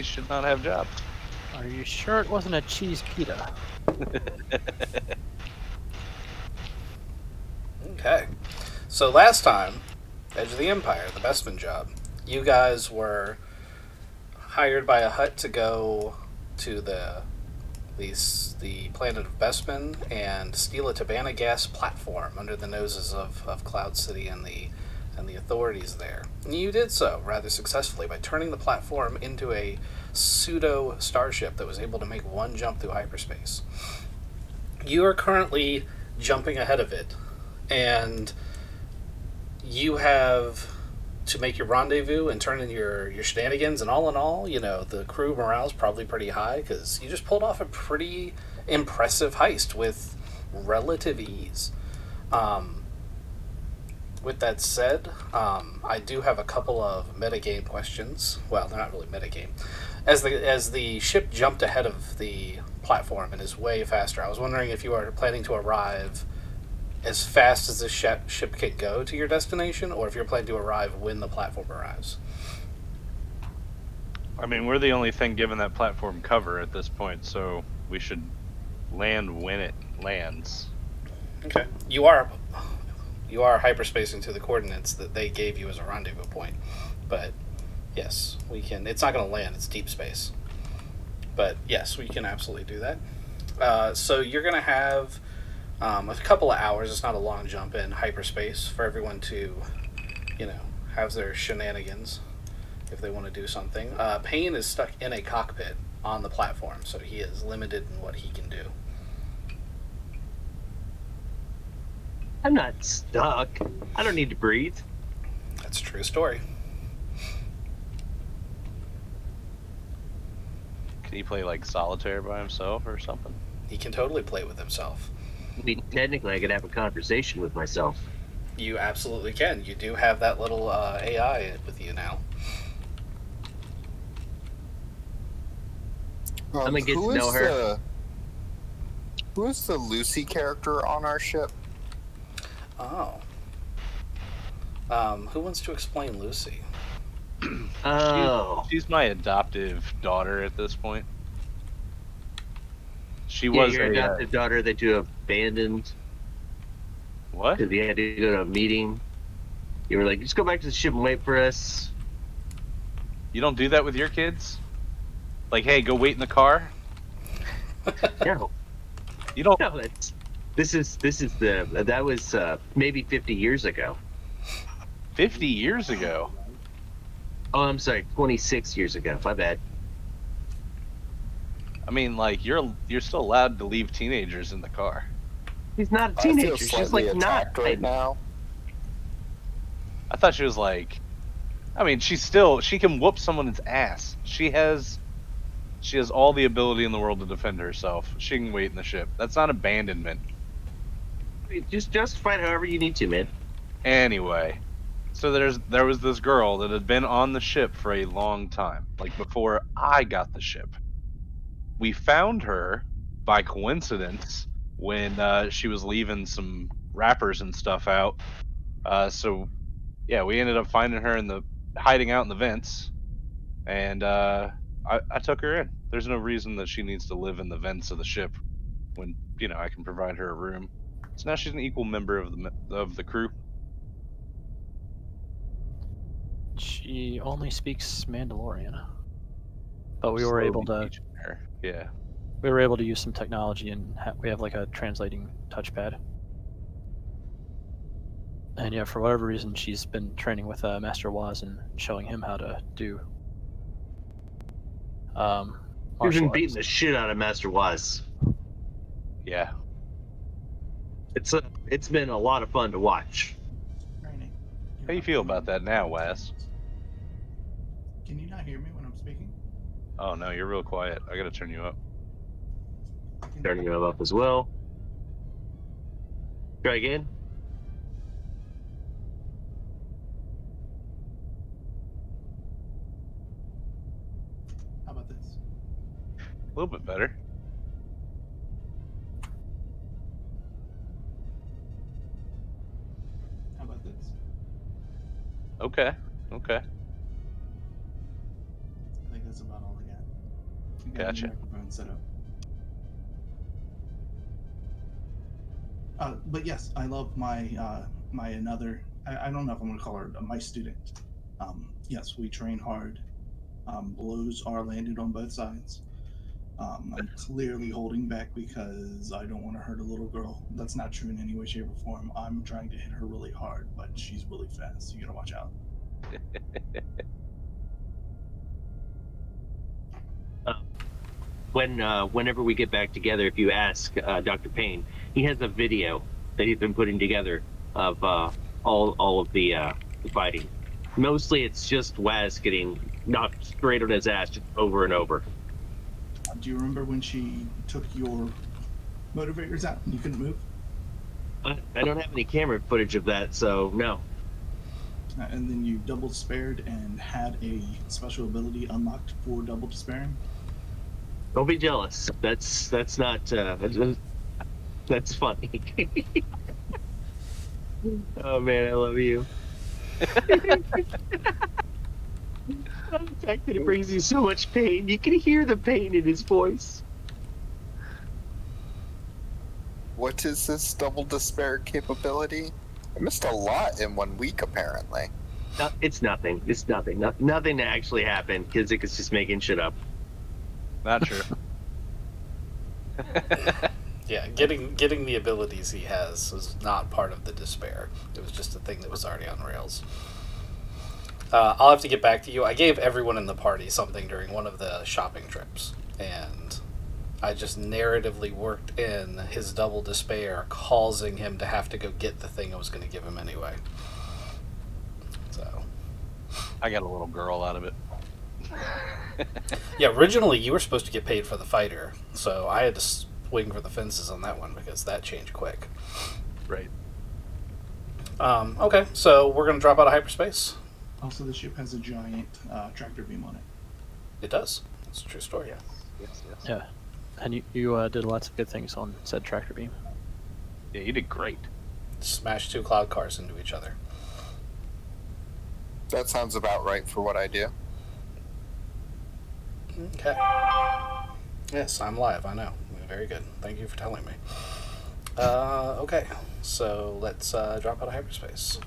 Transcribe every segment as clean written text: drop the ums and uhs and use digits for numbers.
should not have jobs. Are you sure it wasn't a cheese pita? Okay. So last time, Edge of the Empire, the Bespin job, you guys were hired by a hut to go to the planet of Bespin and steal a Tabana gas platform under the noses of Cloud City and the authorities there. And you did so rather successfully by turning the platform into a pseudo starship that was able to make one jump through hyperspace. You are currently jumping ahead of it, and you have to make your rendezvous and turn in your shenanigans, and all in all, you know, the crew morale's probably pretty high because you just pulled off a pretty impressive heist with relative ease. With that said, I do have a couple of metagame questions. Well, they're not really metagame. As the ship jumped ahead of the platform and is way faster, I was wondering if you are planning to arrive as fast as the ship can go to your destination, or if you're planning to arrive when the platform arrives. I mean, we're the only thing given that platform cover at this point, so we should land when it lands. Okay. You are hyperspacing to the coordinates that they gave you as a rendezvous point. But yes, we can. It's not going to land. It's deep space. But yes, we can absolutely do that. So you're going to have a couple of hours. It's not a long jump in hyperspace for everyone to, you know, have their shenanigans if they want to do something. Payne is stuck in a cockpit on the platform, so he is limited in what he can do. I'm not stuck. I don't need to breathe. That's a true story. Can he play like solitaire by himself or something? He can totally play with himself. I mean, technically, I could have a conversation with myself. You absolutely can. You do have that little AI with you now. I'm gonna get to know her. Who is the Lucy character on our ship? Oh. Who wants to explain Lucy? Oh. She's my adoptive daughter at this point. She Yeah, was your adopted daughter that you abandoned What? because you had to go to a meeting. You were like, just go back to the ship and wait for us. You don't do that with your kids? Like, hey, go wait in the car? No. You don't. No, that was maybe 50 years ago. 50 years ago? Oh, I'm sorry, 26 years ago. My bad. I mean, like, you're still allowed to leave teenagers in the car. He's not a I teenager. feel She's just slightly like not. attacked right now. I thought she was like, I mean, she can whoop someone's ass. She has all the ability in the world to defend herself. She can wait in the ship. That's not abandonment. Just justify it however you need to, man. Anyway, so there was this girl that had been on the ship for a long time, like before I got the ship. We found her by coincidence when she was leaving some wrappers and stuff out. So yeah, we ended up finding her hiding out in the vents, and I took her in. There's no reason that she needs to live in the vents of the ship when, you know, I can provide her a room. So now she's an equal member of the crew. She only speaks Mandalorian, but we were able to. Yeah. We were able to use some technology, and we have like a translating touchpad. And yeah, for whatever reason, she's been training with Master Waz and showing him how to do. You've been beating the shit out of Master Waz. Yeah. It's been a lot of fun to watch. How you feel about that now, Waz? Can you not hear me when I'm speaking? Oh no, you're real quiet. I gotta turn you up. Turning you up as well. Try again. How about this? A little bit better. How about this? Okay. I think that's about all I got. Gotcha. Microphone setup. But yes, I love my my another. I don't know if I'm going to call her my student. Yes, we train hard. Blows are landed on both sides. I'm clearly holding back because I don't want to hurt a little girl. That's not true in any way, shape, or form. I'm trying to hit her really hard, but she's really fast. So you gotta watch out. Whenever we get back together, if you ask Dr. Payne, he has a video that he's been putting together of all of the fighting. Mostly, it's just Waz getting knocked straight on his ass just over and over. Do you remember when she took your motivators out and you couldn't move? I don't have any camera footage of that, so no. And then you double despaired and had a special ability unlocked for double despairing? Don't be jealous. That's not that's funny. Oh man, I love you. The fact that it brings you so much pain. You can hear the pain in his voice. What is this double despair capability? I missed a lot in 1 week, apparently. No, it's nothing. It's nothing. Nothing to actually happen. Kizik is just making shit up. Not true. Yeah, getting the abilities he has was not part of the despair. It was just a thing that was already on rails. I'll have to get back to you. I gave everyone in the party something during one of the shopping trips, and I just narratively worked in his double despair, causing him to have to go get the thing I was going to give him anyway. So, I got a little girl out of it. yeah, originally you were supposed to get paid for the fighter, so I had to swing for the fences on that one because that changed quick. Right. Okay, so we're going to drop out of hyperspace. Also, the ship has a giant tractor beam on it. It does. It's a true story. Yes. Yeah. And you did lots of good things on said tractor beam. Yeah, you did great. Smash 2 cloud cars into each other. That sounds about right for what I do. Okay. Yes, I'm live, I know. Very good. Thank you for telling me. Okay, so let's drop out of hyperspace.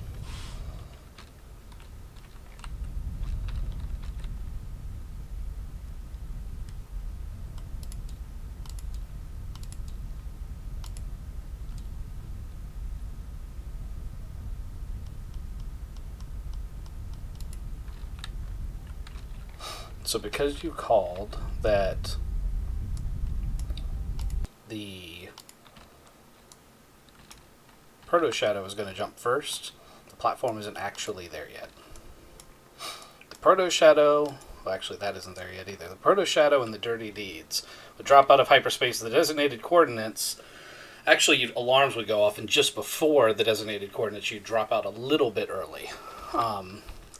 So because you called that the Proto Shadow is going to jump first, the platform isn't actually there yet. The Proto Shadow, well actually that isn't there yet either. The Proto Shadow and the Dirty Deeds would drop out of hyperspace at the designated coordinates. Actually, alarms would go off, and just before the designated coordinates, you'd drop out a little bit early.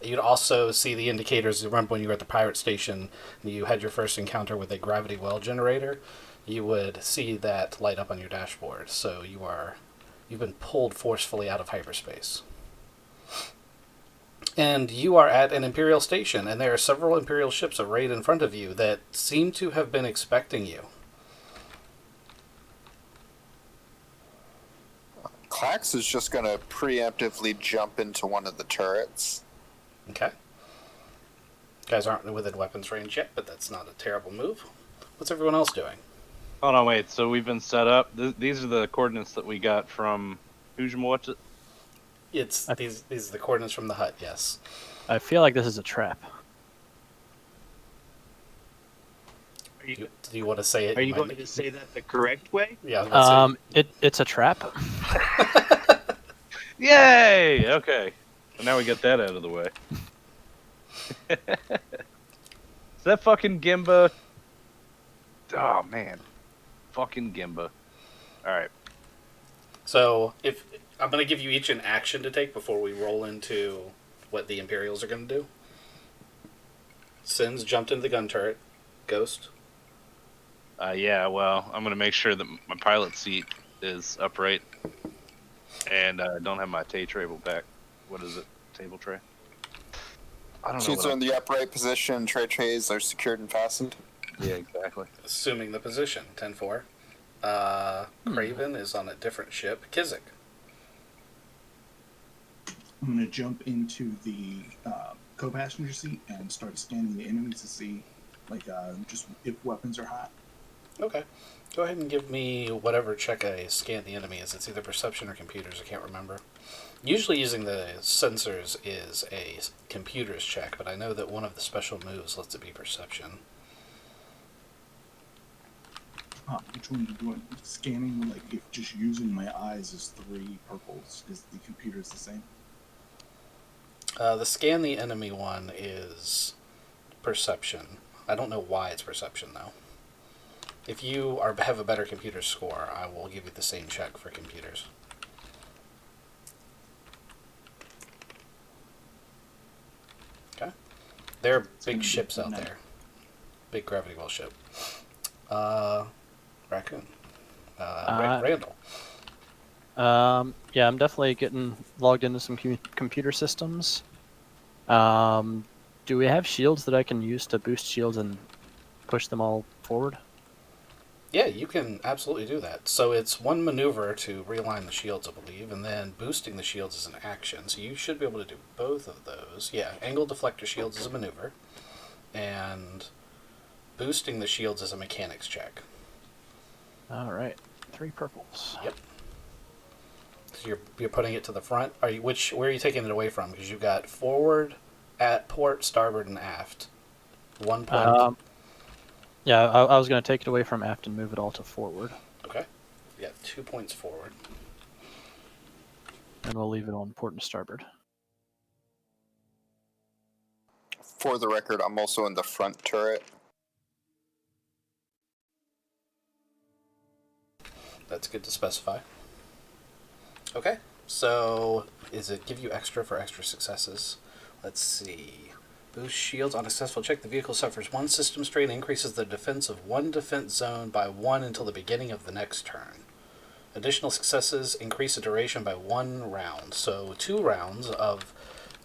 You'd also see the indicators. Remember when you were at the pirate station and you had your first encounter with a gravity well generator? You would see that light up on your dashboard. So you've been pulled forcefully out of hyperspace. And you are at an Imperial station, and there are several Imperial ships arrayed in front of you that seem to have been expecting you. Clax is just going to preemptively jump into one of the turrets. Okay. You guys aren't within weapons range yet, but that's not a terrible move. What's everyone else doing? Oh no, wait. So we've been set up. These are the coordinates that we got from Ujima. What's it? These are the coordinates from the hut. Yes. I feel like this is a trap. Do you want to say it? Are you going to say that the correct way? Yeah. I was gonna say- It's a trap. Yay! Okay. Well, now we get that out of the way. Is that fucking Gimba? Oh man, fucking Gimba. All right. So if I'm going to give you each an action to take before we roll into what the Imperials are going to do. Sins jumped into the gun turret. Ghost. Yeah. Well, I'm gonna make sure that my pilot seat is upright, and don't have my table back. What is it? Table tray? I don't know. Seats are in the upright position. Tray trays are secured and fastened. Yeah, exactly. Assuming the position, 10-4. Craven is on a different ship. Kizik. I'm going to jump into the co-passenger seat and start scanning the enemies to see, just if weapons are hot. Okay. Go ahead and give me whatever check I scan the enemy is. It's either perception or computers, I can't remember. Usually using the sensors is a computers check, but I know that one of the special moves lets it be perception. Which one are you doing? Scanning, like, if just using my eyes is 3 purples, is the computers the same? The scan the enemy one is perception. I don't know why it's perception, though. If you have a better computer score, I will give you the same check for computers. Okay. There are big ships out there. Big gravity well ship. Raccoon. Randall. Yeah, I'm definitely getting logged into some computer systems. Do we have shields that I can use to boost shields and push them all forward? Yeah, you can absolutely do that. So it's one maneuver to realign the shields, I believe, and then boosting the shields is an action. So you should be able to do both of those. Yeah, angle deflector shields is a maneuver, and boosting the shields is a mechanics check. All right, 3 purples. Yep. So you're putting it to the front. Where are you taking it away from? Because you've got forward, at port, starboard, and aft. 1 point. Yeah, I was going to take it away from aft and move it all to forward. Okay. You got 2 points forward. And we'll leave it on port and starboard. For the record, I'm also in the front turret. That's good to specify. Okay, so is it give you extra for extra successes? Let's see. Boost shields on a successful check. The vehicle suffers 1 system strain, increases the defense of 1 defense zone by 1 until the beginning of the next turn. Additional successes increase the duration by 1 round. So 2 rounds of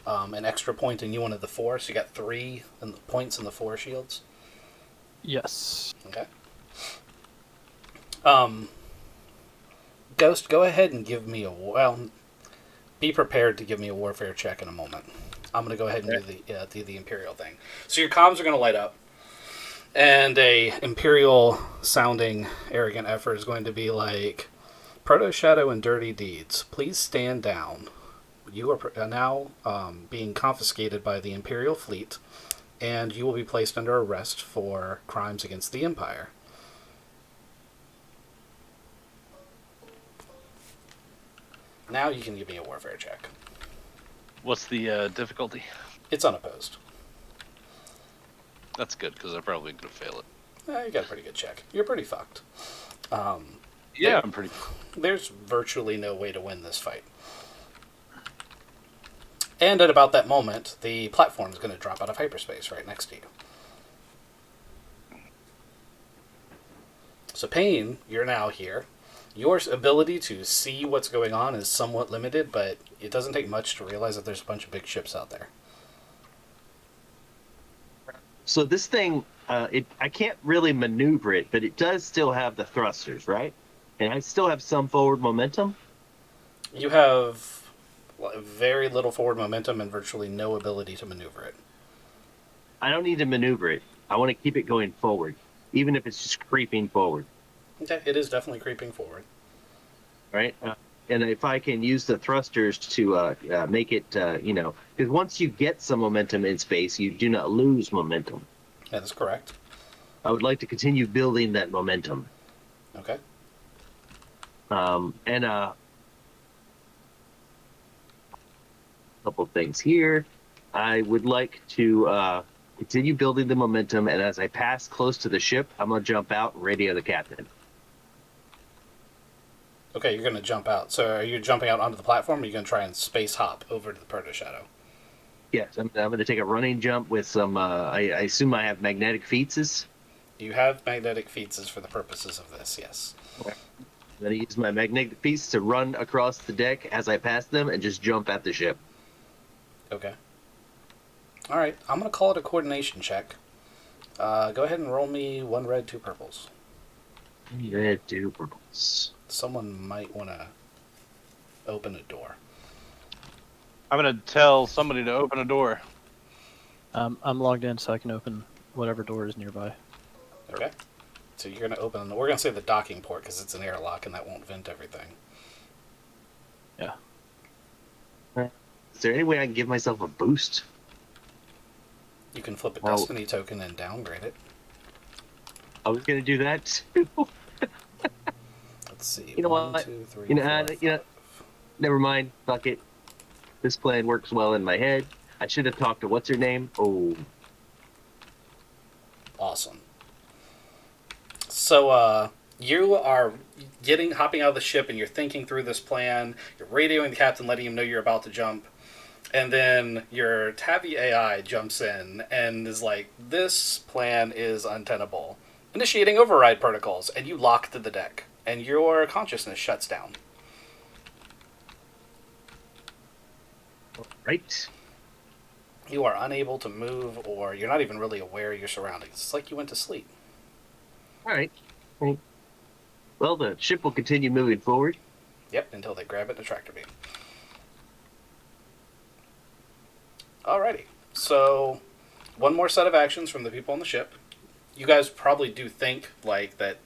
an extra point, and you wanted the 4, so you got 3 points in the 4 shields? Yes. Okay. Ghost, go ahead and give me be prepared to give me a warfare check in a moment. I'm going to go ahead and do the Imperial thing. So your comms are going to light up, and a Imperial sounding arrogant effort is going to be like, Proto Shadow and Dirty Deeds, please stand down. You are now being confiscated by the Imperial fleet, and you will be placed under arrest for crimes against the Empire. Now you can give me a warfare check. What's the difficulty? It's unopposed. That's good, because I'm probably going to fail it. You got a pretty good check. You're pretty fucked. Yeah, I'm pretty... There's virtually no way to win this fight. And at about that moment, the platform is going to drop out of hyperspace right next to you. So Pain, you're now here. Your ability to see what's going on is somewhat limited, but it doesn't take much to realize that there's a bunch of big ships out there. So this thing, I can't really maneuver it, but it does still have the thrusters, right? And I still have some forward momentum? You have very little forward momentum and virtually no ability to maneuver it. I don't need to maneuver it. I want to keep it going forward, even if it's just creeping forward. Okay, it is definitely creeping forward. Right? And if I can use the thrusters to make it, because once you get some momentum in space, you do not lose momentum. That is correct. I would like to continue building that momentum. Okay. And a couple things here. I would like to continue building the momentum, and as I pass close to the ship, I'm going to jump out and radio the captain. Okay, you're going to jump out. So are you jumping out onto the platform, or are you going to try and space hop over to the Proto Shadow? Yes, I'm going to take a running jump with some, I assume I have magnetic feetses. You have magnetic feetses for the purposes of this, yes. Okay. I'm going to use my magnetic feet to run across the deck as I pass them and just jump at the ship. Okay. All right, I'm going to call it a coordination check. Go ahead and roll me 1 red, 2 purples. Red, 2 purples. Someone might want to open a door. I'm gonna tell somebody to open a door. I'm logged in, so I can open whatever door is nearby. Okay. So you're going to open, we're going to say the docking port because it's an airlock and that won't vent everything. Yeah. Is there any way I can give myself a boost? You can flip a Well- destiny token and downgrade it. I was gonna do that too. Let's see. You know 1, what? 2, 3, You know, 4, you know- 5. Never mind. Fuck it. This plan works well in my head. I should have talked to what's her name. Oh, Awesome. So, you are hopping out of the ship and you're thinking through this plan. You're radioing the captain, letting him know you're about to jump. And then your Tabby AI jumps in and is like, this plan is untenable. Initiating override protocols, and you lock to the deck. And your consciousness shuts down. right. You are unable to move, or you're not even really aware of your surroundings. It's like you went to sleep. All right. Well, the ship will continue moving forward. Yep, until they grab it in a tractor beam. Alrighty. So, one more set of actions from the people on the ship. You guys probably do think, like, that,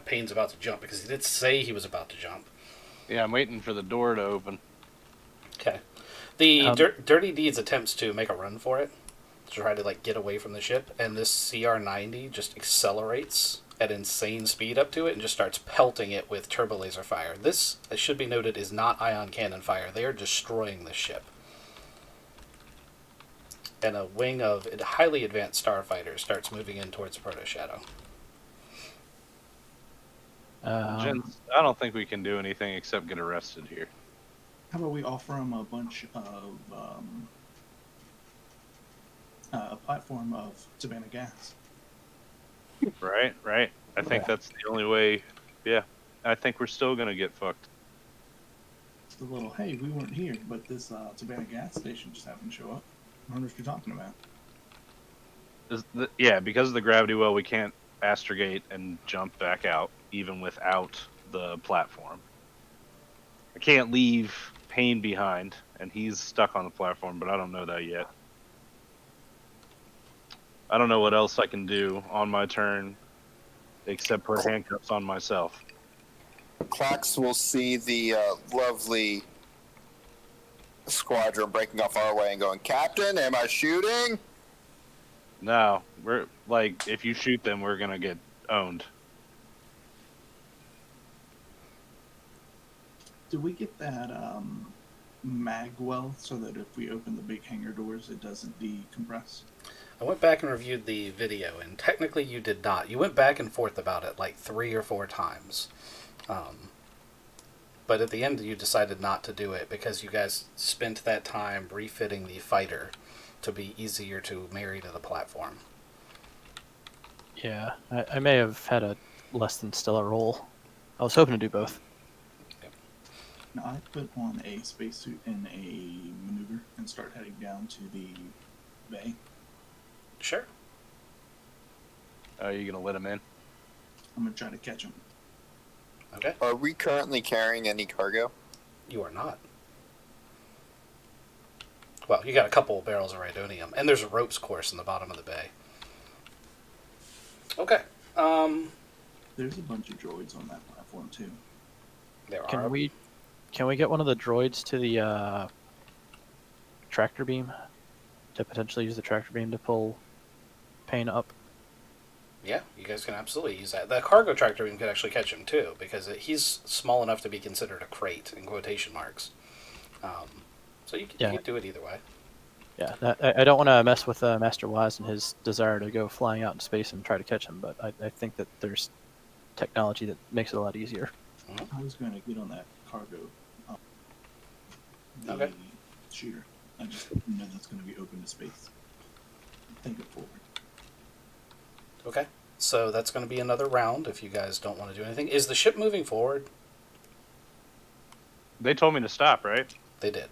Payne's about to jump, because he did say he was about to jump. Yeah, I'm waiting for the door to open. Okay. The Um, Dirty Deeds attempts to make a run for it, to try to, get away from the ship, and this CR-90 just accelerates at insane speed up to it and just starts pelting it with turbo laser fire. This, it should be noted, is not ion cannon fire. They are destroying the ship. And a wing of highly advanced starfighters starts moving in towards the Proto Shadow. Gents, I don't think we can do anything except get arrested here. How about we offer them a bunch of a platform of Savannah gas? Right? I think that's the only way. Yeah. I think we're still gonna get fucked. It's the little, hey, we weren't here, but this Savannah gas station just happened to show up. I wonder what you're talking about. Yeah, because of the gravity well, we can't astrogate and jump back out, even without the platform. I can't leave Payne behind, and he's stuck on the platform, but I don't know that yet. I don't know what else I can do on my turn, except put handcuffs on myself. Clax will see the lovely squadron breaking off our way and going, Captain, am I shooting? No, we're like, if you shoot them, we're gonna get owned. Did we get that mag well so that if we open the big hangar doors, it doesn't decompress? I went back and reviewed the video, and technically you did not. You went back and forth about it like 3 or 4 times. But at the end, you decided not to do it because you guys spent that time refitting the fighter to be easier to marry to the platform. Yeah, I may have had a less than stellar roll. I was hoping to do both. Now, I put on a spacesuit and a maneuver and start heading down to the bay. Sure. Are you gonna let him in? I'm going to try to catch him. Okay. Are we currently carrying any cargo? You are not. Well, you got a couple of barrels of rhydonium, and there's a ropes course in the bottom of the bay. Okay. There's a bunch of droids on that platform, too. There Can are. we get one of the droids to the tractor beam to potentially use the tractor beam to pull Payne up? Yeah, you guys can absolutely use that. The cargo tractor beam could actually catch him too, because he's small enough to be considered a crate in quotation marks. So you can do it either way. Yeah, I don't want to mess with Master Wise and his desire to go flying out in space and try to catch him, but I think that there's technology that makes it a lot easier. I was going to get on that cargo. The Okay. shooter. I just know that's going to be open to space. Think it forward. Okay. So that's going to be another round if you guys don't want to do anything. Is the ship moving forward? They told me to stop, right? They did.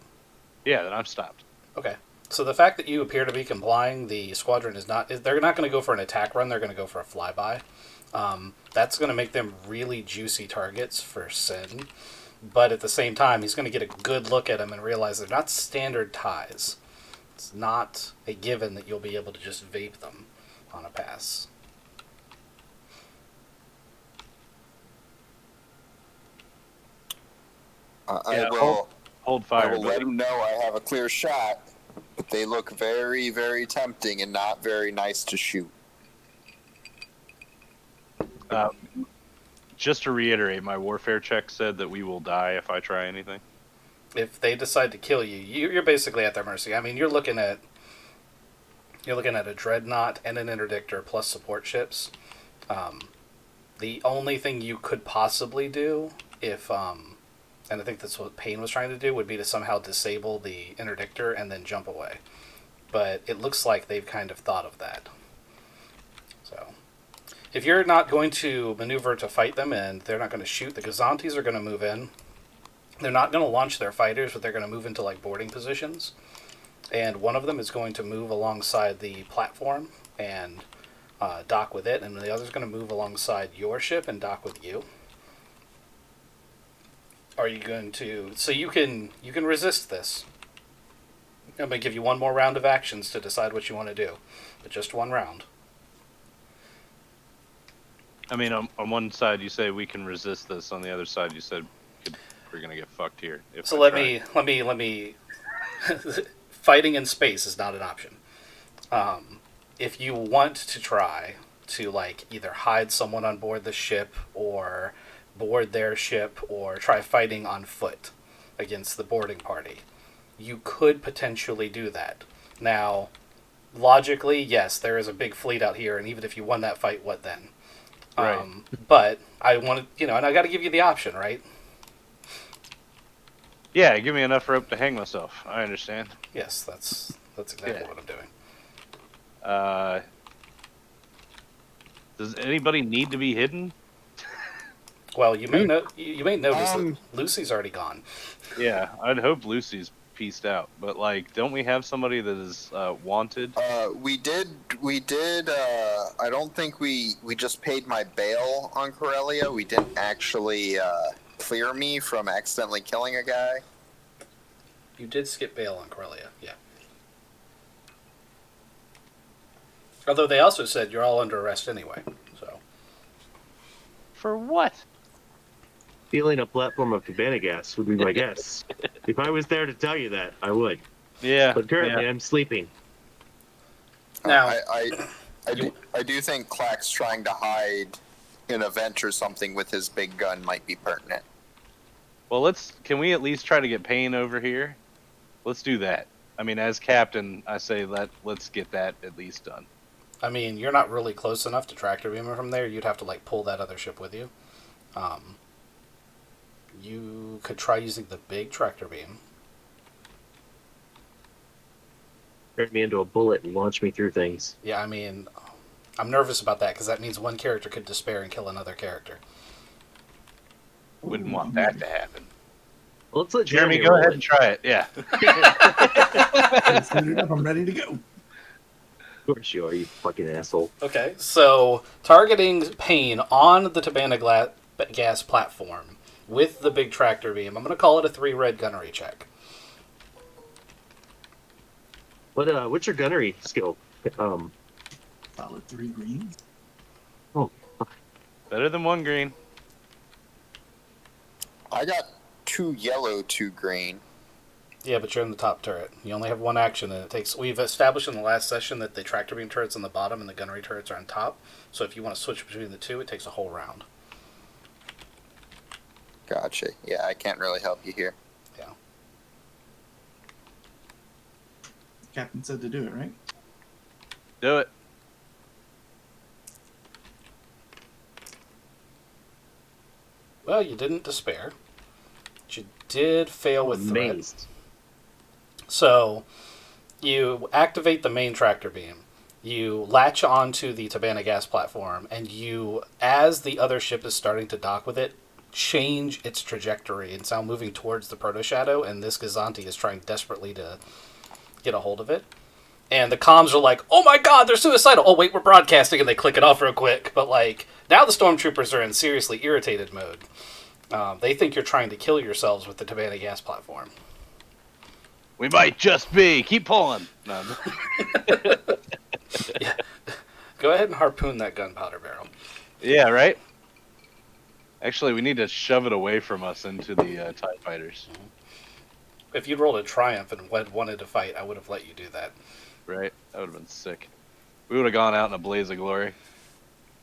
Yeah, then I'm stopped. Okay. So the fact that you appear to be complying, the squadron is not. They're not going to go for an attack run. They're going to go for a flyby. That's going to make them really juicy targets for Sin. But at the same time, he's going to get a good look at them and realize they're not standard ties. It's not a given that you'll be able to just vape them on a pass. I will Hold I fire. will let buddy. him know I have a clear shot, but they look very, very tempting and not very nice to shoot. Just to reiterate, my warfare check said that we will die if I try anything. If they decide to kill you, you're basically at their mercy. I mean, you're looking at a dreadnought and an interdictor plus support ships. The only thing you could possibly do, if and I think that's what Payne was trying to do, would be to somehow disable the interdictor and then jump away. But it looks like they've kind of thought of that. So, if you're not going to maneuver to fight them and they're not going to shoot, the Gazantes are going to move in. They're not going to launch their fighters, but they're going to move into like boarding positions. And one of them is going to move alongside the platform and dock with it, and the other's going to move alongside your ship and dock with you. Are you going to... So you can resist this. I'm going to give you one more round of actions to decide what you want to do. But just one round. I mean, on one side you say we can resist this. On the other side you said we're gonna get fucked here. So let me. Fighting in space is not an option. If you want to try to like either hide someone on board the ship or board their ship or try fighting on foot against the boarding party, you could potentially do that. Now, logically, yes, there is a big fleet out here, and even if you won that fight, what then? Right. But I want to, and I got to give you the option, right? Yeah, give me enough rope to hang myself. I understand. Yes, that's exactly what I'm doing. Does anybody need to be hidden? Well, you may notice that Lucy's already gone. Yeah, I'd hope Lucy's pieced out. But like, don't we have somebody that is wanted? We did. I don't think we just paid my bail on Corellia. We didn't actually clear me from accidentally killing a guy. You did skip bail on Corellia, yeah. Although they also said you're all under arrest anyway, so. For what? Stealing a platform of cabana gas would be my guess. If I was there to tell you that, I would. Yeah. But currently, I'm sleeping. Now, I do think Clack's trying to hide an event or something with his big gun might be pertinent. Well, can we at least try to get Payne over here? Let's do that. I mean, as captain, I say let's get that at least done. I mean, you're not really close enough to tractor beam from there. You'd have to like pull that other ship with you. You could try using the big tractor beam. Turn me into a bullet and launch me through things. Yeah, I mean, I'm nervous about that because that means one character could despair and kill another character. Wouldn't want that to happen. Well, let's let Jeremy, go ahead and try it. Yeah. Set it up. I'm ready to go. Of course you are, you fucking asshole. Okay, so targeting Payne on the Tabana gas platform with the big tractor beam. I'm going to call it a 3 red gunnery check. What's your gunnery skill? Solid 3 greens. Oh, Better than 1 green. I got 2 yellow, 2 green. Yeah, but you're in the top turret. You only have 1 action, and it takes... We've established in the last session that the tractor beam turret's on the bottom and the gunnery turrets are on top. So if you want to switch between the two, it takes a whole round. Gotcha. Yeah, I can't really help you here. Yeah. Captain said to do it, right? Do it. Well, you didn't despair. But you did fail with threat. amazed. So, you activate the main tractor beam. You latch onto the Tabana gas platform, and you, as the other ship is starting to dock with it, change its trajectory. It's now moving towards the Proto Shadow, and this Gazanti is trying desperately to get a hold of it. And the comms are like, oh my god, they're suicidal. Oh wait, we're broadcasting, and they click it off real quick. But like, now the stormtroopers are in seriously irritated mode. They think you're trying to kill yourselves with the Tabana gas platform. We might just be. Keep pulling. No. Yeah. Go ahead and harpoon that gunpowder barrel. Yeah, right? Actually, we need to shove it away from us into the TIE fighters. If you'd rolled a triumph and wanted to fight, I would have let you do that. Right? That would have been sick. We would have gone out in a blaze of glory.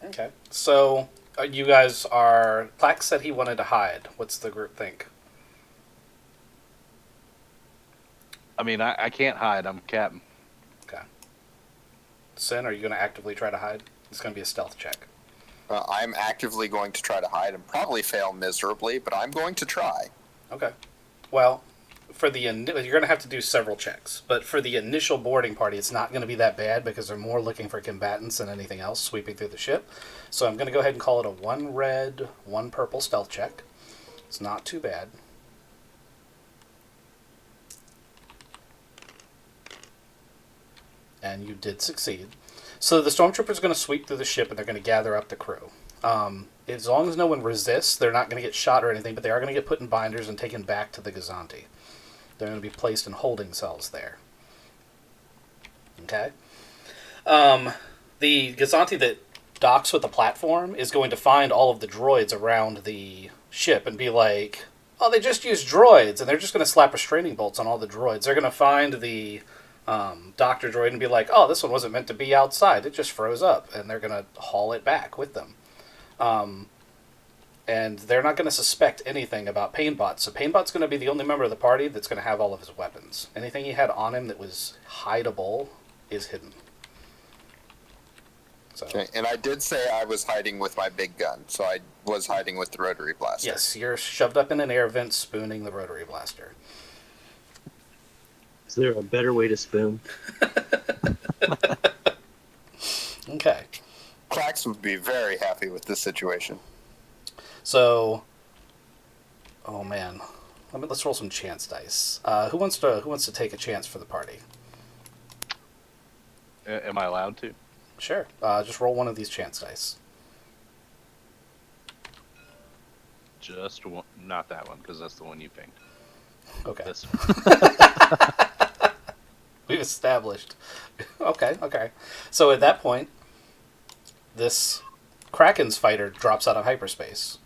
Okay. So, you guys are... Clack said he wanted to hide. What's the group think? I mean, I can't hide. I'm captain. Okay. Sin, are you going to actively try to hide? It's going to be a stealth check. I'm actively going to try to hide and probably fail miserably, but I'm going to try. Okay. Well, for the you're going to have to do several checks, but for the initial boarding party, it's not going to be that bad because they're more looking for combatants than anything else sweeping through the ship. So I'm going to go ahead and call it a 1 red, 1 purple stealth check. It's not too bad. And you did succeed. So the stormtroopers are going to sweep through the ship and they're going to gather up the crew. As long as no one resists, they're not going to get shot or anything, but they are going to get put in binders and taken back to the Gazanti. They're going to be placed in holding cells there. Okay? The Gazanti that docks with the platform is going to find all of the droids around the ship and be like, oh, they just used droids, and they're just going to slap restraining bolts on all the droids. They're going to find the Doctor Droid and be like, oh, this one wasn't meant to be outside. It just froze up. And they're going to haul it back with them. And they're not going to suspect anything about Painbot. So Painbot's going to be the only member of the party that's going to have all of his weapons. Anything he had on him that was hideable is hidden. So, Okay, and I did say I was hiding with my big gun, so I was hiding with the rotary blaster. yes, you're shoved up in an air vent spooning the rotary blaster. Is there a better way to spoon? Okay. Clax would be very happy with this situation. So, oh man, let's roll some chance dice. Who wants to take a chance for the party? Am I allowed to? Sure. Just roll one of these chance dice. Just one, not that one, because that's the one you picked. Okay. This We've established. Okay. So at that point, this Kraken's fighter drops out of hyperspace.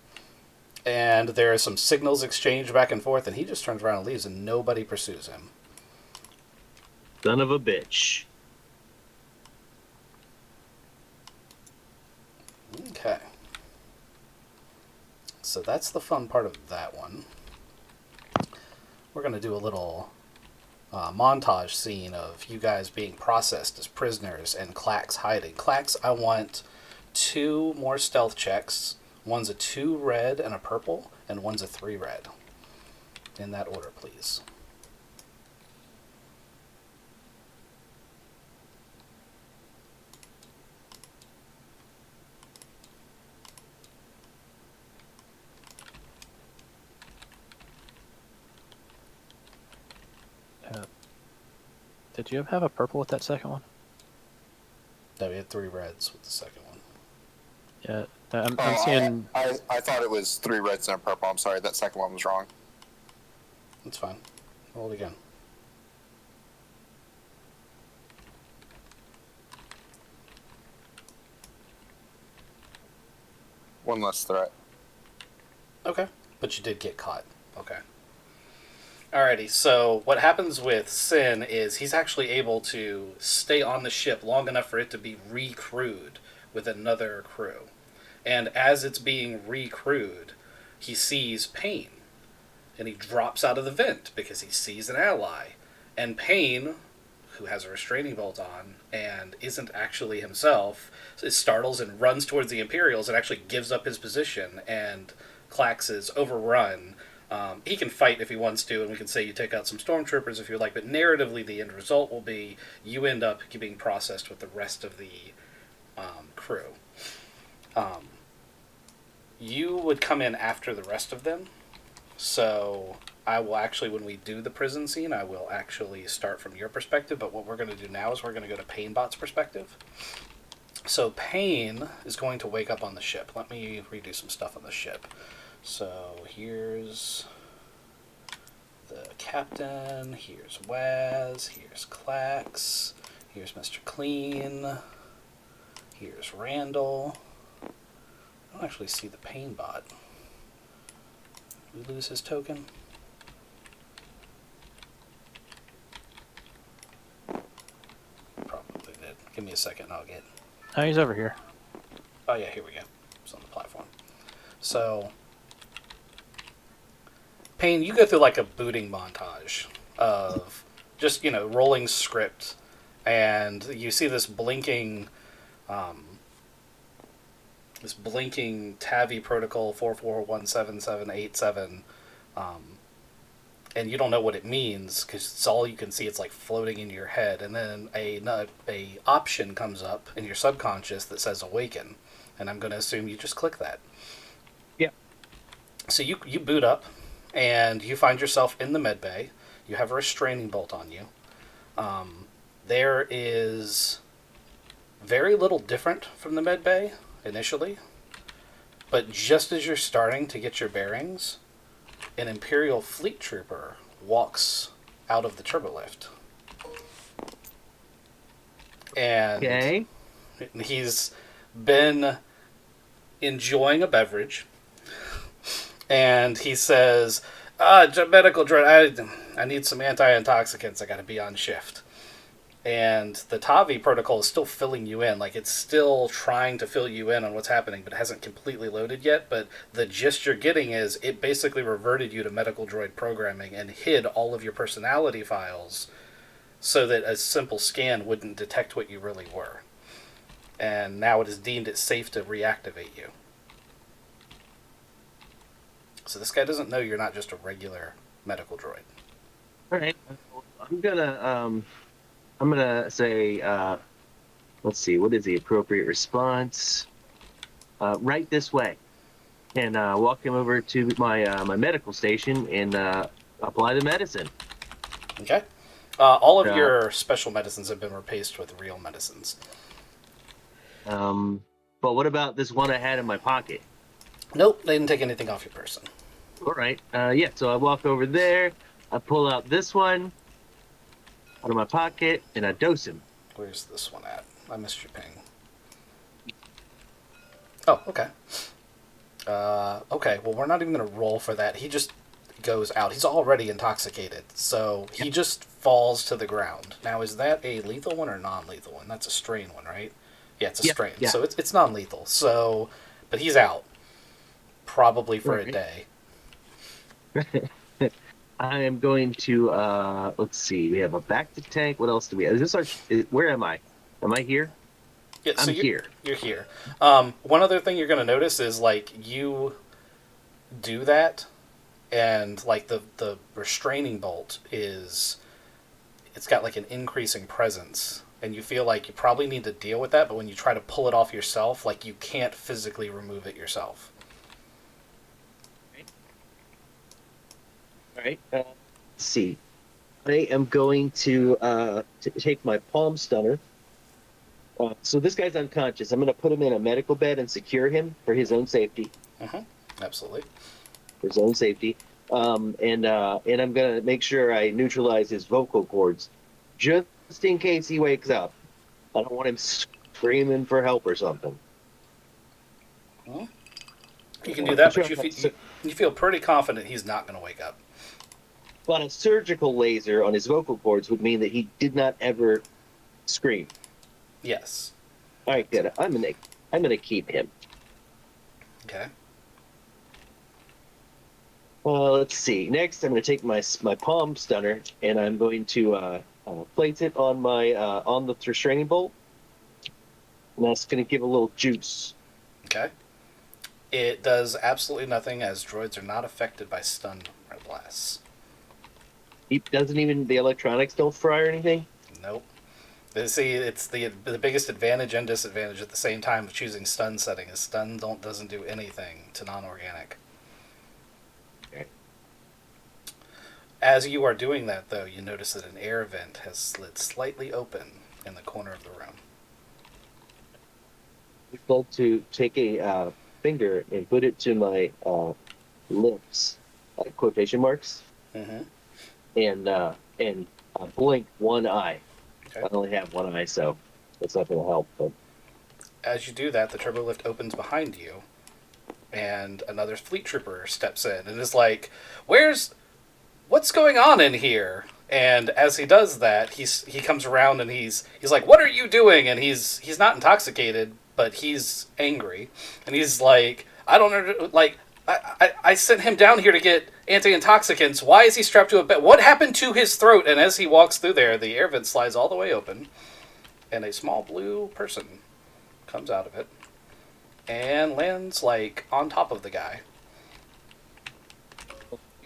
And there are some signals exchanged back and forth, and he just turns around and leaves, and nobody pursues him. Son of a bitch. Okay. So that's the fun part of that one. We're going to do a little montage scene of you guys being processed as prisoners and Clax hiding. Clax, I want 2 more stealth checks. One's a 2 red and a purple, and one's a 3 red. In that order, please. Did you have a purple with that second one? No, we had 3 reds with the second one. Yeah, I'm seeing. I thought it was 3 reds and a purple. I'm sorry, that second one was wrong. That's fine. Roll it again. One less threat. Okay. But you did get caught. Okay. Alrighty, so what happens with Sin is he's actually able to stay on the ship long enough for it to be recrewed with another crew. And as it's being recrewed, he sees Pain. And he drops out of the vent because he sees an ally. And Pain, who has a restraining bolt on and isn't actually himself, startles and runs towards the Imperials and actually gives up his position. And Clax is overrun. He can fight if he wants to, and we can say you take out some stormtroopers if you like, but narratively the end result will be you end up being processed with the rest of the crew. You would come in after the rest of them, so I will actually, when we do the prison scene, I will actually start from your perspective. But what we're going to do now is we're going to go to Painbot's perspective. So Pain is going to wake up on the ship. Let me redo some stuff on the ship. So here's the captain, here's Waz, here's Clax, here's Mr. Clean, here's Randall. I don't actually see the Painbot. Did we lose his token? Probably did. Give me a second and I'll get... Oh, he's over here. Oh yeah, here we go. It's on the platform. So, Payne, you go through like a booting montage of just, rolling script, and you see this blinking TAVI protocol 4417787, and you don't know what it means because it's all you can see. It's like floating in your head, and then a option comes up in your subconscious that says awaken, and I'm going to assume you just click that. Yeah. So you boot up, and you find yourself in the med bay. You have a restraining bolt on you. There is very little different from the med bay initially, but just as you're starting to get your bearings, an Imperial fleet trooper walks out of the turbolift. And Okay. he's been enjoying a beverage, and he says, medical droid, I need some anti-intoxicants, I gotta be on shift. And the TAVI protocol is still filling you in. Like, it's still trying to fill you in on what's happening, but it hasn't completely loaded yet. But the gist you're getting is it basically reverted you to medical droid programming and hid all of your personality files so that a simple scan wouldn't detect what you really were. And now it has deemed it safe to reactivate you. So this guy doesn't know you're not just a regular medical droid. All right. I'm gonna say, let's see, what is the appropriate response? Right this way, and walk him over to my my medical station and apply the medicine. Okay. All of your special medicines have been replaced with real medicines. But what about this one I had in my pocket? Nope, they didn't take anything off your person. All right. Yeah. So I walk over there. I pull out this one out of my pocket and I dose him. Where's this one at? I missed your ping. Oh, okay. Okay, well, we're not even going to roll for that. He just goes out. He's already intoxicated, so he just falls to the ground. Now, is that a lethal one or non-lethal one? That's a strain one, right? Yeah, it's a strain. Yeah. So it's non-lethal. So, but he's out. Probably for a day. I am going to, let's see, we have a back to tank. What else do we have? Where am I? Am I here? Yeah, so I'm here. You're here. One other thing you're going to notice is, like, you do that, and, like, the restraining bolt it's got, like, an increasing presence, and you feel like you probably need to deal with that, but when you try to pull it off yourself, like, you can't physically remove it yourself. All right. Let's see. I am going to take my palm stunner. So this guy's unconscious. I'm going to put him in a medical bed and secure him for his own safety. Absolutely. For his own safety. And I'm going to make sure I neutralize his vocal cords, just in case he wakes up. I don't want him screaming for help or something. Well, you can do that, but you feel pretty confident he's not going to wake up. But a surgical laser on his vocal cords would mean that he did not ever scream. Yes. All right, good. I'm gonna keep him. Okay. Let's see. Next, I'm gonna take my palm stunner and I'm going to place it on my on the restraining bolt, and that's gonna give a little juice. Okay. It does absolutely nothing, as droids are not affected by stun or blasts. He doesn't even, the electronics don't fry or anything? Nope. See, it's the biggest advantage and disadvantage at the same time of choosing stun setting is stun doesn't do anything to non-organic. Okay. As you are doing that, though, you notice that an air vent has slid slightly open in the corner of the room. I'd like to take a finger and put it to my lips, like quotation marks, Mm-hmm. and blink one eye. Okay. I only have one eye, so that's not going to help. But As you do that, the turbo lift opens behind you, and another fleet trooper steps in and is like, what's going on in here? And as he does that, he comes around and he's like, what are you doing? And he's not intoxicated, but he's angry, and he's like, I don't know, like, I sent him down here to get anti-intoxicants. Why is he strapped to a bed? What happened to his throat? And as he walks through there, the air vent slides all the way open, and a small blue person comes out of it and lands, like, on top of the guy.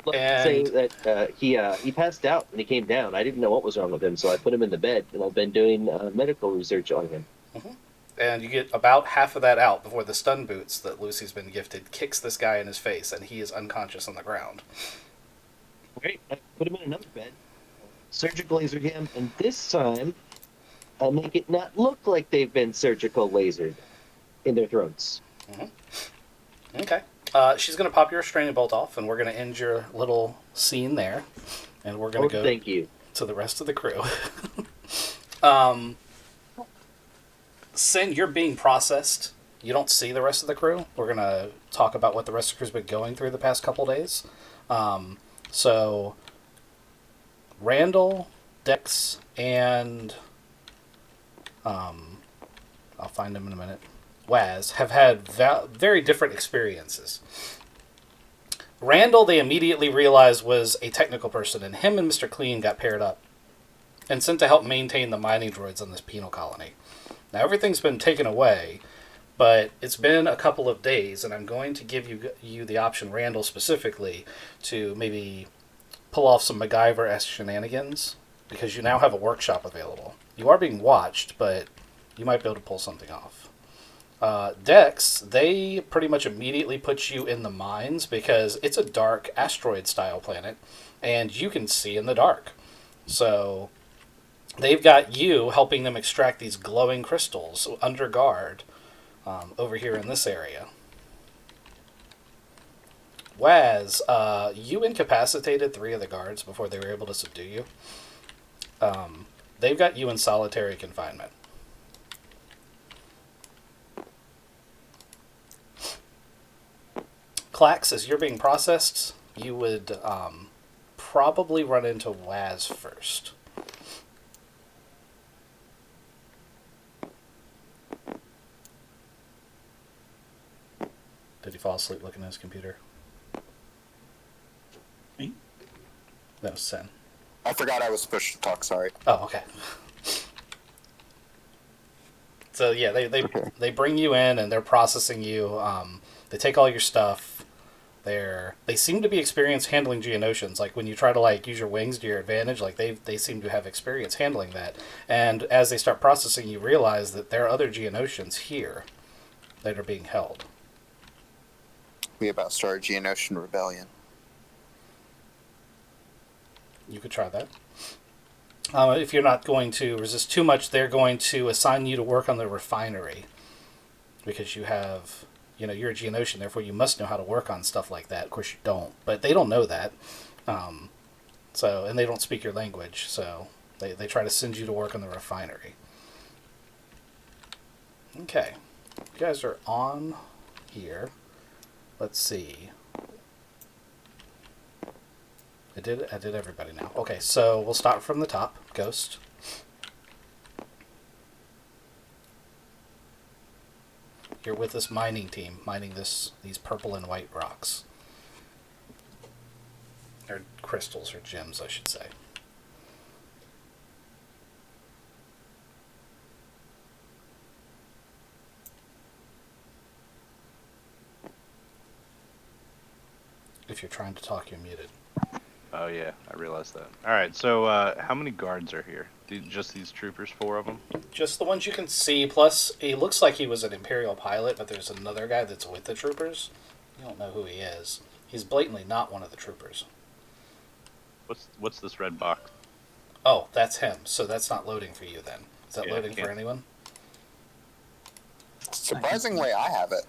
let's say that he passed out when he came down. I didn't know what was wrong with him, so I put him in the bed, and I've been doing medical research on him. Mm-hmm. And you get about half of that out before the stun boots that Lucy's been gifted kicks this guy in his face, and he is unconscious on the ground. Great. I put him in another bed, surgical laser him, and this time I'll make it not look like they've been surgical lasered in their throats. Mm-hmm. Okay. She's going to pop your restraining bolt off, and we're going to end your little scene there. And we're going to go thank you. to the rest of the crew. Sin, you're being processed. You don't see the rest of the crew. We're going to talk about what the rest of the crew's been going through the past couple days. So, Randall, Dex, and I'll find him in a minute. Waz have had very different experiences. Randall, they immediately realized, was a technical person, and him and Mr. Clean got paired up and sent to help maintain the mining droids on this penal colony. Now, everything's been taken away, but it's been a couple of days, and I'm going to give you the option, Randall specifically, to maybe pull off some MacGyver-esque shenanigans, because you now have a workshop available. You are being watched, but you might be able to pull something off. Dex, they pretty much immediately put you in the mines because it's a dark asteroid-style planet, and you can see in the dark. So they've got you helping them extract these glowing crystals under guard over here in this area. Waz, you incapacitated 3 of the guards before they were able to subdue you. They've got you in solitary confinement. Clax, as you're being processed, you would probably run into Waz first. Did he fall asleep looking at his computer? Me? No, Sen. I forgot I was supposed to talk. Sorry. Oh, okay. So yeah, they bring you in and they're processing you. They take all your stuff. They seem to be experienced handling Geonosians. Like when you try to like use your wings to your advantage, like they seem to have experience handling that. And as they start processing, you realize that there are other Geonosians here that are being held. We about started Geonosian Rebellion. You could try that. If you're not going to resist too much, they're going to assign you to work on the refinery. Because you have, you're a Geonosian, therefore you must know how to work on stuff like that. Of course you don't, but they don't know that. And they don't speak your language, so they try to send you to work on the refinery. Okay. You guys are on here. Let's see. I did everybody now. Okay, so we'll start from the top. Ghost. You're with this mining team, mining these purple and white rocks. Or crystals, or gems, I should say. If you're trying to talk, you're muted. Oh yeah, I realized that. All right, so how many guards are here? Just these troopers, 4 of them? Just the ones you can see, plus he looks like he was an Imperial pilot, but there's another guy that's with the troopers. You don't know who he is. He's blatantly not one of the troopers. What's this red box? Oh, that's him. So that's not loading for you then. Is that Yeah, loading can't- for anyone? Surprisingly, I have it.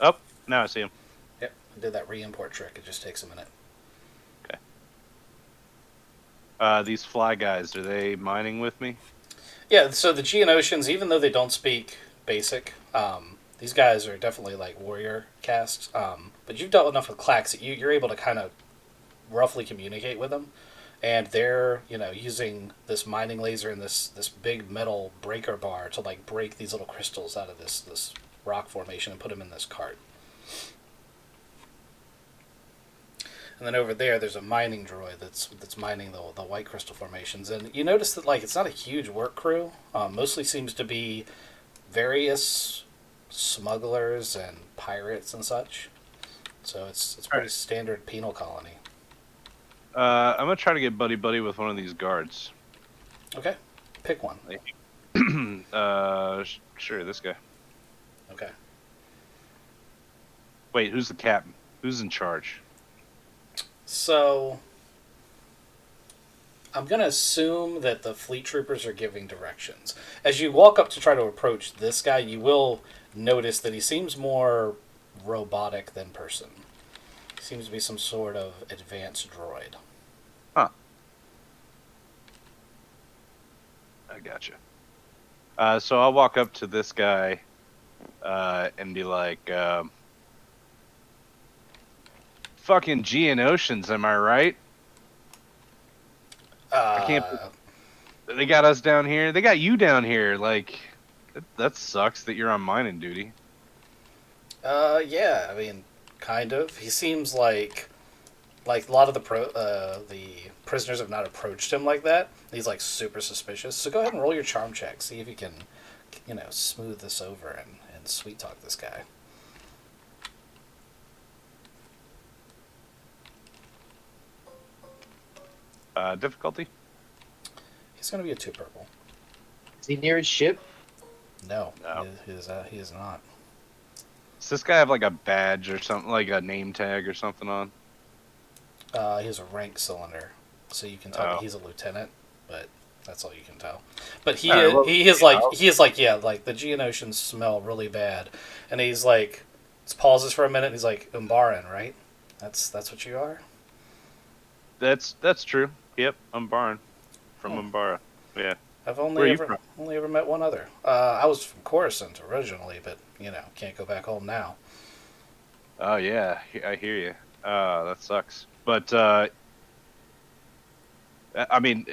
Oh, now I see him. Yep. I did that re-import trick. It just takes a minute. These fly guys, are they mining with me? Yeah, so the Geonosians, even though they don't speak basic, these guys are definitely like warrior casts. But you've dealt enough with clacks that you're able to kind of roughly communicate with them. And they're, using this mining laser and this big metal breaker bar to like break these little crystals out of this rock formation and put them in this cart. And then over there's a mining droid that's mining the white crystal formations. And you notice that like it's not a huge work crew. Mostly seems to be various smugglers and pirates and such. So it's pretty standard penal colony. I'm gonna try to get buddy with one of these guards. Okay, pick one. Sure, this guy. Okay. Wait, who's the captain? Who's in charge? So I'm going to assume that the fleet troopers are giving directions. As you walk up to try to approach this guy, you will notice that he seems more robotic than person. He seems to be some sort of advanced droid. Huh. I gotcha. So I'll walk up to this guy and be like, fucking Geonosians, am I right? I can't. They got us down here. They got you down here. Like, that sucks that you're on mining duty. Yeah, I mean, kind of. He seems like a lot of the prisoners have not approached him like that. He's like super suspicious. So go ahead and roll your charm check. See if you can, smooth this over and sweet talk this guy. Difficulty? He's going to be a 2 purple. Is he near his ship? No. No. He is not. Does this guy have like a badge or something, like a name tag or something on? He has a rank cylinder, so you can tell that Oh. he's a lieutenant, but that's all you can tell. But he Alright, well, he is like the Geonosians smell really bad, and he's like pauses for a minute. And he's like Umbaran, right? That's what you are. That's true. Yep, I'm Barn from Umbara. Yeah. I've Where are only you ever met one other. I was from Coruscant originally, but can't go back home now. Oh yeah, I hear you. That sucks. But I mean,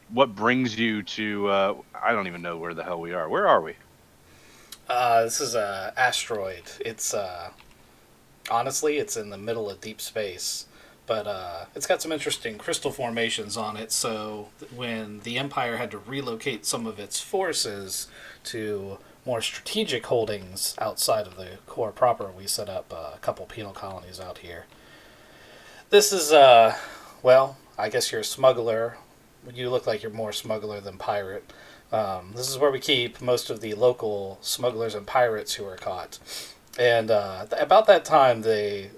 what brings you to? I don't even know where the hell we are. Where are we? This is a asteroid. It's honestly, it's in the middle of deep space, but it's got some interesting crystal formations on it. So when the Empire had to relocate some of its forces to more strategic holdings outside of the core proper, we set up a couple penal colonies out here. This is well, I guess you're a smuggler. You look like you're more smuggler than pirate. This is where we keep most of the local smugglers and pirates who are caught. And about that time, the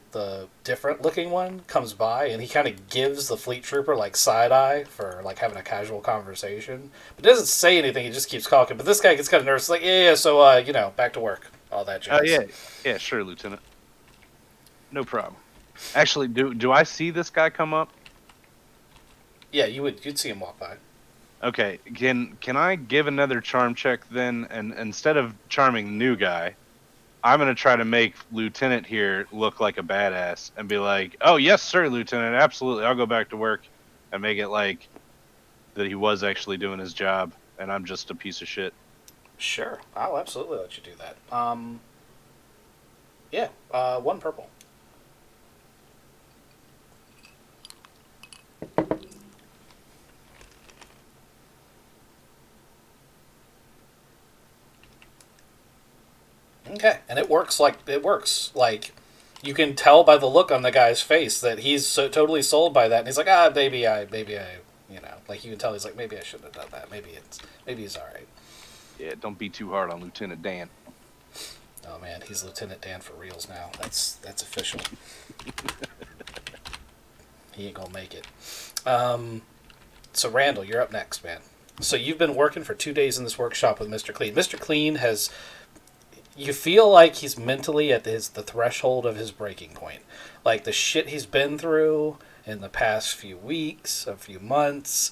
different looking one comes by, and he kind of gives the fleet trooper like side eye for like having a casual conversation, but doesn't say anything. He just keeps talking. But this guy gets kind of nervous, like yeah. So back to work, all that jazz. Oh yeah, sure, Lieutenant. No problem. Actually, do I see this guy come up? Yeah, you'd see him walk by. Okay, can I give another charm check then? And instead of charming the new guy, I'm gonna try to make Lieutenant here look like a badass and be like, "Oh yes, sir, Lieutenant, absolutely. I'll go back to work," and make it like that he was actually doing his job, and I'm just a piece of shit. Sure, I'll absolutely let you do that. Yeah, 1 purple. Okay, and it works like you can tell by the look on the guy's face that he's so totally sold by that, and he's like, maybe I, like you can tell he's like, maybe I shouldn't have done that. Maybe he's all right. Yeah, don't be too hard on Lieutenant Dan. Oh man, he's Lieutenant Dan for reals now. That's official. he ain't gonna make it. So Randall, you're up next, man. So you've been working for 2 days in this workshop with Mr. Clean. Mr. Clean has... You feel like he's mentally at the threshold of his breaking point. Like, the shit he's been through in the past few weeks, a few months...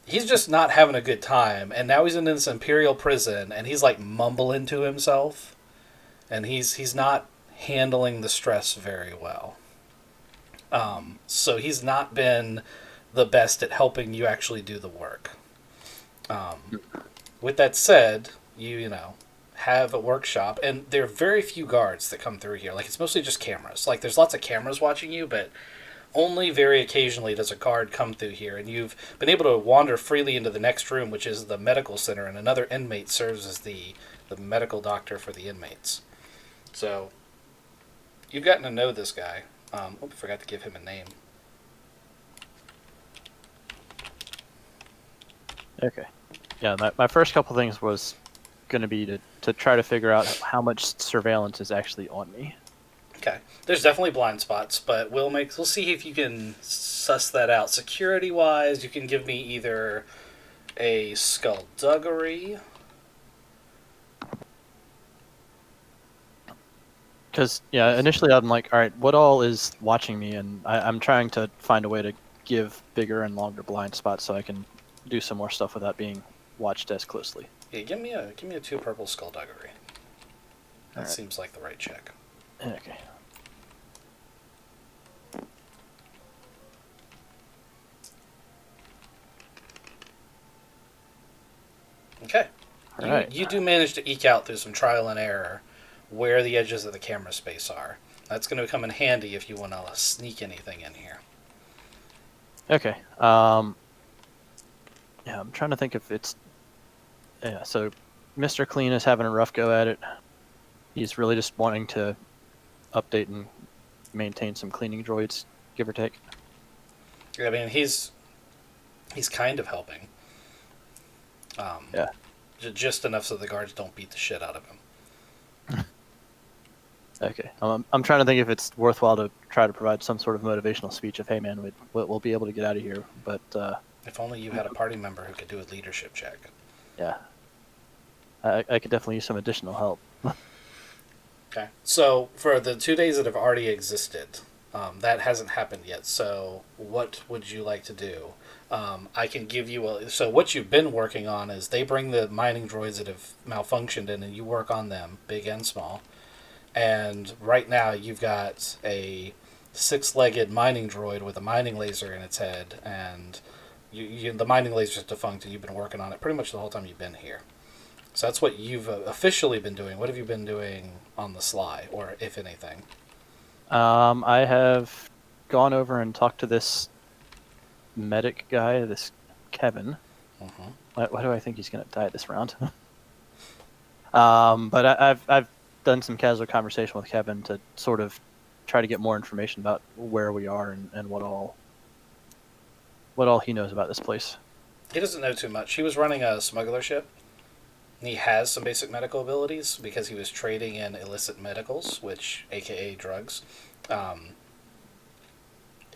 He's just not having a good time, and now he's in this Imperial prison, and he's, like, mumbling to himself, and he's not handling the stress very well. So he's not been the best at helping you actually do the work. With that said, you have a workshop, and there are very few guards that come through here. Like, it's mostly just cameras. Like, there's lots of cameras watching you, but only very occasionally does a guard come through here, and you've been able to wander freely into the next room, which is the medical center, and another inmate serves as the medical doctor for the inmates. So, you've gotten to know this guy. I forgot to give him a name. Okay. Yeah, my first couple things was going to be to try to figure out how much surveillance is actually on me. Okay. There's definitely blind spots, but we'll see if you can suss that out. Security-wise, you can give me either a skullduggery. Because, yeah, initially I'm like, all right, what all is watching me? And I'm trying to find a way to give bigger and longer blind spots so I can do some more stuff without being watched as closely. Yeah, give me a 2 purple skullduggery. That right. seems like the right check. Okay. Okay. All right. You do manage to eke out through some trial and error where the edges of the camera space are. That's going to come in handy if you want to sneak anything in here. Okay. Yeah, I'm trying to think if it's... Yeah, so Mr. Clean is having a rough go at it. He's really just wanting to update and maintain some cleaning droids, give or take. I mean, he's kind of helping. Yeah. Just enough so the guards don't beat the shit out of him. Okay. I'm trying to think if it's worthwhile to try to provide some sort of motivational speech of, hey man, we'll be able to get out of here, but... if only you had a party member who could do a leadership check. Yeah. I could definitely use some additional help. Okay. So, for the 2 days that have already existed, that hasn't happened yet, so what would you like to do? I can give you so what you've been working on is they bring the mining droids that have malfunctioned in, and you work on them, big and small. And right now you've got a 6-legged mining droid with a mining laser in its head, and the mining laser is defunct, and you've been working on it pretty much the whole time you've been here. So that's what you've officially been doing. What have you been doing on the sly, or if anything? I have gone over and talked to this medic guy, this Kevin. Mm-hmm. Why do I think he's going to die this round? But I've done some casual conversation with Kevin to sort of try to get more information about where we are and what all he knows about this place. He doesn't know too much. He was running a smuggler ship. He has some basic medical abilities because he was trading in illicit medicals, aka drugs.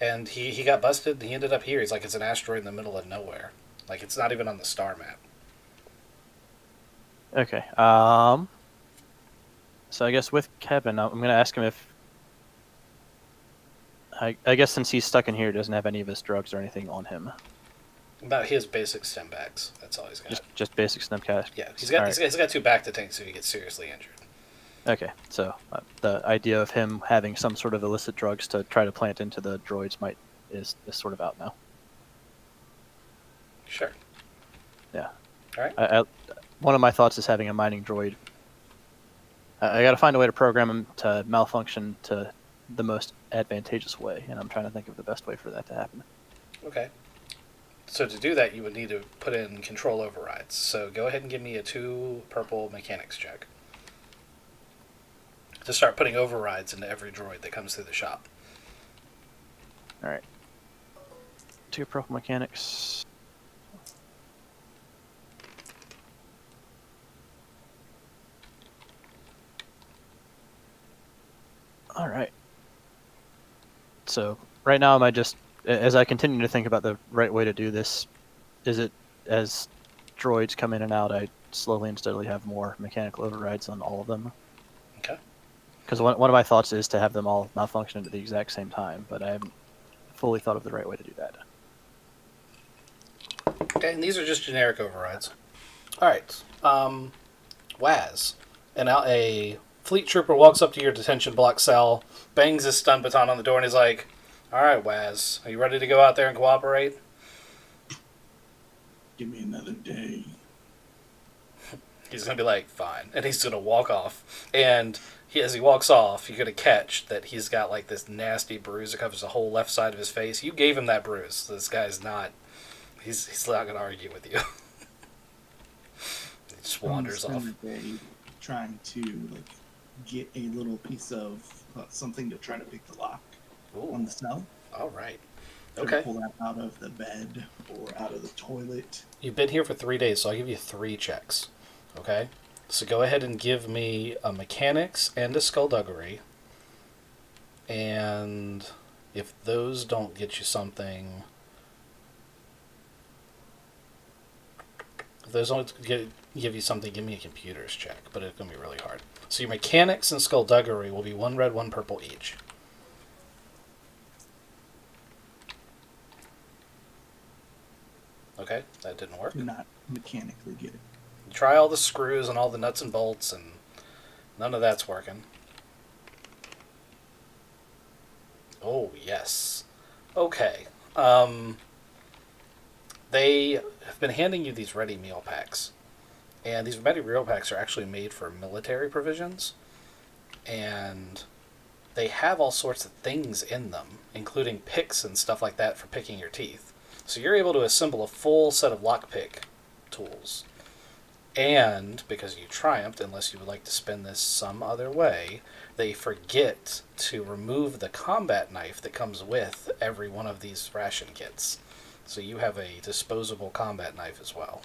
And he got busted. He ended up here. He's like, it's an asteroid in the middle of nowhere. Like, it's not even on the star map. Okay. So I guess with Kevin, I'm going to ask him if... I guess since he's stuck in here, he doesn't have any of his drugs or anything on him. About his basic stem bags. That's all he's got. Just basic stem cast. Yeah, he's got 2 back to tanks if he gets seriously injured. Okay, so the idea of him having some sort of illicit drugs to try to plant into the droids is sort of out now. Sure. Yeah. All right. One of my thoughts is having a mining droid. I got to find a way to program him to malfunction to the most advantageous way, and I'm trying to think of the best way for that to happen. Okay. So to do that, you would need to put in control overrides. So go ahead and give me a 2 purple mechanics check. To start putting overrides into every droid that comes through the shop. Alright. 2 purple mechanics. Alright. So right now, am I just, as I continue to think about the right way to do this, is it as droids come in and out, I slowly and steadily have more mechanical overrides on all of them? Okay. Because one of my thoughts is to have them all malfunction at the exact same time, but I haven't fully thought of the right way to do that. Okay, and these are just generic overrides. All right. Waz. And now a fleet trooper walks up to your detention block cell, bangs his stun baton on the door, and he's like, all right, Waz, are you ready to go out there and cooperate? Give me another day. He's going to be like, fine. And he's going to walk off. And as he walks off, you're going to catch that he's got like this nasty bruise that covers the whole left side of his face. You gave him that bruise. So this guy's not... He's not going to argue with you. He just wanders off. Spend the day trying to like get a little piece of something to try to pick the lock on the cell. All right. Try Okay. to pull that out of the bed or out of the toilet. You've been here for 3 days, so I'll give you 3 checks. Okay? So go ahead and give me a mechanics and a skullduggery. And if those don't get you something... If those don't give you something, give me a computers check. But it's going to be really hard. So your mechanics and skullduggery will be 1 red, 1 purple each. Okay, that didn't work. Do not mechanically get it. You try all the screws and all the nuts and bolts, and none of that's working. Oh, yes. Okay. They have been handing you these ready meal packs. And these ready meal packs are actually made for military provisions. And they have all sorts of things in them, including picks and stuff like that for picking your teeth. So you're able to assemble a full set of lockpick tools. And, because you triumphed, unless you would like to spend this some other way, they forget to remove the combat knife that comes with every one of these ration kits. So you have a disposable combat knife as well.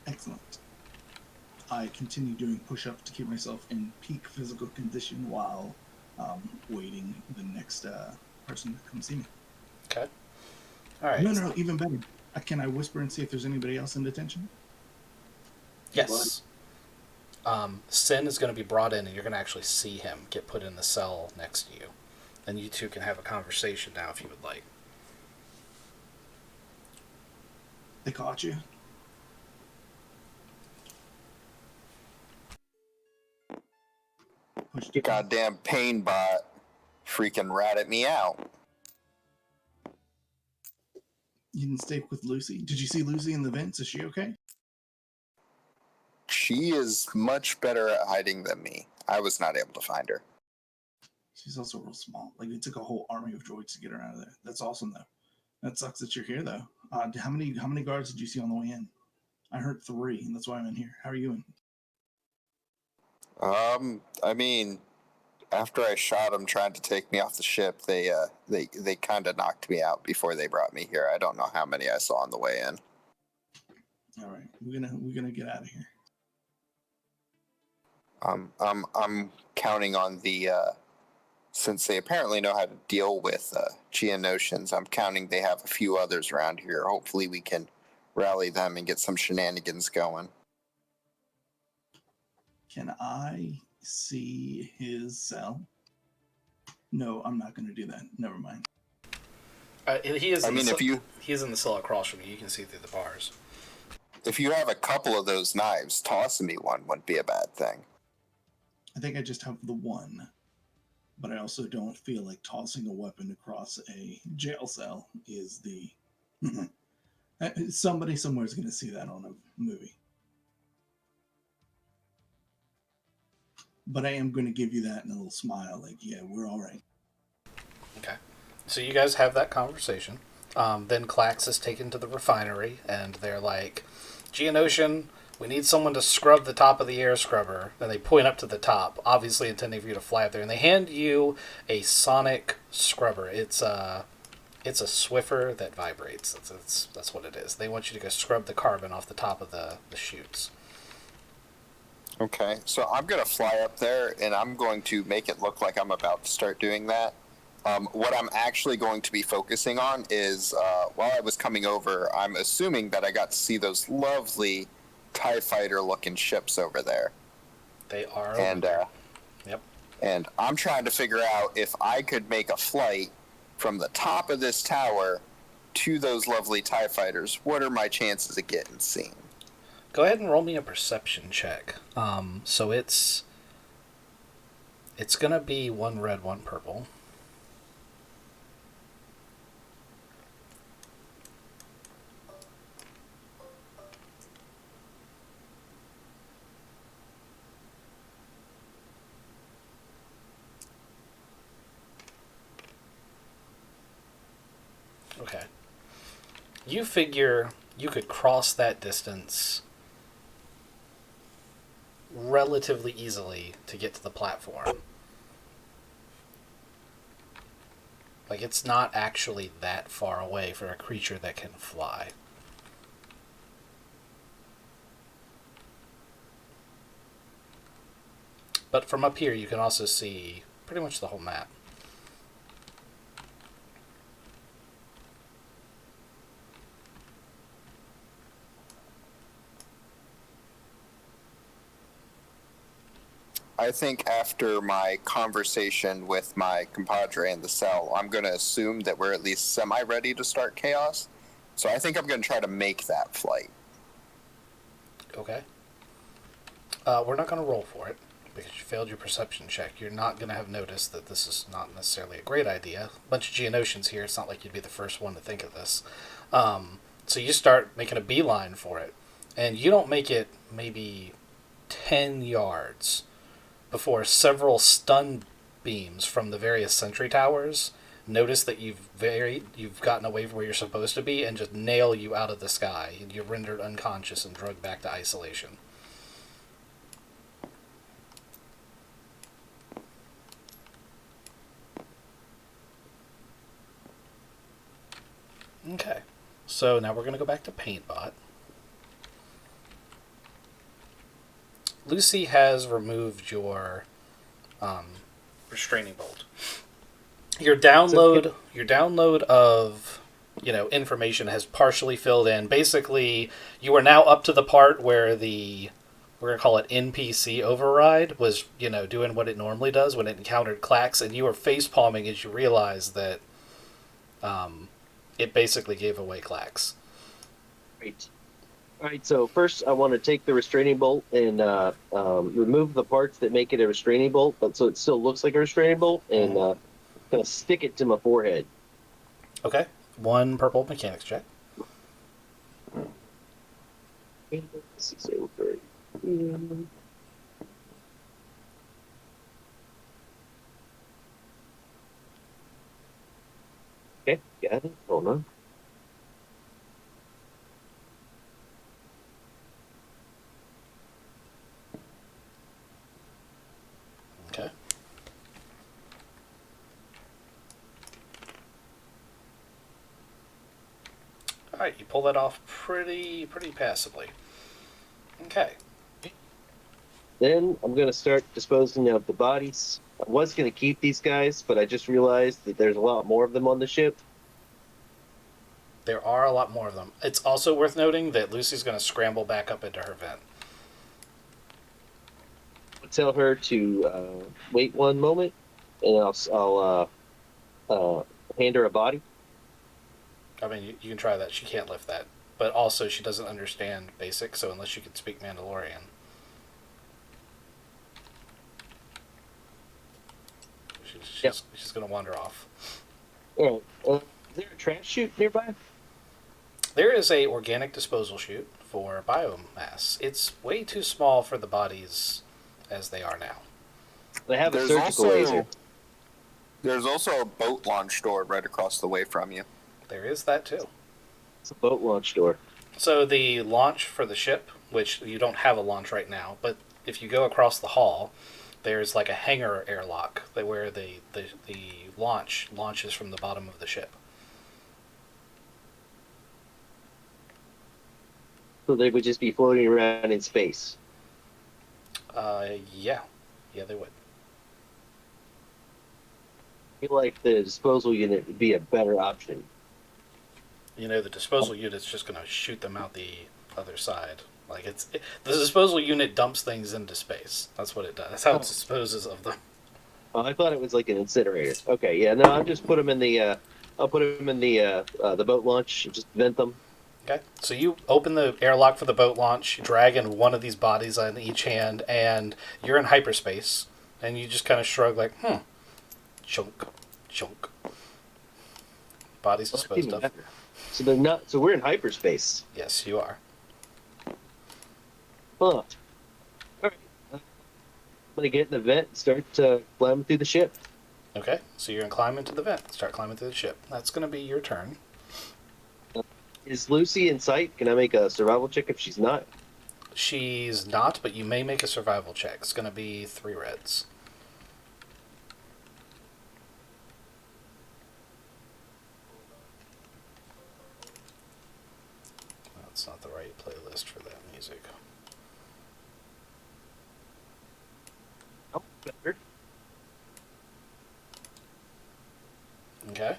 Excellent. I continue doing push-ups to keep myself in peak physical condition while waiting the next person to come see me. Okay. All right. No, even better. Can I whisper and see if there's anybody else in detention? Yes. Sin is going to be brought in, and you're going to actually see him get put in the cell next to you. And you two can have a conversation now if you would like. They caught you? Pushed you. Goddamn Painbot freaking ratted me out. You didn't stay with Lucy? Did you see Lucy in the vents? Is she okay? She is much better at hiding than me. I was not able to find her. She's also real small. Like, it took a whole army of droids to get her out of there. That's awesome, though. That sucks that you're here, though. How many guards did you see on the way in? I heard 3, and that's why I'm in here. How are you in? I mean, after I shot them trying to take me off the ship, they kind of knocked me out before they brought me here. I don't know how many I saw on the way in. All right, we're gonna get out of here. I'm counting on the since they apparently know how to deal with Geonosians. I'm counting they have a few others around here. Hopefully, we can rally them and get some shenanigans going. Can I see his cell? No, I'm not gonna do that. Never mind. He is. He's in the cell across from you. You can see through the bars. If you have a couple of those knives, tossing me one wouldn't be a bad thing. I think I just have the one, but I also don't feel like tossing a weapon across a jail cell is the... Somebody somewhere is going to see that on a movie. But I am going to give you that in a little smile, like, yeah, we're all right. Okay. So you guys have that conversation. Then Clax is taken to the refinery, and they're like, Geonosian, we need someone to scrub the top of the air scrubber. And they point up to the top, obviously intending for you to fly up there. And they hand you a sonic scrubber. It's a Swiffer that vibrates. That's what it is. They want you to go scrub the carbon off the top of the chutes. Okay, so I'm going to fly up there, and I'm going to make it look like I'm about to start doing that. What I'm actually going to be focusing on is, while I was coming over, I'm assuming that I got to see those lovely TIE fighter-looking ships over there. They are over And, there. Yep. And I'm trying to figure out if I could make a flight from the top of this tower to those lovely TIE fighters. What are my chances of getting seen? Go ahead and roll me a perception check. So it's gonna be 1 red, 1 purple. Okay. You figure you could cross that distance relatively easily to get to the platform. Like, it's not actually that far away for a creature that can fly. But from up here, you can also see pretty much the whole map. I think after my conversation with my compadre in the cell, I'm going to assume that we're at least semi-ready to start chaos. So I think I'm going to try to make that flight. Okay. We're not going to roll for it because you failed your perception check. You're not going to have noticed that this is not necessarily a great idea. A bunch of Geonosians here. It's not like you'd be the first one to think of this. So you start making a beeline for it, and you don't make it maybe 10 yards before several stun beams from the various sentry towers notice that you've gotten away from where you're supposed to be and just nail you out of the sky, and you're rendered unconscious and drugged back to isolation. Okay, so now we're going to go back to Painbot. Lucy has removed your restraining bolt. Your download of information has partially filled in. Basically, you are now up to the part where we're gonna call it NPC override was doing what it normally does when it encountered clacks, and you were face palming as you realized that it basically gave away clacks. Great. All right, so first I want to take the restraining bolt and remove the parts that make it a restraining bolt, but so it still looks like a restraining bolt, and kind of stick it to my forehead. Okay, 1 purple mechanics check. Okay, got it. Hold on. Okay. All right, you pull that off pretty passively. Okay. Then I'm going to start disposing of the bodies. I was going to keep these guys, but I just realized that there's a lot more of them on the ship. There are a lot more of them. It's also worth noting that Lucy's going to scramble back up into her vent. I'll tell her to wait one moment, and I'll hand her a body. I mean, you can try that. She can't lift that. But also, she doesn't understand basic, so unless you can speak Mandalorian. She's going to wander off. All right. Is there a trash chute nearby? There is a organic disposal chute for biomass. It's way too small for the bodies as they are now. They have a surgical laser. There's also a boat launch door right across the way from you. There is that too. It's a boat launch door. So the launch for the ship, which you don't have a launch right now, but if you go across the hall, there's like a hangar airlock where the launch launches from the bottom of the ship. So they would just be floating around in space. Yeah, they would. feel like the disposal unit would be a better option. The disposal unit's just going to shoot them out the other side. Like the disposal unit dumps things into space. That's what it does. That's how it disposes of them. Oh, I thought it was like an incinerator. Okay, yeah, no, I'll just put them in the. I'll put them in the boat launch. Just vent them. Okay, so you open the airlock for the boat launch, drag in one of these bodies on each hand, and you're in hyperspace. And you just kind of shrug, like, chunk, chunk. Body's disposed of. So they're not. So we're in hyperspace. Yes, you are. Huh. All right. I'm gonna get in the vent and start climbing through the ship. Okay, so you're going to climb into the vent. Start climbing through the ship. That's going to be your turn. Is Lucy in sight? Can I make a survival check if she's not? She's not, but you may make a survival check. It's going to be 3 reds. That's not the right playlist for that music. Oh, better. Okay.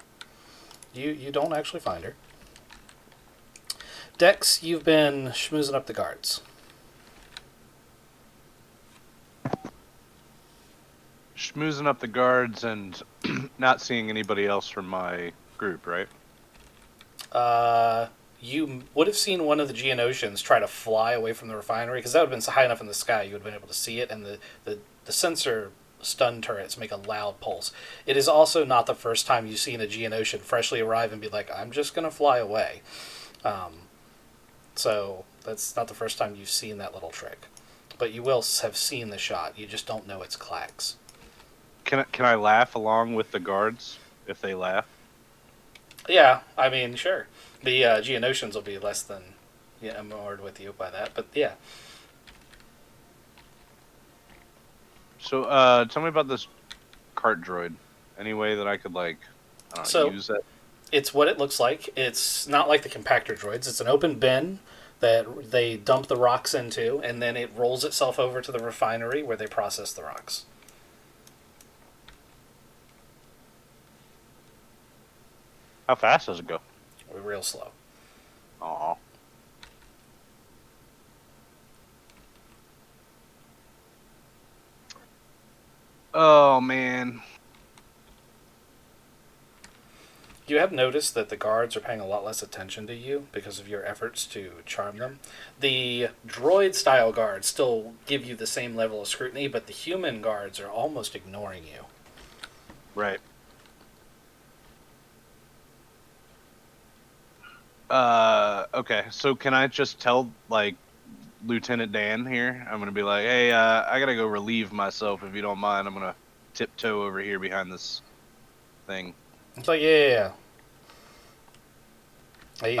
You don't actually find her. Dex, you've been schmoozing up the guards. Schmoozing up the guards and not seeing anybody else from my group, right? You would have seen one of the Geonosians try to fly away from the refinery, because that would have been high enough in the sky you would have been able to see it, and the sensor stun turrets make a loud pulse. It is also not the first time you've seen a Geonosian freshly arrive and be like, I'm just going to fly away. So that's not the first time you've seen that little trick. But you will have seen the shot. You just don't know it's clacks. Can I laugh along with the guards if they laugh? Yeah, I mean, sure. The Geonosians will be less than enamored with you by that, but yeah. So, tell me about this cart droid. Any way that I could, like, I don't know, use that? It's what it looks like. It's not like the compactor droids. It's an open bin that they dump the rocks into, and then it rolls itself over to the refinery where they process the rocks. How fast does it go? Real slow. Aw. Oh, man. You have noticed that the guards are paying a lot less attention to you because of your efforts to charm them. The droid-style guards still give you the same level of scrutiny, but the human guards are almost ignoring you. Right. Okay, so can I just tell, like, Lieutenant Dan here? I'm gonna be like, hey, I gotta go relieve myself if you don't mind. I'm gonna tiptoe over here behind this thing. It's like, yeah. He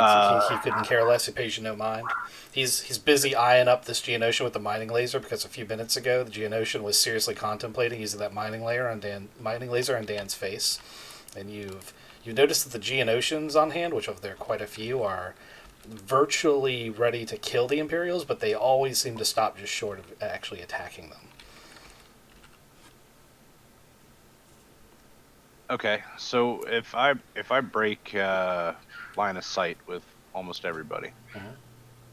couldn't care less. He pays you no mind. He's busy eyeing up this Geonosian with the mining laser because a few minutes ago the Geonosian was seriously contemplating using that mining laser on Dan's face, and you've noticed that the Geonosians on hand, which of there are quite a few, are virtually ready to kill the Imperials, but they always seem to stop just short of actually attacking them. Okay, so if I break line of sight with almost everybody,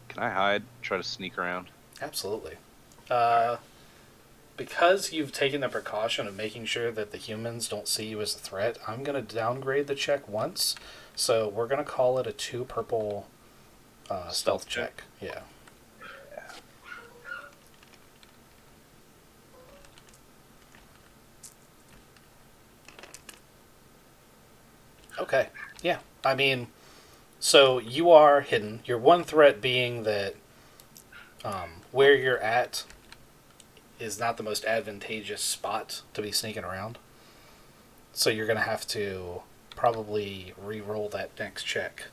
can I hide? Try to sneak around? Absolutely. Because you've taken the precaution of making sure that the humans don't see you as a threat, I'm going to downgrade the check once. So we're going to call it a 2 purple stealth check. Yeah. Okay. Yeah. I mean, so you are hidden. Your one threat being that where you're at is not the most advantageous spot to be sneaking around. So you're going to have to probably re-roll that next check.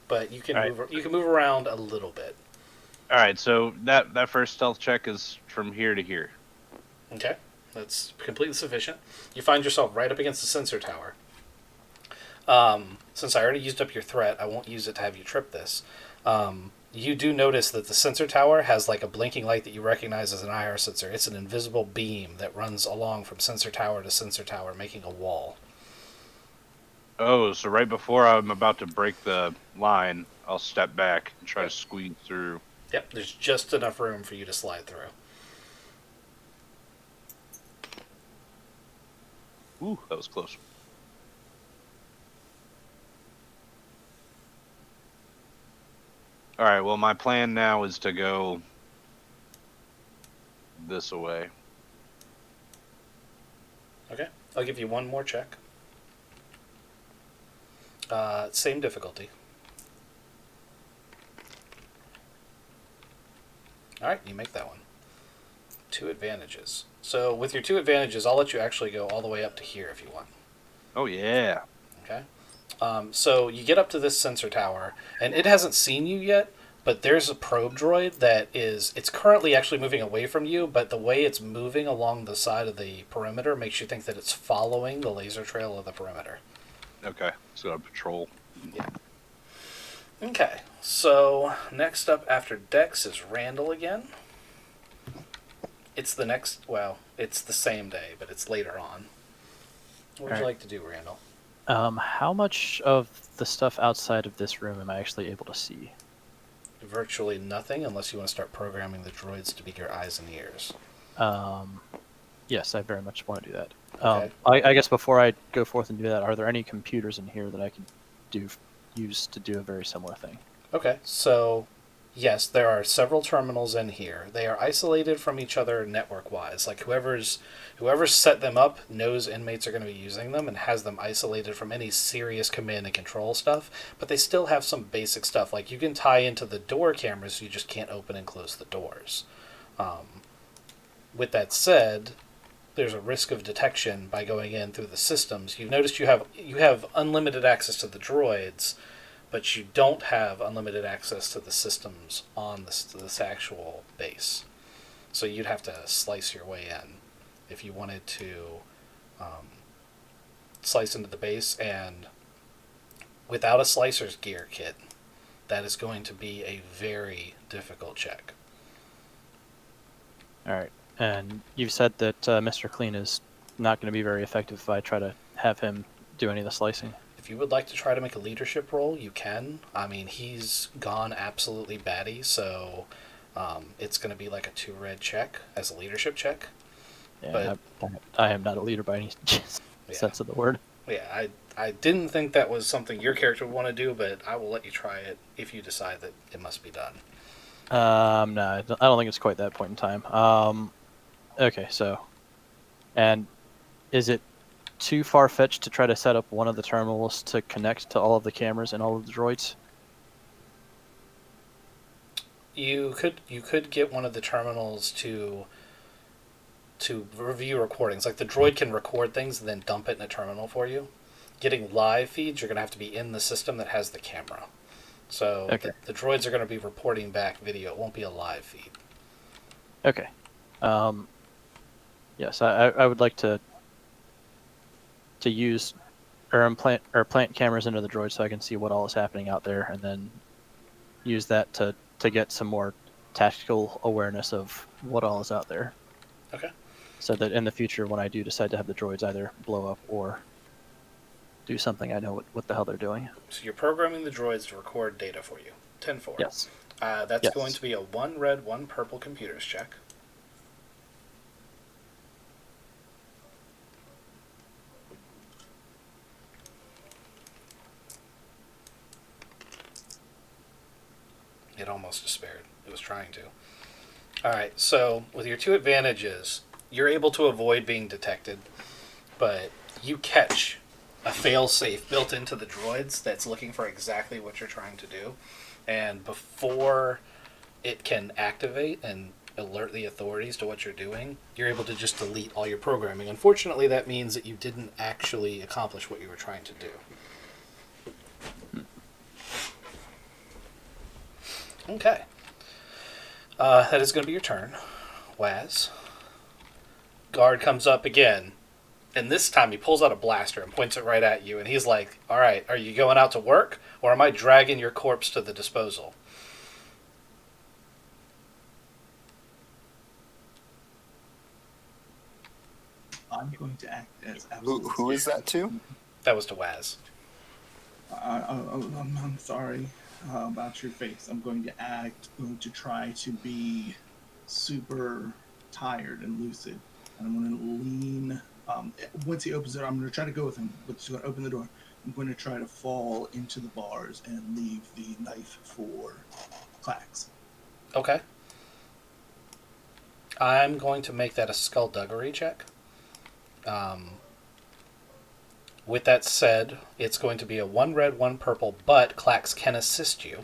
But you can move around a little bit. All right, so that first stealth check is from here to here. Okay, that's completely sufficient. You find yourself right up against the sensor tower. Since I already used up your threat, I won't use it to have you trip this. You do notice that the sensor tower has like a blinking light that you recognize as an IR sensor. It's an invisible beam that runs along from sensor tower to sensor tower, making a wall. Oh, so right before I'm about to break the line, I'll step back and try to squeeze through. Yep, there's just enough room for you to slide through. Ooh, that was close. All right, well, my plan now is to go this way. Okay, I'll give you one more check. Same difficulty. All right, you make that one. 2 advantages. So with your 2 advantages, I'll let you actually go all the way up to here if you want. Oh, yeah. Okay. So you get up to this sensor tower, and it hasn't seen you yet, but there's a probe droid that it's currently actually moving away from you, but the way it's moving along the side of the perimeter makes you think that it's following the laser trail of the perimeter. Okay, so I patrol. Yeah. Okay, so next up after Dex is Randall again. It's it's the same day, but it's later on. What would you like to do, Randall? How much of the stuff outside of this room am I actually able to see? Virtually nothing, unless you want to start programming the droids to be your eyes and ears. Yes, I very much want to do that. Okay. I guess before I go forth and do that, are there any computers in here that I could use to do a very similar thing? Okay, so yes, there are several terminals in here. They are isolated from each other network-wise. Like whoever's set them up knows inmates are going to be using them and has them isolated from any serious command and control stuff, but they still have some basic stuff. Like you can tie into the door cameras, so you just can't open and close the doors. With that said, there's a risk of detection by going in through the systems. You've noticed you have unlimited access to the droids, but you don't have unlimited access to the systems on this actual base. So you'd have to slice your way in if you wanted to slice into the base, and without a slicer's gear kit, that is going to be a very difficult check. All right. And you've said that Mr. Clean is not going to be very effective if I try to have him do any of the slicing. If you would like to try to make a leadership role, you can. I mean, he's gone absolutely batty, so it's going to be like a 2 red check as a leadership check. Yeah, but I am not a leader by any sense of the word. Yeah, I didn't think that was something your character would want to do, but I will let you try it if you decide that it must be done. No, I don't think it's quite that point in time. Okay, so, and is it too far-fetched to try to set up one of the terminals to connect to all of the cameras and all of the droids? You could get one of the terminals to review recordings. Like the droid can record things and then dump it in a terminal for you. Getting live feeds, you're going to have to be in the system that has the camera. So okay. the droids are going to be reporting back video. It won't be a live feed. Okay. Yes, I would like to use or plant cameras into the droid so I can see what all is happening out there, and then use that to get some more tactical awareness of what all is out there. Okay. So that in the future, when I do decide to have the droids either blow up or do something, I know what the hell they're doing. So you're programming the droids to record data for you. 10-4. Yes. That's yes. going to be a 1 red, 1 purple computers check. It almost despaired. It was trying to. Alright, so with your 2 advantages, you're able to avoid being detected, but you catch a fail-safe built into the droids that's looking for exactly what you're trying to do, and before it can activate and alert the authorities to what you're doing, you're able to just delete all your programming. Unfortunately, that means that you didn't actually accomplish what you were trying to do. Okay. That is going to be your turn. Waz. Guard comes up again, and this time he pulls out a blaster and points it right at you, and he's like, alright, are you going out to work, or am I dragging your corpse to the disposal? I'm going to act as Who is that to? That was to Waz. I'm sorry about your face. I'm going to try to be super tired and lucid. And I'm going to lean. Once he opens it, I'm going to try to go with him. But he's going to open the door. I'm going to try to fall into the bars and leave the knife for Clax. Okay. I'm going to make that a skullduggery check. With that said, it's going to be a 1 red, 1 purple, but Clax can assist you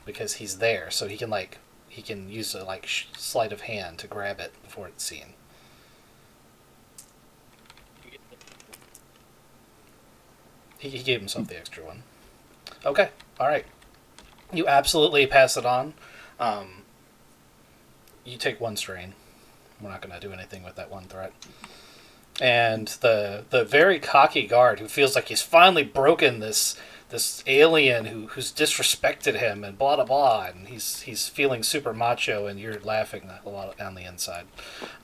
because he's there, so he can use a sleight of hand to grab it before it's seen. He gave himself the extra one. Okay, all right. You absolutely pass it on. You take 1 strain. We're not going to do anything with that 1 threat. And the very cocky guard who feels like he's finally broken this alien who's disrespected him and blah blah blah, and he's feeling super macho, and you're laughing a lot on the inside.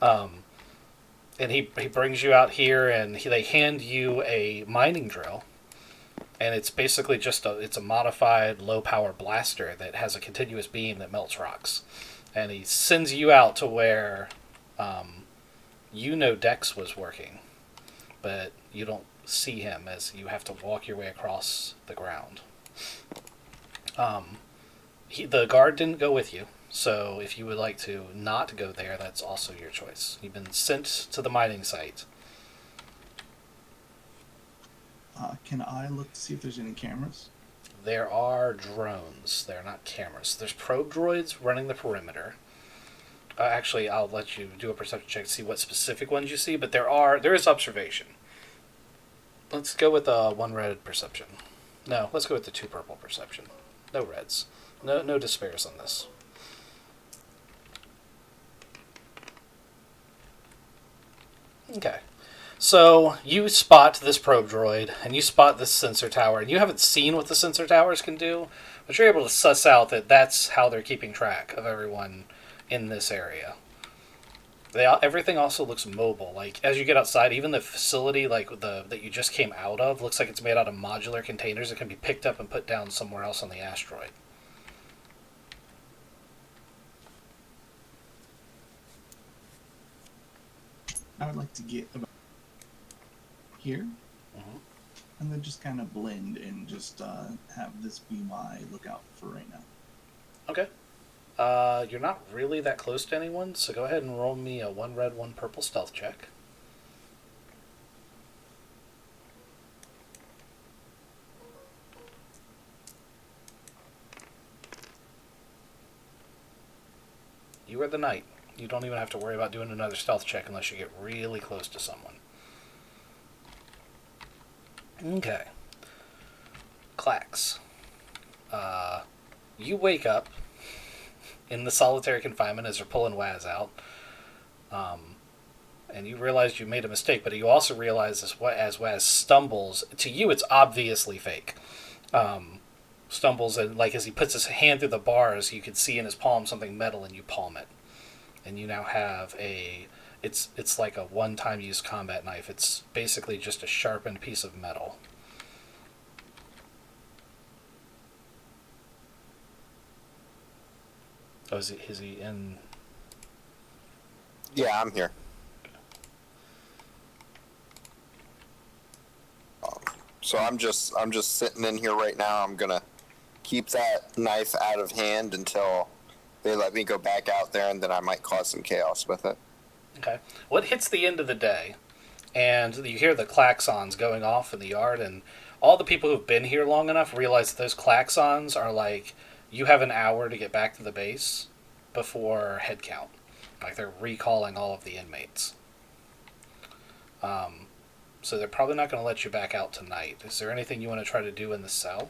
And he brings you out here, and they hand you a mining drill, and it's basically just it's a modified low power blaster that has a continuous beam that melts rocks, and he sends you out to where. Dex was working, but you don't see him as you have to walk your way across the ground. The guard didn't go with you, so if you would like to not go there, that's also your choice. You've been sent to the mining site. Can I look to see if there's any cameras? There are drones. They're not cameras. There's probe droids running the perimeter. Actually, I'll let you do a perception check to see what specific ones you see, but there is observation. Let's go with 1 red perception. No, let's go with the 2 purple perception. No reds. No despairs on this. Okay. So, you spot this probe droid, and you spot this sensor tower, and you haven't seen what the sensor towers can do, but you're able to suss out that that's how they're keeping track of everyone in this area. Everything also looks mobile. Like, as you get outside, even the facility that you just came out of looks like it's made out of modular containers that can be picked up and put down somewhere else on the asteroid. I would like to get about here, and then just kind of blend and just have this be my lookout for right now. Okay. You're not really that close to anyone, so go ahead and roll me a 1 red, 1 purple stealth check. You are the knight. You don't even have to worry about doing another stealth check unless you get really close to someone. Okay. Clax. You wake up in the solitary confinement as they're pulling Waz out. And you realize you made a mistake, but you also realize as Waz stumbles, to you it's obviously fake. Stumbles, and as he puts his hand through the bars, you can see in his palm something metal, and you palm it. And you now have it's like a one-time use combat knife. It's basically just a sharpened piece of metal. Oh, is he in? Yeah, I'm here. So I'm just sitting in here right now. I'm gonna keep that knife out of hand until they let me go back out there, and then I might cause some chaos with it. Okay. Well, it hits the end of the day, and you hear the klaxons going off in the yard, and all the people who've been here long enough realize that those klaxons are like, you have an hour to get back to the base before head count. Like, they're recalling all of the inmates. So they're probably not going to let you back out tonight. Is there anything you want to try to do in the cell?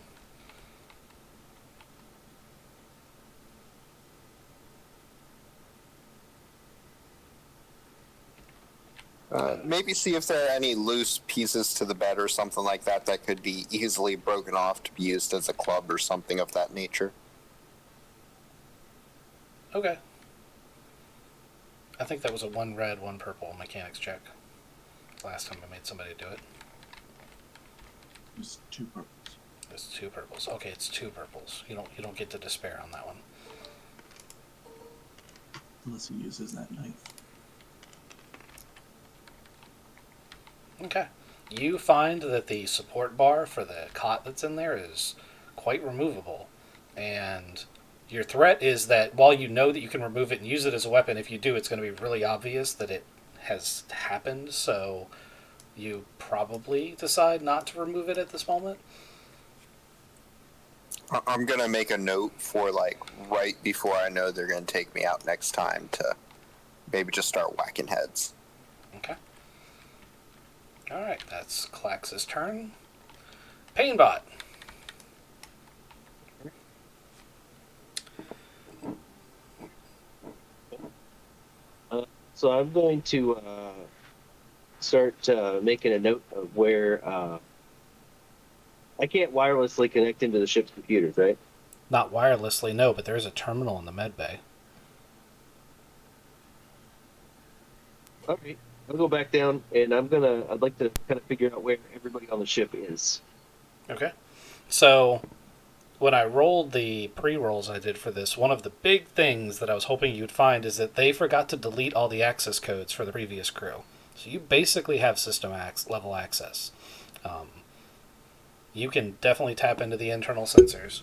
Maybe see if there are any loose pieces to the bed or something like that that could be easily broken off to be used as a club or something of that nature. Okay. I think that was a 1 red, 1 purple mechanics check. Last time I made somebody do it. It's 2 purples. It's 2 purples. Okay, it's 2 purples. You don't get to despair on that one. Unless he uses that knife. Okay. You find that the support bar for the cot that's in there is quite removable. And your threat is that while you know that you can remove it and use it as a weapon, if you do, it's going to be really obvious that it has happened. So you probably decide not to remove it at this moment. I'm gonna make a note for like right before I know they're gonna take me out next time to maybe just start whacking heads. Okay. Alright, that's Klax's turn. Painbot. So I'm going to start making a note of where I can't wirelessly connect into the ship's computers, right? Not wirelessly, no, but there is a terminal in the med bay. All right. I'll go back down, and I'd like to kind of figure out where everybody on the ship is. Okay. So, when I rolled the pre-rolls I did for this, one of the big things that I was hoping you'd find is that they forgot to delete all the access codes for the previous crew. So you basically have system level access. You can definitely tap into the internal sensors.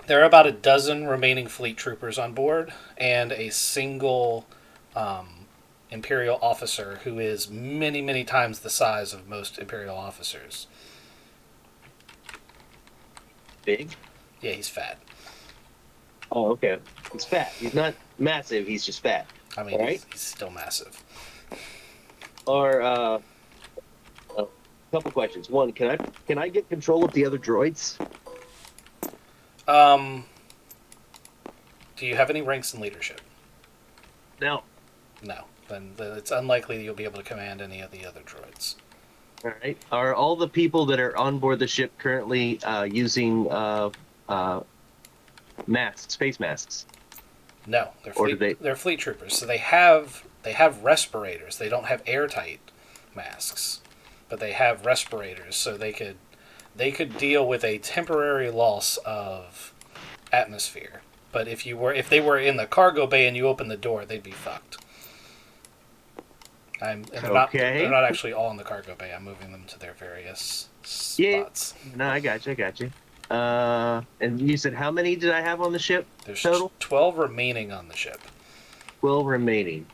There are about a dozen remaining fleet troopers on board, and a single Imperial officer who is many, many times the size of most Imperial officers. Big? Yeah, he's fat. Oh, okay. He's fat. He's not massive. He's just fat. I mean, right? he's still massive. Or a couple questions. One, can I get control of the other droids? Do you have any ranks in leadership? No. No. Then it's unlikely that you'll be able to command any of the other droids. All right. Are all the people that are on board the ship currently using masks, space masks? No, they're fleet troopers. So they have respirators. They don't have airtight masks, but they have respirators, so they could deal with a temporary loss of atmosphere. But if they were in the cargo bay and you opened the door, they'd be fucked. They're not actually all in the cargo bay. I'm moving them to their various spots. No, I got you. And you said how many did I have on the ship? There's total? 12 remaining on the ship. 12 remaining.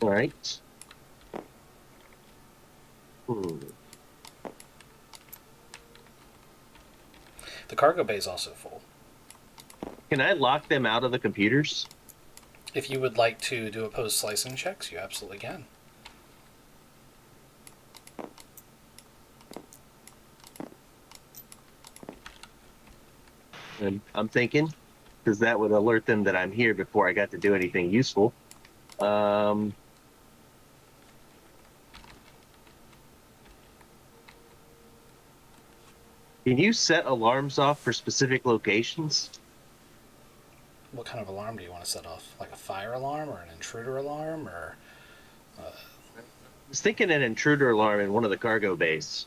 All right. The cargo bay is also full. Can I lock them out of the computers? If you would like to do opposed slicing checks, you absolutely can. And I'm thinking, because that would alert them that I'm here before I got to do anything useful. Can you set alarms off for specific locations? What kind of alarm do you want to set off? Like a fire alarm or an intruder alarm? Or I was thinking an intruder alarm in one of the cargo bays.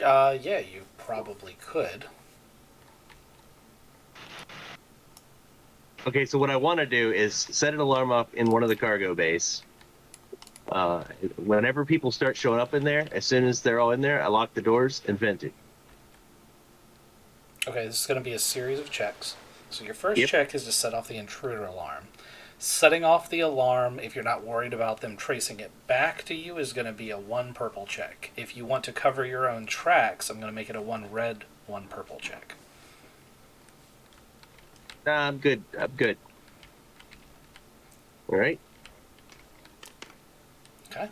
yeah, you probably could. Okay, so what I want to do is set an alarm up in one of the cargo bays. Whenever people start showing up in there, as soon as they're all in there, I lock the doors and vent it. Okay, this is going to be a series of checks. So your first check is to set off the intruder alarm. Setting off the alarm, if you're not worried about them tracing it back to you, is going to be a 1 purple check. If you want to cover your own tracks, I'm going to make it a 1 red, 1 purple check. Nah, I'm good. All right. Okay.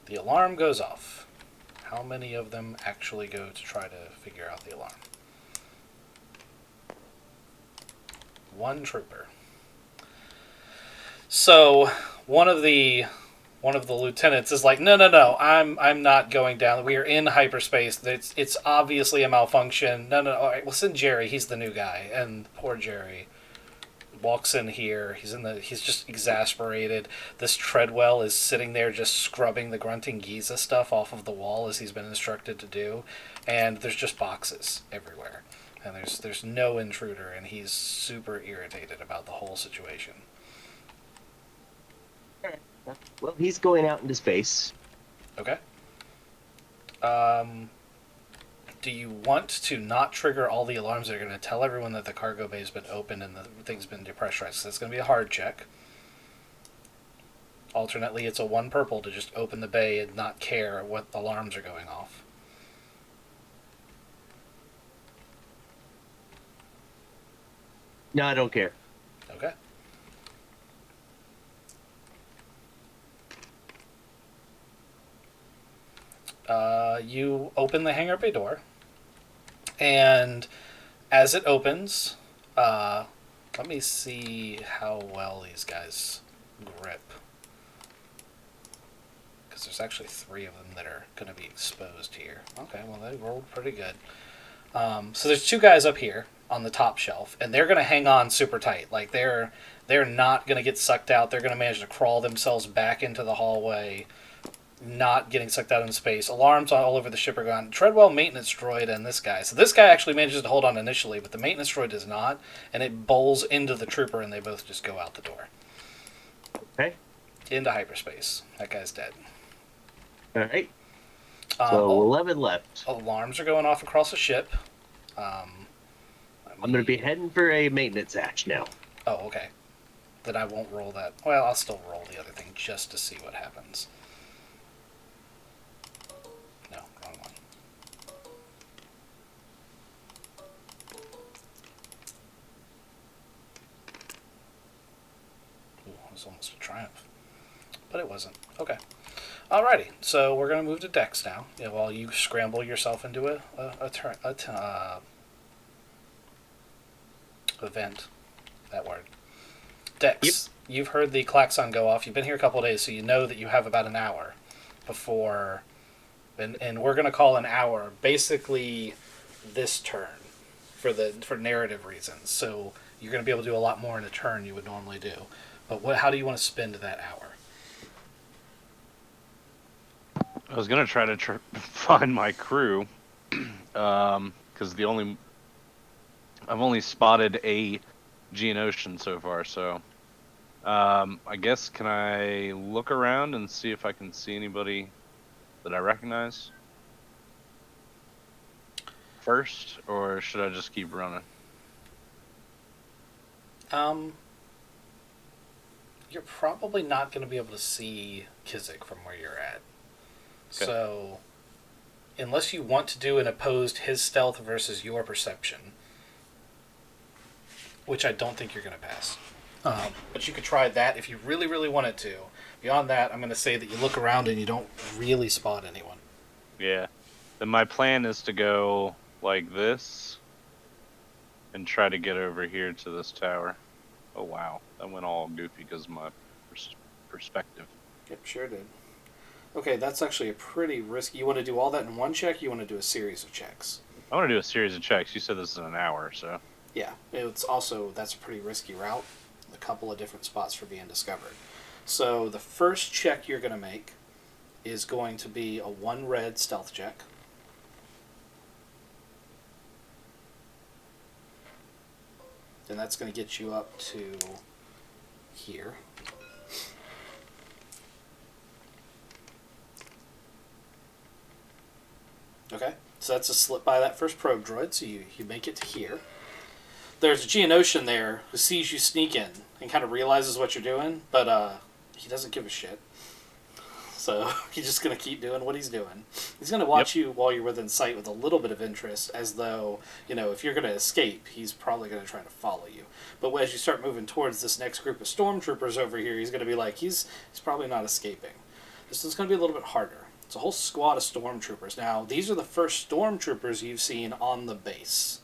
The alarm goes off. How many of them actually go to try to figure out the alarm? 1 trooper. So one of the lieutenants is like, no, I'm not going down. We are in hyperspace. It's obviously a malfunction. No. All right, we'll send Jerry. He's the new guy, and poor Jerry walks in here. He's just exasperated. This Treadwell is sitting there just scrubbing the grunting Giza stuff off of the wall as he's been instructed to do, and there's just boxes everywhere. And there's no intruder, and he's super irritated about the whole situation. Well, he's going out into space. Okay. Do you want to not trigger all the alarms that are going to tell everyone that the cargo bay has been opened and the thing's been depressurized? So that's going to be a hard check. Alternately, it's a 1 purple to just open the bay and not care what alarms are going off. No, I don't care. Okay. You open the hangar bay door, and as it opens, let me see how well these guys grip. Because there's actually 3 of them that are going to be exposed here. Okay, well, they rolled pretty good. So there's 2 guys up here on the top shelf, and they're going to hang on super tight. Like, they're not going to get sucked out. They're going to manage to crawl themselves back into the hallway, not getting sucked out in space. Alarms all over the ship are gone. Treadwell, maintenance droid, and this guy. So this guy actually manages to hold on initially, but the maintenance droid does not, and it bowls into the trooper, and they both just go out the door. Okay. Into hyperspace. That guy's dead. All right. So 11 left. Alarms are going off across the ship. I'm going to be heading for a maintenance hatch now. Oh, okay. Then I won't roll that. Well, I'll still roll the other thing just to see what happens. No, wrong one. Ooh, it was almost a triumph. But it wasn't. Okay. Alrighty, so we're going to move to Dex now. While you scramble yourself into event. That word. Dex, Yep. You've heard the klaxon go off. You've been here a couple of days, so you know that you have about an hour before... And we're going to call an hour basically this turn for narrative reasons. So you're going to be able to do a lot more in a turn you would normally do. But how do you want to spend that hour? I was gonna try to find my crew, because I've only spotted a Geonosian so far. So, I guess can I look around and see if I can see anybody that I recognize first, or should I just keep running? You're probably not going to be able to see Kizik from where you're at. Okay. So, unless you want to do an opposed his stealth versus your perception, which I don't think you're going to pass. But you could try that if you really, really wanted to. Beyond that, I'm going to say that you look around and you don't really spot anyone. Yeah. Then my plan is to go like this and try to get over here to this tower. Oh, wow. That went all goofy because of my perspective. Yep, sure did. Okay, that's actually a pretty risky... You want to do all that in one check? You want to do a series of checks? I want to do a series of checks. You said this is an hour, so... Yeah, it's also... That's a pretty risky route. A couple of different spots for being discovered. So the first check you're going to make is going to be a 1 red stealth check. And that's going to get you up to here. Okay, so that's a slip by that first probe droid, so you make it to here. There's a Geonosian there who sees you sneak in and kind of realizes what you're doing, but he doesn't give a shit. So he's just going to keep doing what he's doing. He's going to watch you while you're within sight with a little bit of interest, as though, if you're going to escape, he's probably going to try to follow you. But as you start moving towards this next group of stormtroopers over here, he's going to be like, he's probably not escaping. This is going to be a little bit harder. It's a whole squad of stormtroopers. Now, these are the first stormtroopers you've seen on the base.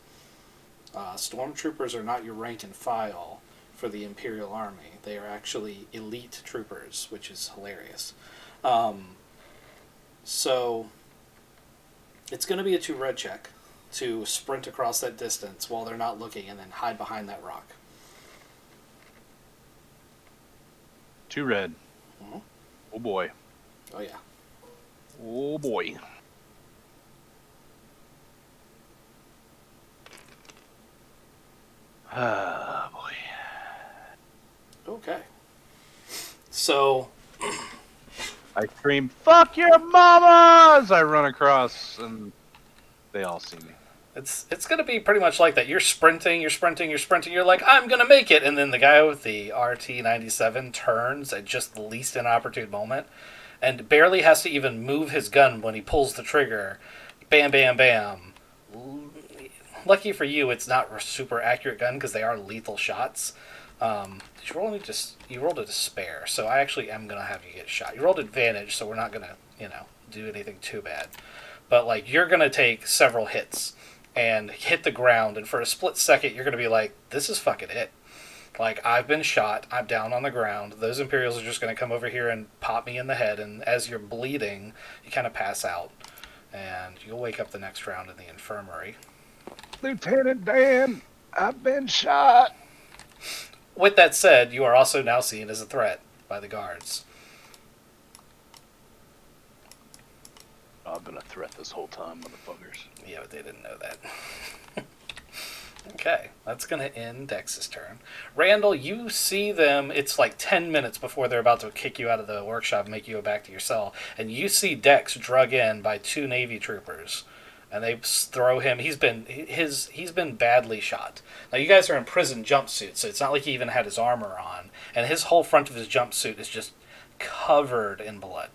Stormtroopers are not your rank and file for the Imperial Army. They are actually elite troopers, which is hilarious. So, it's going to be a 2 red check to sprint across that distance while they're not looking and then hide behind that rock. 2 red. Mhm. Oh boy. Oh yeah. Oh boy. Ah, boy. Okay. So I scream, "Fuck your mama!" as I run across, and they all see me. it's gonna be pretty much like that. You're sprinting. You're like, I'm gonna make it, and then the guy with the RT-97 turns at just the least inopportune moment, and barely has to even move his gun when he pulls the trigger. Bam, bam, bam. Lucky for you, it's not a super accurate gun because they are lethal shots. You rolled a despair, so I actually am gonna have you get shot. You rolled advantage, so we're not gonna do anything too bad. But like you're gonna take several hits and hit the ground, and for a split second you're gonna be like, "This is fucking it." Like I've been shot, I'm down on the ground. Those Imperials are just gonna come over here and pop me in the head, and as you're bleeding, you kind of pass out, and you'll wake up the next round in the infirmary. Lieutenant Dan, I've been shot. With that said, you are also now seen as a threat by the guards. I've been a threat this whole time, motherfuckers. Yeah, but they didn't know that. Okay, that's going to end Dex's turn. Randall, you see them. It's like 10 minutes before they're about to kick you out of the workshop and make you go back to your cell. And you see Dex drug in by 2 Navy troopers. And they throw him. He's been badly shot. Now, you guys are in prison jumpsuits, so it's not like he even had his armor on. And his whole front of his jumpsuit is just covered in blood.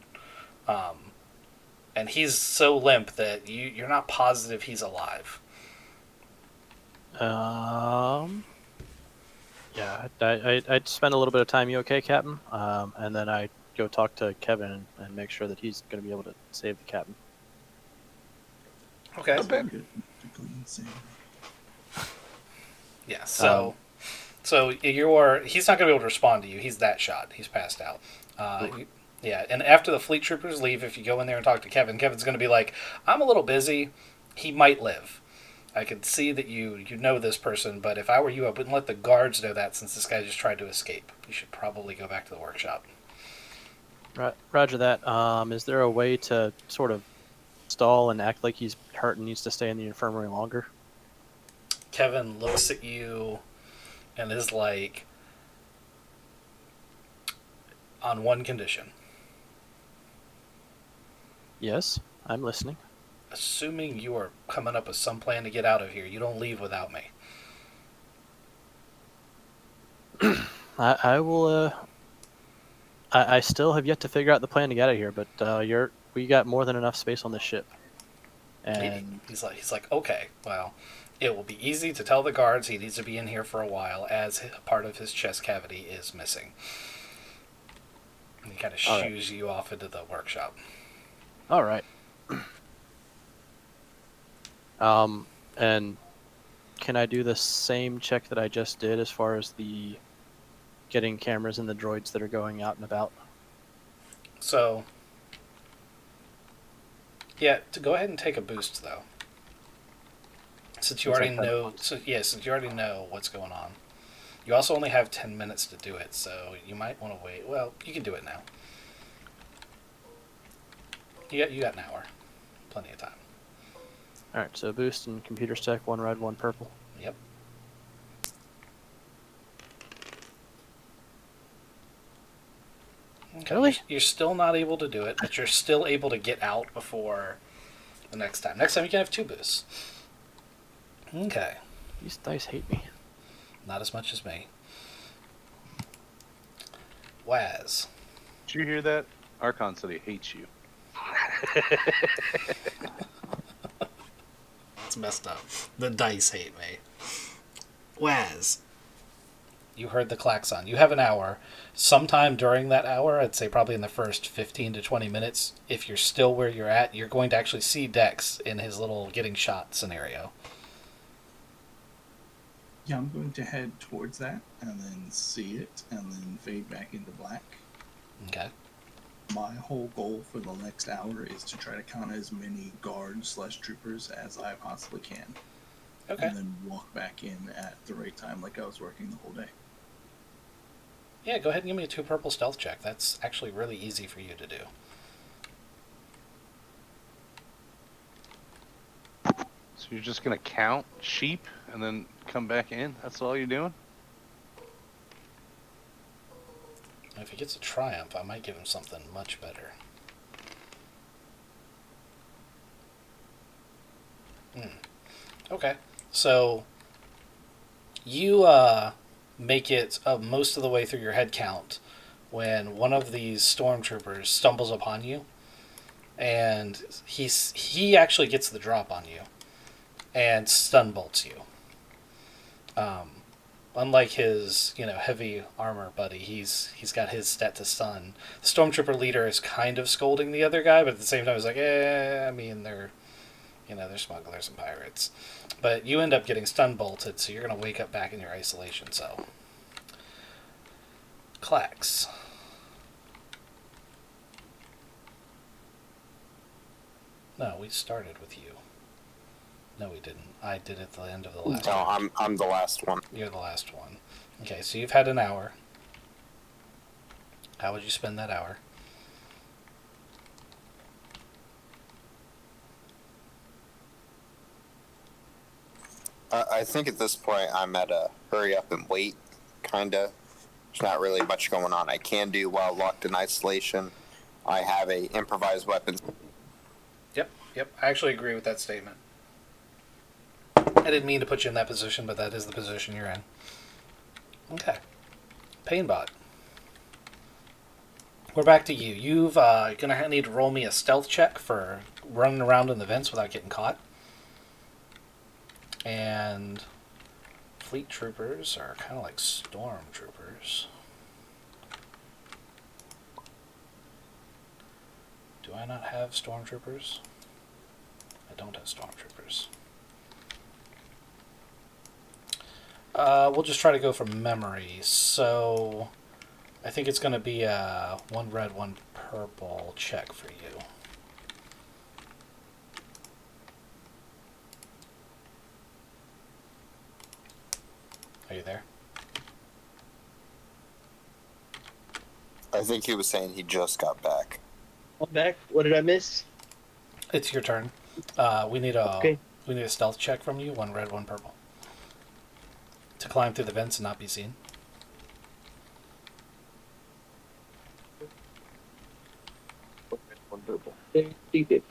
And he's so limp that you're not positive he's alive. Yeah, I'd spend a little bit of time. You okay, Captain? And then I go talk to Kevin and make sure that he's going to be able to save the captain. Okay. Yeah. So he's not going to be able to respond to you. He's that shot. He's passed out. Yeah. And after the fleet troopers leave, if you go in there and talk to Kevin, Kevin's going to be like, "I'm a little busy. He might live. I can see that you know this person, but if I were you, I wouldn't let the guards know that since this guy just tried to escape. You should probably go back to the workshop." Roger that. Is there a way to sort of stall and act like he's hurt and needs to stay in the infirmary longer? Kevin looks at you and is like, "On one condition. Yes, I'm listening. Assuming you are coming up with some plan to get out of here, you don't leave without me." I will. I still have yet to figure out the plan to get out of here, but we got more than enough space on this ship. And he's like, "Okay, well, it will be easy to tell the guards he needs to be in here for a while, as a part of his chest cavity is missing." And he kind of shoos you off into the workshop. All right. And can I do the same check that I just did as far as the getting cameras in the droids that are going out and about? So, yeah, to go ahead and take a boost though, since you already know. Since you already know what's going on, you also only have 10 minutes to do it, so you might want to wait. Well, you can do it now. You got an hour, plenty of time. All right, so boost and computer stack, 1 red, 1 purple. Yep. Okay. Really? You're still not able to do it, but you're still able to get out before the next time. Next time you can have 2 boosts. Okay. These dice hate me. Not as much as me. Waz. Did you hear that? Archon said he hates you. It's messed up. The dice hate me. Waz. You heard the klaxon. You have an hour. Sometime during that hour, I'd say probably in the first 15 to 20 minutes, if you're still where you're at, you're going to actually see Dex in his little getting shot scenario. Yeah, I'm going to head towards that and then see it and then fade back into black. Okay. My whole goal for the next hour is to try to count as many guards/troopers as I possibly can. Okay. And then walk back in at the right time like I was working the whole day. Yeah, go ahead and give me a 2 purple stealth check. That's actually really easy for you to do. So you're just gonna count sheep and then come back in? That's all you're doing? If he gets a triumph, I might give him something much better. Okay, so you make it most of the way through your head count when one of these stormtroopers stumbles upon you, and he actually gets the drop on you and stun bolts you. Unlike his heavy armor buddy, he's got his stat to stun. The stormtrooper leader is kind of scolding the other guy, but at the same time, he's like, I mean, they're smugglers and pirates. But you end up getting stun bolted, so you're going to wake up back in your isolation cell. Clax. No, we started with you. No, we didn't. I did it at the end of the last No, round. I'm the last one. You're the last one. Okay, so you've had an hour. How would you spend that hour? I think at this point I'm at a hurry up and wait, kinda. There's not really much going on I can do while locked in isolation. I have a improvised weapons. Yep. I actually agree with that statement. I didn't mean to put you in that position, but that is the position you're in. Okay. Painbot. We're back to you. You've gonna need to roll me a stealth check for running around in the vents without getting caught. And fleet troopers are kind of like storm troopers. Do I not have stormtroopers? I don't have stormtroopers. We'll just try to go from memory. So I think it's going to be a 1 red, 1 purple check for you. Are you there? I think he was saying he just got back. I'm back. What did I miss? It's your turn. We need Okay. a stealth check from you. 1 red, 1 purple. To climb through the vents and not be seen. One purple. 50-50.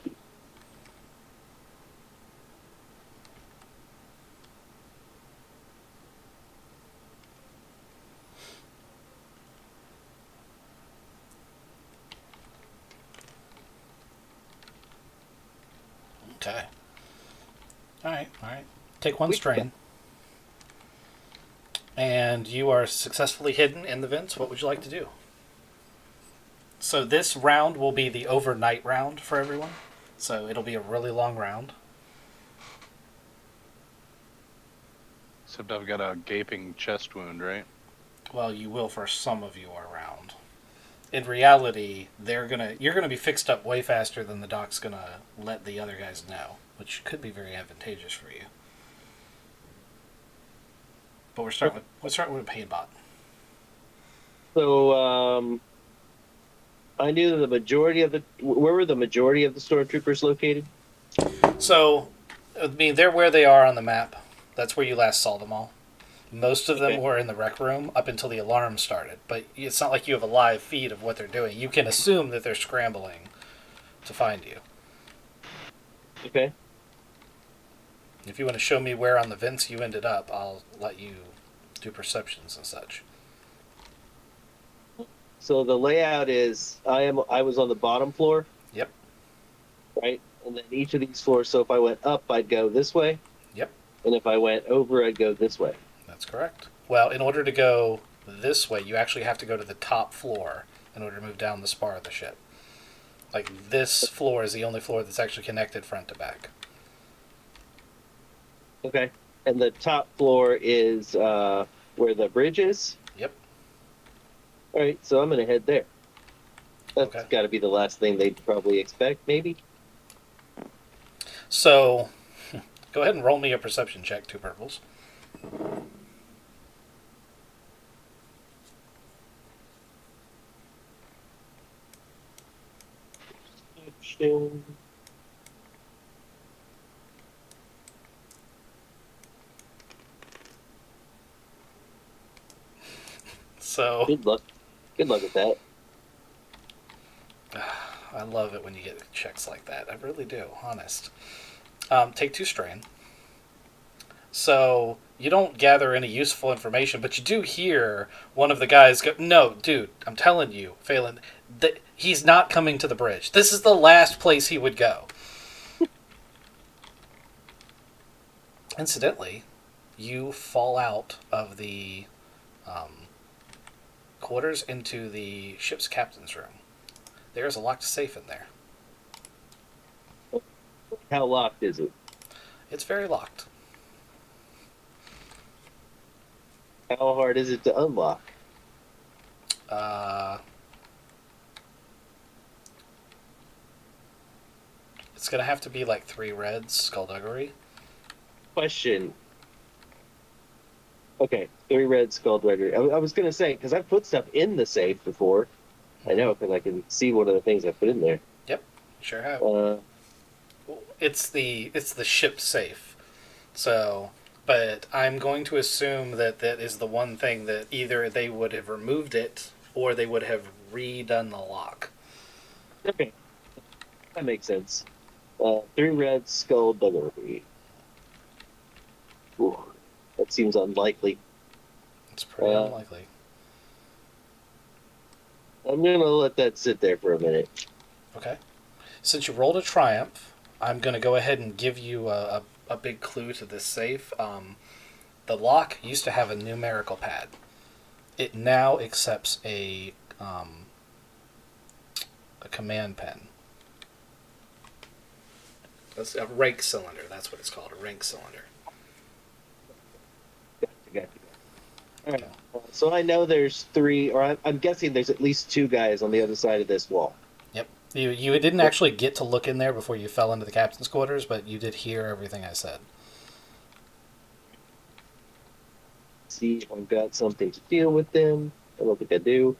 Okay. All right. Take 1 strain. And you are successfully hidden in the vents. What would you like to do? So this round will be the overnight round for everyone. So it'll be a really long round. Except I've got a gaping chest wound, right? Well, you will for some of your round. In reality, you're gonna be fixed up way faster than the doc's gonna let the other guys know, which could be very advantageous for you. But we're starting with a Painbot. So, I knew that where were the majority of the stormtroopers located? So, I mean, they're where they are on the map. That's where you last saw them all. Most of them Okay. were in the rec room up until the alarm started, but it's not like you have a live feed of what they're doing. You can assume that they're scrambling to find you. Okay. If you want to show me where on the vents you ended up, I'll let you do perceptions and such. So the layout is I was on the bottom floor. Yep. Right? And then each of these floors, so if I went up, I'd go this way. Yep. And if I went over, I'd go this way. That's correct. Well, in order to go this way, you actually have to go to the top floor in order to move down the spar of the ship. Like, this floor is the only floor that's actually connected front to back. Okay. And the top floor is where the bridge is. Yep. All right, so I'm going to head there. That's Okay. got to be the last thing they'd probably expect, maybe. So, go ahead and roll me a perception check, 2 purples. Perception. So Good luck. Good luck with that. I love it when you get checks like that. I really do, honest. Take 2 strain. So you don't gather any useful information, but you do hear one of the guys go, "No, dude, I'm telling you, Phelan, he's not coming to the bridge. This is the last place he would go." Incidentally, you fall out of the quarters into the ship's captain's room. There is a locked safe in there. How locked is it? It's very locked. How hard is it to unlock? It's going to have to be like 3 reds, skullduggery. Question. Okay, 3 red skullduggery. I was gonna say because I've put stuff in the safe before. I know because I can see one of the things I put in there. Yep, sure have. It's the ship safe. So, but I'm going to assume that that is the one thing that either they would have removed it or they would have redone the lock. Okay, that makes sense. 3 red skullduggery. Ooh, that seems unlikely. It's pretty unlikely. I'm gonna let that sit there for a minute. Okay. Since you rolled a triumph, I'm going to go ahead and give you a big clue to this safe. The lock used to have a numerical pad. It now accepts a command pen. That's a rank cylinder. That's what it's called, a rank cylinder. Gotcha. All right. So I know there's 3, or I'm guessing there's at least 2 guys on the other side of this wall. Yep. You didn't actually get to look in there before you fell into the captain's quarters, but you did hear everything I said. See if I've got something to deal with them. I don't think I do.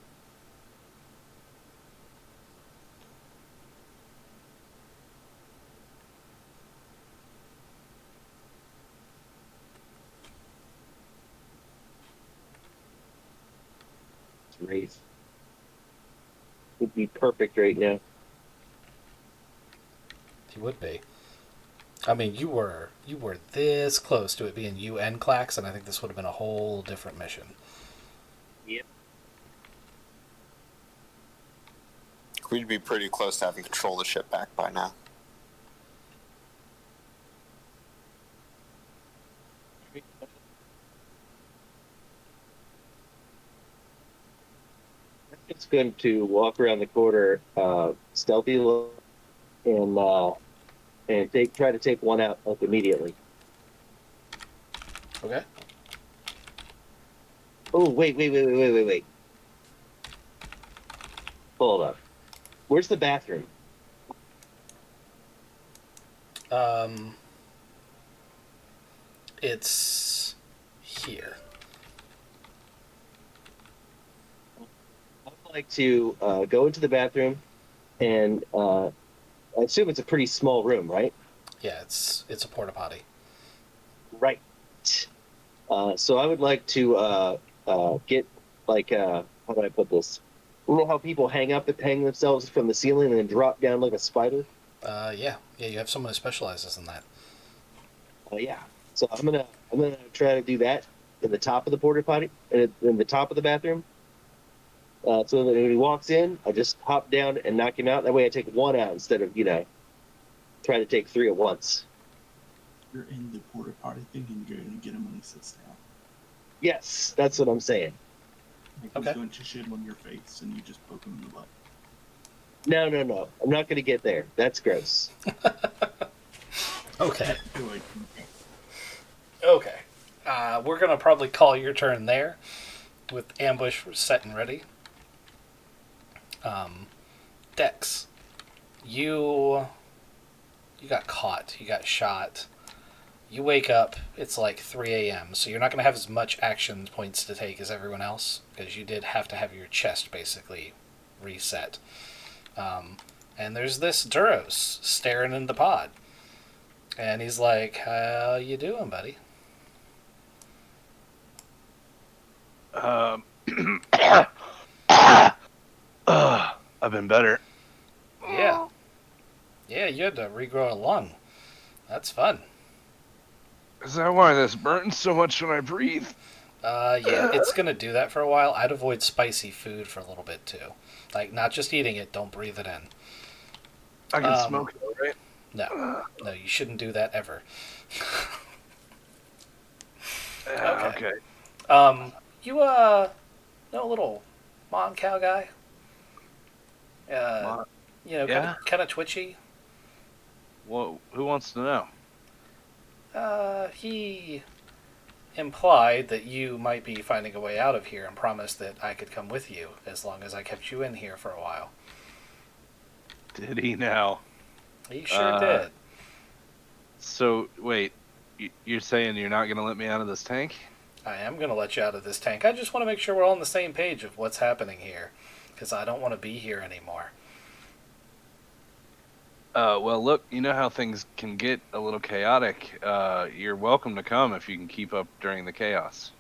Race would be perfect right now. He would be. I mean, you were this close to it being UN clacks, and I think this would have been a whole different mission. Yep. We'd be pretty close to having control of the ship back by now. It's going to walk around the corner, stealthy, and try to take one out like immediately. Okay. Oh wait! Hold up. Where's the bathroom? It's here. I'd like to go into the bathroom, and I assume it's a pretty small room, right? Yeah, it's a porta potty. Right. So I would like to get like how do I put this? You know how people hang themselves from the ceiling and then drop down like a spider? Yeah. You have someone who specializes in that. Yeah. So I'm gonna try to do that in the top of the porta potty, in the top of the bathroom. So that when he walks in, I just hop down and knock him out. That way I take one out instead of, trying to take 3 at once. You're in the porta potty thinking you're going to get him when he sits down. Yes, that's what I'm saying. Like Okay. he's going to shit on your face and you just poke him in the butt. No. I'm not going to get there. That's gross. Okay. Good. Okay. We're going to probably call your turn there with ambush set and ready. Dex, you got caught. You got shot. You wake up. It's like 3 a.m., so you're not going to have as much action points to take as everyone else, because you did have to have your chest basically reset. and there's this Duros staring in the pod. And he's like, "How you doing, buddy?" I've been better. Yeah. Yeah, you had to regrow a lung. That's fun. Is that why this burns so much when I breathe? Yeah, it's gonna do that for a while. I'd avoid spicy food for a little bit too. Like, not just eating it, don't breathe it in. I can smoke it, right? No, you shouldn't do that ever. Okay. You know a little Mon cow guy? Yeah? Kind of twitchy. Well, who wants to know? He implied that you might be finding a way out of here and promised that I could come with you as long as I kept you in here for a while. Did he now? He sure did. So, wait. You're saying you're not going to let me out of this tank? I am going to let you out of this tank. I just want to make sure we're all on the same page of what's happening here, because I don't want to be here anymore. Well, look, you know how things can get a little chaotic. You're welcome to come if you can keep up during the chaos.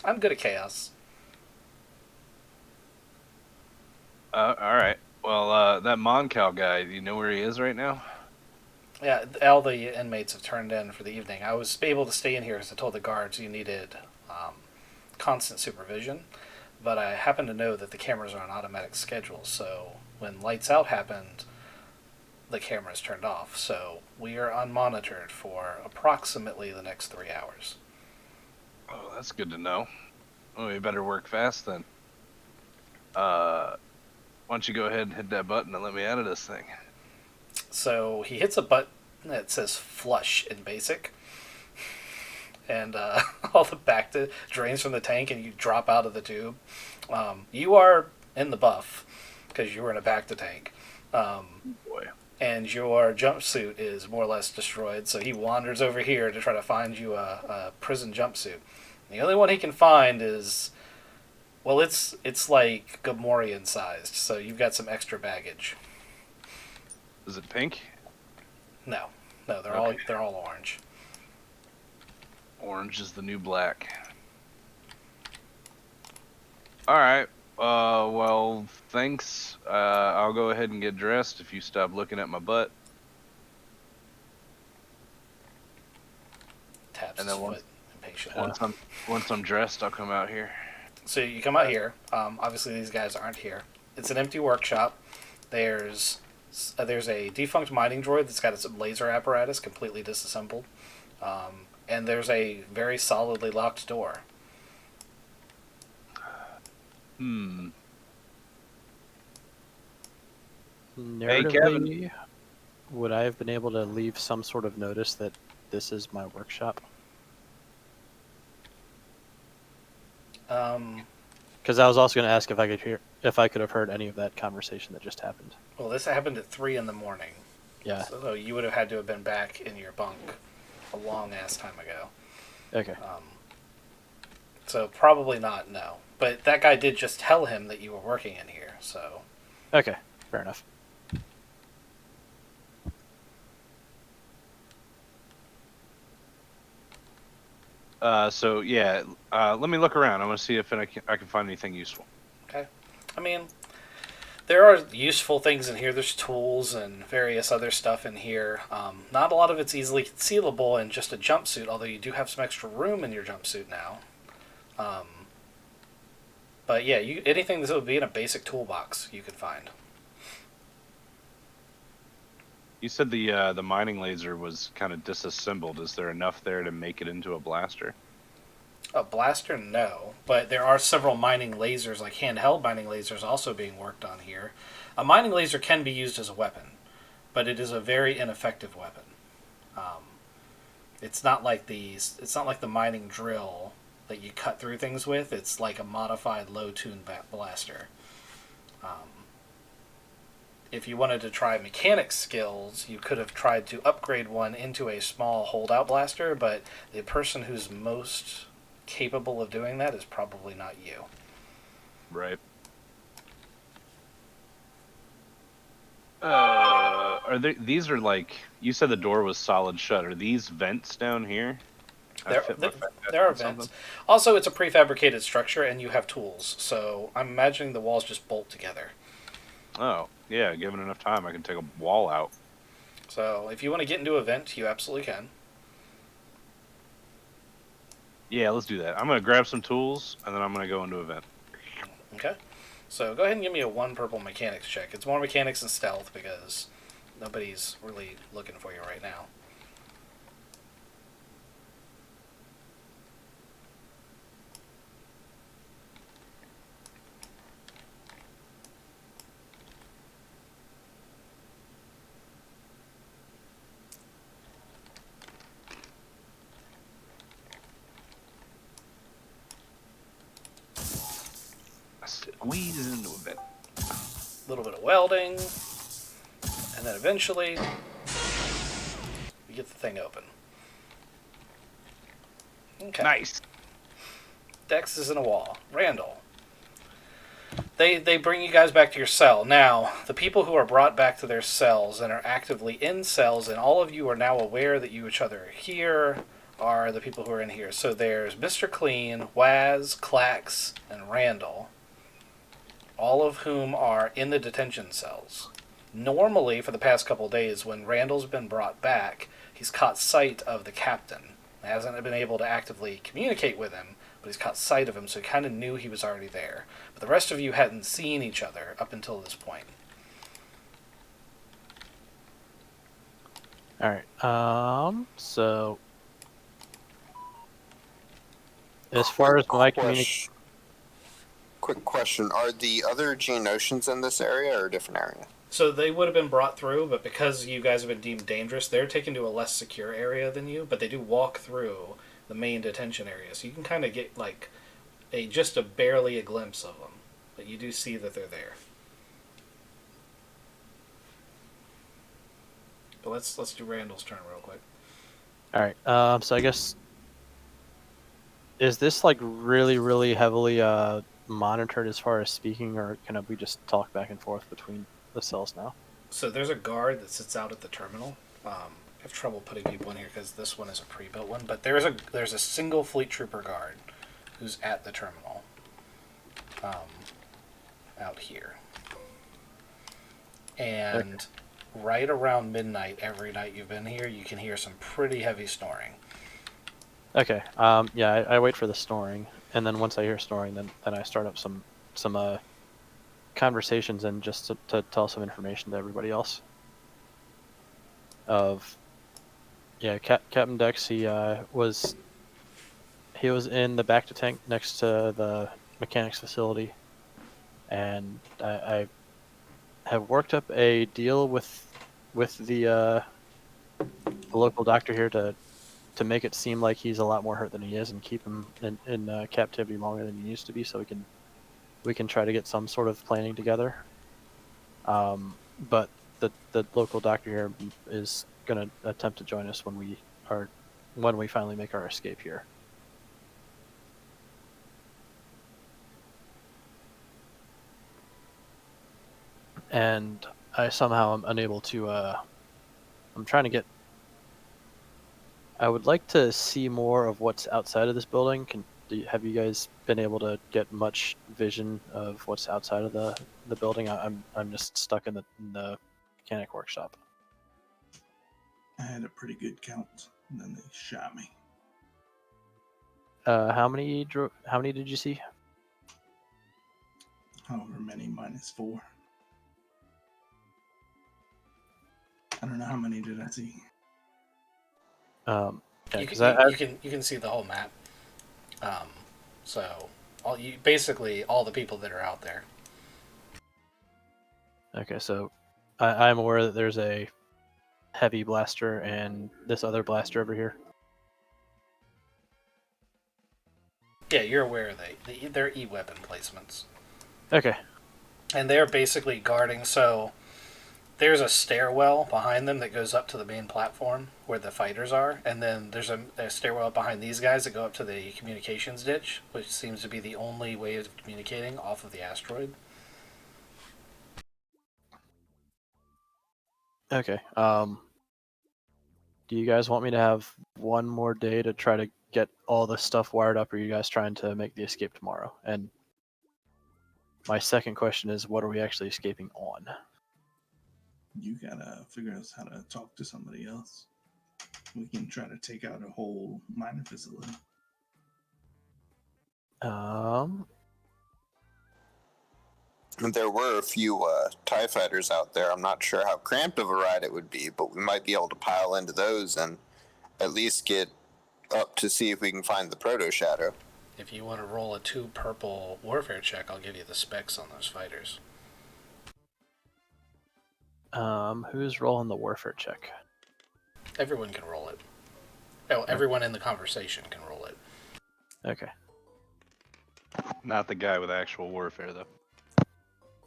I'm good at chaos. All right. Well, that Moncal guy, do you know where he is right now? Yeah, all the inmates have turned in for the evening. I was able to stay in here because I told the guards you needed constant supervision, but I happen to know that the cameras are on automatic schedule, so when lights out happened, the cameras turned off. So we are unmonitored for approximately the next 3 hours. Oh, that's good to know. Oh, we better work fast then. Why don't you go ahead and hit that button and let me out of this thing? So he hits a button that says flush in basic, and all the bacta drains from the tank and you drop out of the tube. You are in the buff because you were in a bacta tank. Boy. And your jumpsuit is more or less destroyed, so he wanders over here to try to find you a prison jumpsuit. The only one he can find is, well, it's like Gamorrean sized, so you've got some extra baggage. Is it pink? No, they're all orange. Orange is the new black. All right. Well, thanks. I'll go ahead and get dressed if you stop looking at my butt. Taps And his then foot impatiently. Once I'm dressed, I'll come out here. So you come out here. Obviously, these guys aren't here. It's an empty workshop. There's a defunct mining droid that's got its laser apparatus completely disassembled. And there's a very solidly locked door. Narratively, would I have been able to leave some sort of notice that this is my workshop? Because I was also going to ask if I could have heard any of that conversation that just happened. Well, this happened at 3 in the morning. Yeah. So you would have had to have been back in your bunk a long ass time ago. Okay. So probably not, no. But that guy did just tell him that you were working in here, so... Okay, fair enough. So yeah, let me look around. I want to see if I can find anything useful. Okay. I mean, there are useful things in here. There's tools and various other stuff in here. Not a lot of it's easily concealable in just a jumpsuit, although you do have some extra room in your jumpsuit now. But yeah, anything that would be in a basic toolbox you could find. You said the mining laser was kind of disassembled. Is there enough there to make it into a blaster? A blaster, no. But there are several mining lasers, like handheld mining lasers, also being worked on here. A mining laser can be used as a weapon, but it is a very ineffective weapon. It's not like the mining drill that you cut through things with. It's like a modified low-tune blaster. If you wanted to try mechanics skills, you could have tried to upgrade one into a small holdout blaster, but the person who's most capable of doing that is probably not you. Right. These are like you said the door was solid shut. Are these vents down here? I There, fit my there, fat there are in something. vents. Also, it's a prefabricated structure, and you have tools. So I'm imagining the walls just bolt together. Oh, yeah. Given enough time, I can take a wall out. So if you want to get into a vent, you absolutely can. Yeah, let's do that. I'm gonna grab some tools and then I'm gonna go into a vent. Okay. So go ahead and give me a 1 purple mechanics check. It's more mechanics and stealth because nobody's really looking for you right now. Squeeze into a vent. A little bit of welding, and then eventually you get the thing open. Okay. Nice. Dex is in a wall. Randall. They bring you guys back to your cell. Now, the people who are brought back to their cells and are actively in cells, and all of you are now aware that you each other are here, are the people who are in here. So there's Mr. Clean, Waz, Clax, and Randall, all of whom are in the detention cells. Normally, for the past couple of days, when Randall's been brought back, he's caught sight of the captain. He hasn't been able to actively communicate with him, but he's caught sight of him, so he kind of knew he was already there. But the rest of you hadn't seen each other up until this point. All right. So as far as my communication, Quick question: are the other Geonosians in this area or a different area? So they would have been brought through, but because you guys have been deemed dangerous, they're taken to a less secure area than you, but they do walk through the main detention area. So you can kind of get like just a barely a glimpse of them, but you do see that they're there. But let's do Randall's turn real quick. all right. So I guess is this like really heavily monitored as far as speaking, or can we just talk back and forth between the cells now? So there's a guard that sits out at the terminal. I have trouble putting people in here because this one is a pre-built one, but there's a single fleet trooper guard who's at the terminal out here. And right around midnight every night you've been here, you can hear some pretty heavy snoring. Okay. Yeah, I wait for the snoring, and then once I hear snoring, then I start up some conversations and just to tell some information to everybody else. Captain Dex, he was in the back to tank next to the mechanics facility, and I have worked up a deal with the local doctor here to make it seem like he's a lot more hurt than he is and keep him in captivity longer than he used to be, so we can try to get some sort of planning together. But the local doctor here is going to attempt to join us when we finally make our escape here. And I somehow am unable to. I'm trying to get. I would like to see more of what's outside of this building. Have you guys been able to get much vision of what's outside of the building? I'm just stuck in the mechanic workshop. I had a pretty good count, and then they shot me. How many did you see? However many minus 4. I don't know how many did I see. Yeah, You 'cause can see the whole map. So basically all the people that are out there. Okay, so I'm aware that there's a heavy blaster and this other blaster over here. Yeah, you're aware of they're e-weapon placements. Okay. And they're basically guarding, so there's a stairwell behind them that goes up to the main platform where the fighters are, and then there's a stairwell behind these guys that go up to the communications ditch, which seems to be the only way of communicating off of the asteroid. Okay. Do you guys want me to have one more day to try to get all the stuff wired up, or are you guys trying to make the escape tomorrow? And my second question is, what are we actually escaping on? You gotta figure out how to talk to somebody else. We can try to take out a whole mining facility. There were a few TIE fighters out there. I'm not sure how cramped of a ride it would be, but we might be able to pile into those and at least get up to see if we can find the Proto Shadow. If you want to roll a 2 purple warfare check, I'll give you the specs on those fighters. Who's rolling the warfare check? Everyone can roll it. Oh, everyone in the conversation can roll it. Okay. Not the guy with actual warfare, though.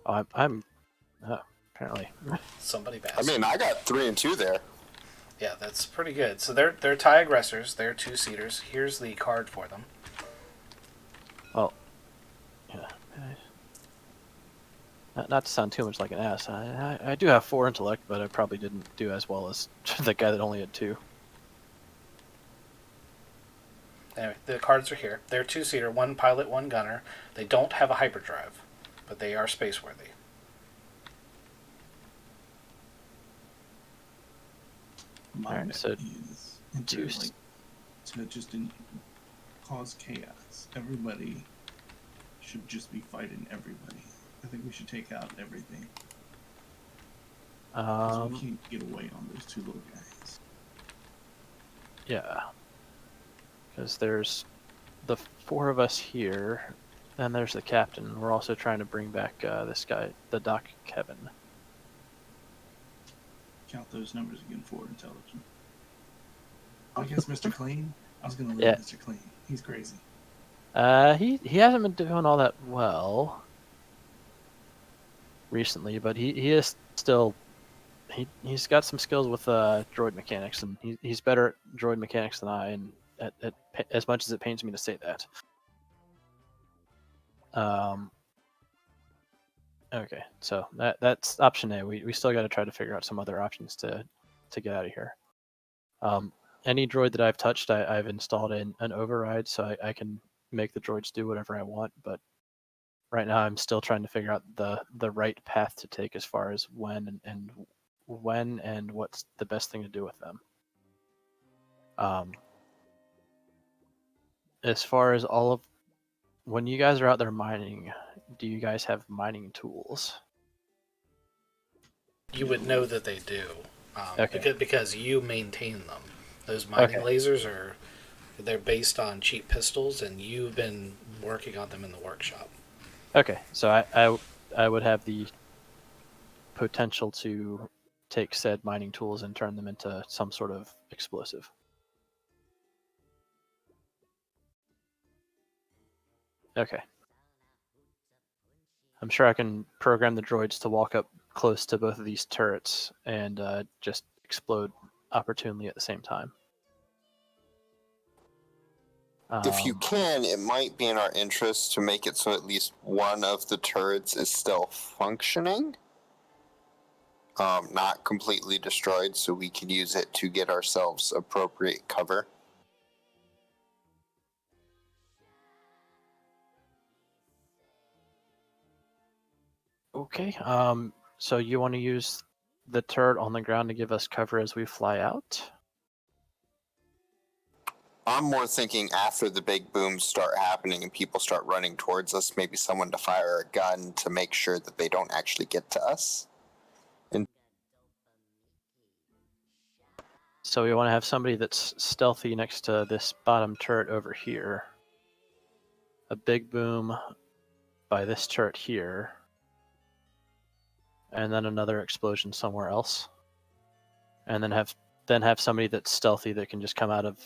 Oh, I'm apparently. Somebody passed. I mean, I got 3 and 2 there. Yeah, that's pretty good. So they're TIE aggressors. They're 2-seaters. Here's the card for them. Well, yeah. Not to sound too much like an ass, I do have 4 intellect, but I probably didn't do as well as the guy that only had 2. Anyway, the cards are here. They're 2-seater, 1 pilot, 1 gunner. They don't have a hyperdrive, but they are space-worthy. My Alright, bet so is two to just cause chaos. Everybody should just be fighting everybody. I think we should take out everything. 'Cause we can't get away on those 2 little guys. Yeah. Because there's the 4 of us here, and there's the captain. We're also trying to bring back this guy, the Doc Kevin. Count those numbers again for intelligence. I guess Mr. Clean. I was gonna leave Yeah. Mr. Clean. He's crazy. He hasn't been doing all that well recently, but he is still he's got some skills with droid mechanics, and he's better at droid mechanics than I, and as much as it pains me to say that. Okay, so that's option A. We still got to try to figure out some other options to get out of here. Any droid that I've touched, I've installed an override, so I can make the droids do whatever I want, but right now I'm still trying to figure out the right path to take as far as when and what's the best thing to do with them. As far as all of when you guys are out there mining, do you guys have mining tools? You would know that they do, Okay. because you maintain them. Those mining Okay. lasers they're based on cheap pistols, and you've been working on them in the workshop. Okay, so I would have the potential to take said mining tools and turn them into some sort of explosive. Okay. I'm sure I can program the droids to walk up close to both of these turrets and just explode opportunely at the same time. If you can, it might be in our interest to make it so at least one of the turrets is still functioning. Not completely destroyed, so we can use it to get ourselves appropriate cover. Okay. So you want to use the turret on the ground to give us cover as we fly out? I'm more thinking after the big booms start happening and people start running towards us, maybe someone to fire a gun to make sure that they don't actually get to us. So we want to have somebody that's stealthy next to this bottom turret over here. A big boom by this turret here. And then another explosion somewhere else. And then have somebody that's stealthy that can just come out of,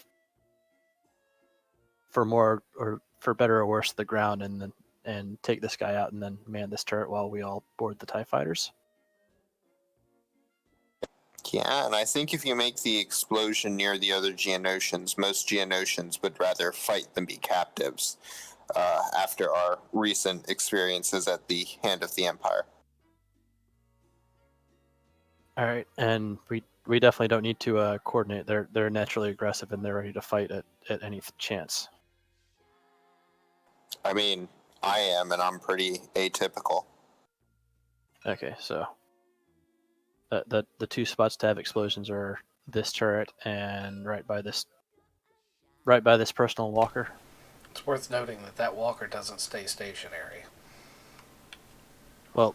for more or for better or worse, the ground and take this guy out and then man this turret while we all board the TIE fighters. Yeah, and I think if you make the explosion near the other Geonosians, most Geonosians would rather fight than be captives after our recent experiences at the hand of the Empire. All right, and we definitely don't need to coordinate. They're naturally aggressive and they're ready to fight at any chance. I mean, I am, and I'm pretty atypical. Okay, so the two spots to have explosions are this turret and right by this personal walker. It's worth noting that that walker doesn't stay stationary. Well,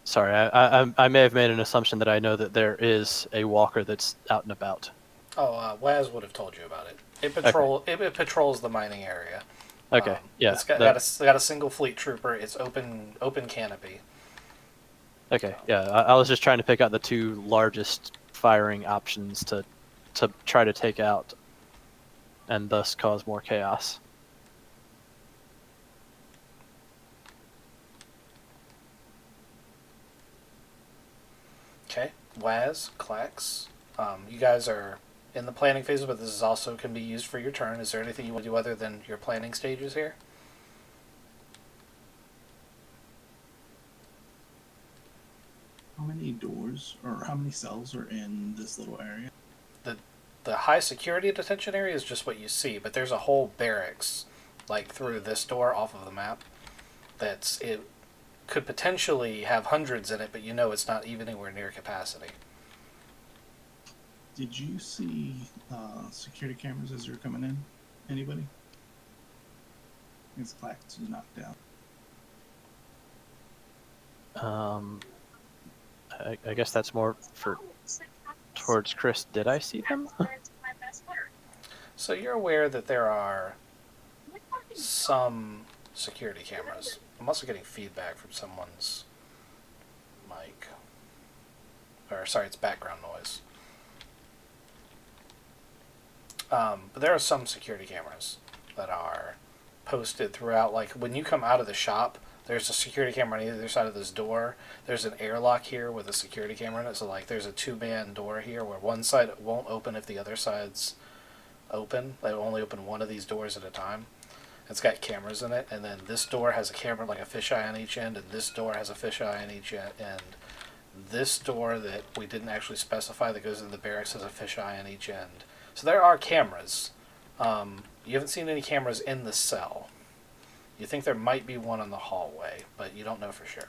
sorry, I may have made an assumption that I know that there is a walker that's out and about. Oh, Waz would have told you about it. It patrols the mining area. Okay, yeah. It's got a single fleet trooper. It's open canopy. Okay, yeah. I was just trying to pick out the two largest firing options to try to take out, and thus cause more chaos. Okay, Waz, Klax, you guys are in the planning phase, but this is also can be used for your turn. Is there anything you want to do other than your planning stages here? How many doors or how many cells are in this little area? The high security detention area is just what you see, but there's a whole barracks, like through this door off of the map, it could potentially have hundreds in it, but you know it's not even anywhere near capacity. Did you see security cameras as you're coming in? Anybody? It's Clax is knocked down. I guess that's more towards Chris. Did I see them? So you're aware that there are some security cameras. I'm also getting feedback from someone's mic. Or, sorry, it's background noise. But there are some security cameras that are posted throughout. Like, when you come out of the shop, there's a security camera on either side of this door. There's an airlock here with a security camera in it. So, like, there's a two-man door here where one side won't open if the other side's open. They only open one of these doors at a time. It's got cameras in it, and then this door has a camera like a fisheye on each end, and this door has a fisheye on each end, and this door that we didn't actually specify that goes into the barracks has a fisheye on each end. So there are cameras. You haven't seen any cameras in the cell. You think there might be one in the hallway, but you don't know for sure.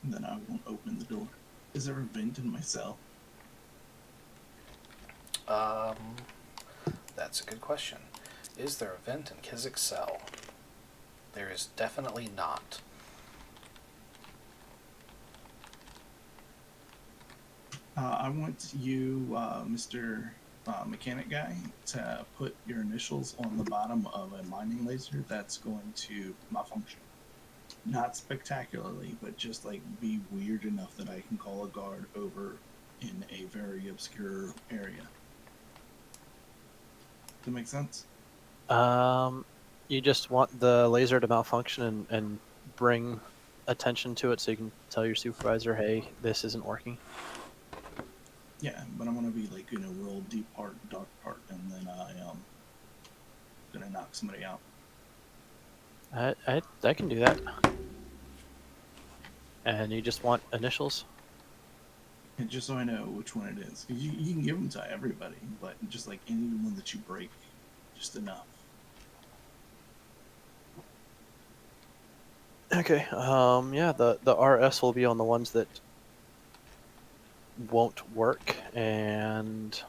Then I won't open the door. Is there a vent in my cell? That's a good question. Is there a vent in Kizik's cell? There is definitely not. I want you, Mr. Mechanic Guy, to put your initials on the bottom of a mining laser that's going to malfunction. Not spectacularly, but just like be weird enough that I can call a guard over in a very obscure area. Does that make sense? You just want the laser to malfunction and bring attention to it so you can tell your supervisor, hey, this isn't working. Yeah, but I'm gonna be like in a real deep part, dark part, and then I am gonna knock somebody out. I can do that. And you just want initials? And just so I know which one it is, 'cause you can give them to everybody, but just like any one that you break, just enough. Okay. Yeah, the RS will be on the ones that won't work, and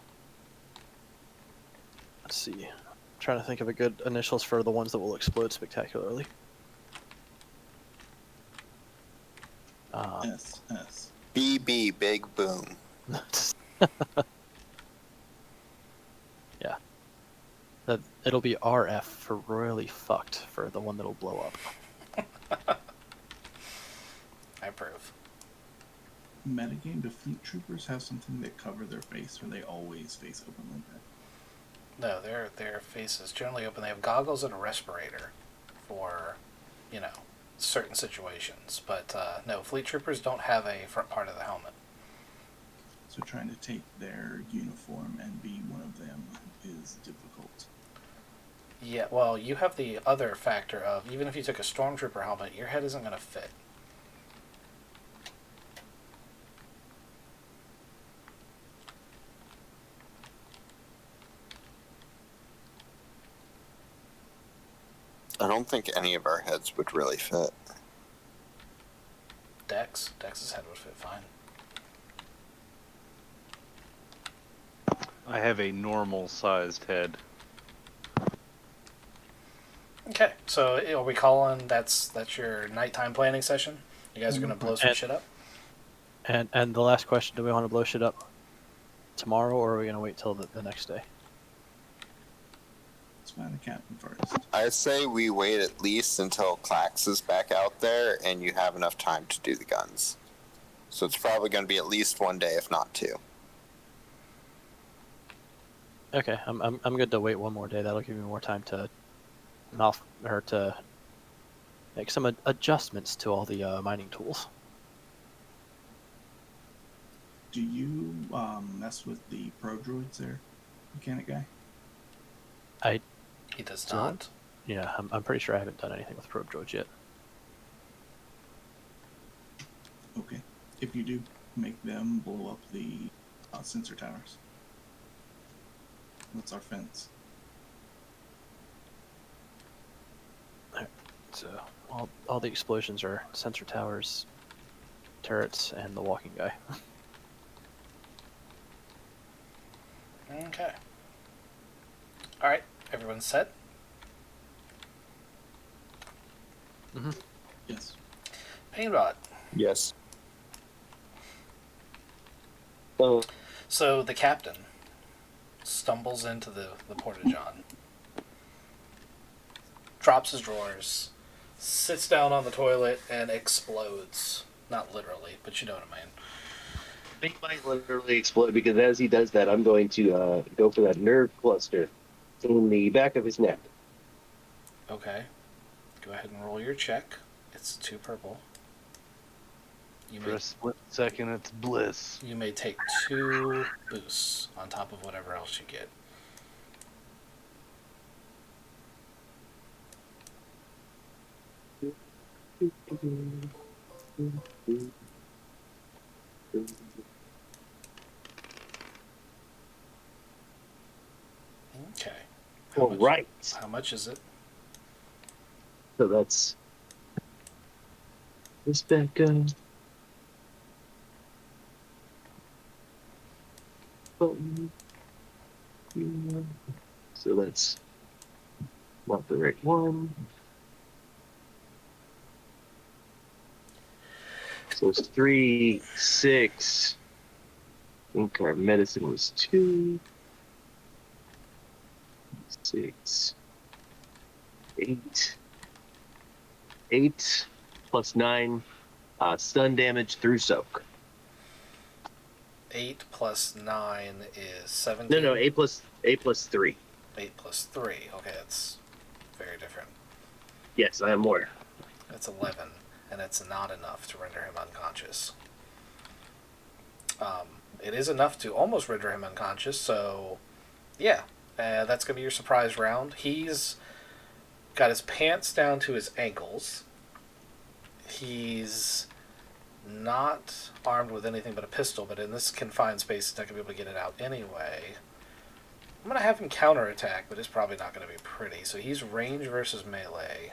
let's see. I'm trying to think of a good initials for the ones that will explode spectacularly. S. BB, big boom. Yeah. It'll be RF for royally fucked for the one that'll blow up. I approve. Metagame, do fleet troopers have something that cover their face, or they always face open like that? No, their faces generally open. They have goggles and a respirator for, certain situations. But no, fleet troopers don't have a front part of the helmet. So trying to take their uniform and be one of them is difficult. Yeah, well, you have the other factor of even if you took a stormtrooper helmet, your head isn't going to fit. I don't think any of our heads would really fit. Dex's head would fit fine. I have a normal-sized head. Okay, so are we calling that's your nighttime planning session? You guys are gonna blow some shit up? And the last question: do we want to blow shit up tomorrow, or are we gonna wait till the next day? Let's find the captain first. I say we wait at least until Clax is back out there and you have enough time to do the guns. So it's probably going to be at least one day, if not two. Okay, I'm good to wait one more day. That'll give me more time to to make some adjustments to all the mining tools. Do you mess with the pro droids there, mechanic guy? He does not. Yeah, I'm pretty sure I haven't done anything with probe droids yet. Okay. If you do, make them blow up the sensor towers. That's our fence. So all the explosions are sensor towers, turrets, and the walking guy. Okay. All right, everyone's set. Mm-hmm. Yes. Painbot. Yes. So the captain stumbles into the porta-john, drops his drawers, sits down on the toilet, and explodes. Not literally, but you know what I mean. He might literally explode because as he does that, I'm going to go for that nerve cluster in the back of his neck. Okay. Go ahead and roll your check. It's 2 purple. For a split second, it's bliss. You may take 2 boosts on top of whatever else you get. Okay. All right. How much is it? So that's this back up. So that's not the right one. So it's 3, 6. I think our medicine was 2, 6, 8. 8 plus 9 stun damage through soak. 8 plus 9 is 17. No, 8 plus 3. 8 plus 3. Okay, that's very different. Yes, I have more. That's 11, and it's not enough to render him unconscious. It is enough to almost render him unconscious, so yeah, that's going to be your surprise round. He's got his pants down to his ankles. He's not armed with anything but a pistol, but in this confined space, he's not going to be able to get it out anyway. I'm going to have him counterattack, but it's probably not going to be pretty. So he's range versus melee,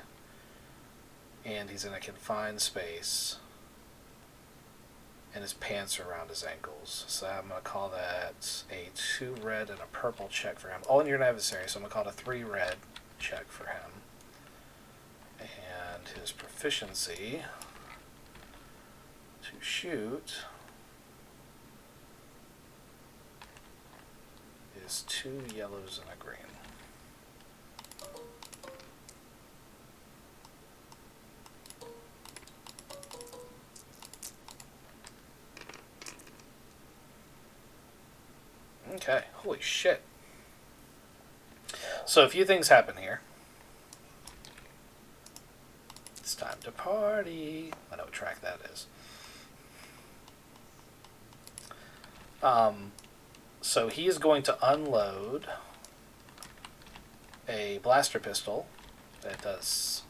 and he's in a confined space, and his pants are around his ankles. So I'm going to call that a 2 red and a purple check for him. Oh, and you're an adversary, so I'm going to call it a 3 red check for him. And his proficiency to shoot is 2 yellows and a green. Okay, holy shit. So a few things happen here. It's time to party. I know what track that is. So he is going to unload a blaster pistol that does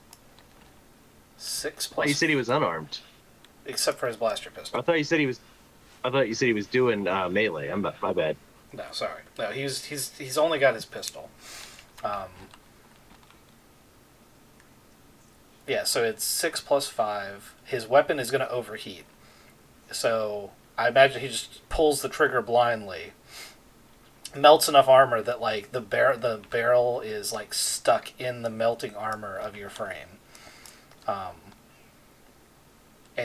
6 plus. You said he was unarmed. Except for his blaster pistol. I thought you said he was doing melee. My bad. No, sorry. No, he's only got his pistol. Yeah, so it's 6 plus 5. His weapon is going to overheat. So I imagine he just pulls the trigger blindly, melts enough armor that like the barrel is like stuck in the melting armor of your frame. And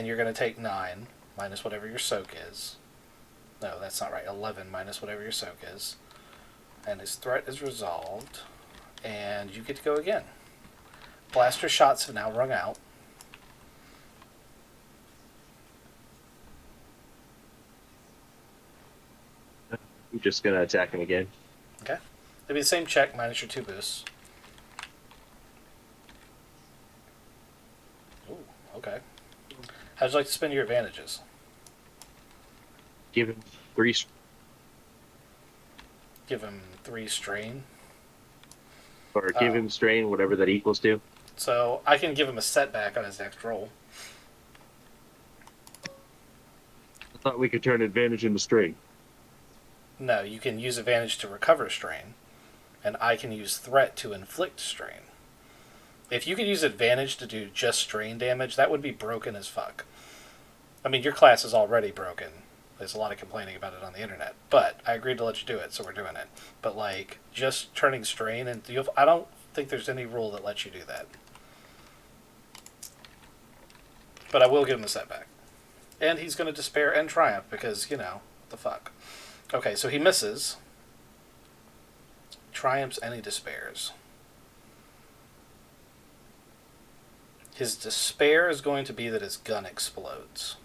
you're going to take 9 minus whatever your soak is. No, that's not right. 11 minus whatever your soak is. And his threat is resolved. And you get to go again. Blaster shots have now rung out. I'm just gonna attack him again. Okay. It'll be the same check minus your 2 boosts. Ooh, okay. How'd you like to spend your advantages? Give him 3. Give him 3 strain. Or give him strain, whatever that equals to. So I can give him a setback on his next roll. I thought we could turn advantage into strain. No, you can use advantage to recover strain, and I can use threat to inflict strain. If you could use advantage to do just strain damage, that would be broken as fuck. I mean, your class is already broken. There's a lot of complaining about it on the internet, but I agreed to let you do it, so we're doing it. But like, just turning strain, and I don't think there's any rule that lets you do that. But I will give him a setback. And he's going to despair and triumph because, what the fuck. Okay, so he misses. Triumphs and he despairs. His despair is going to be that his gun explodes.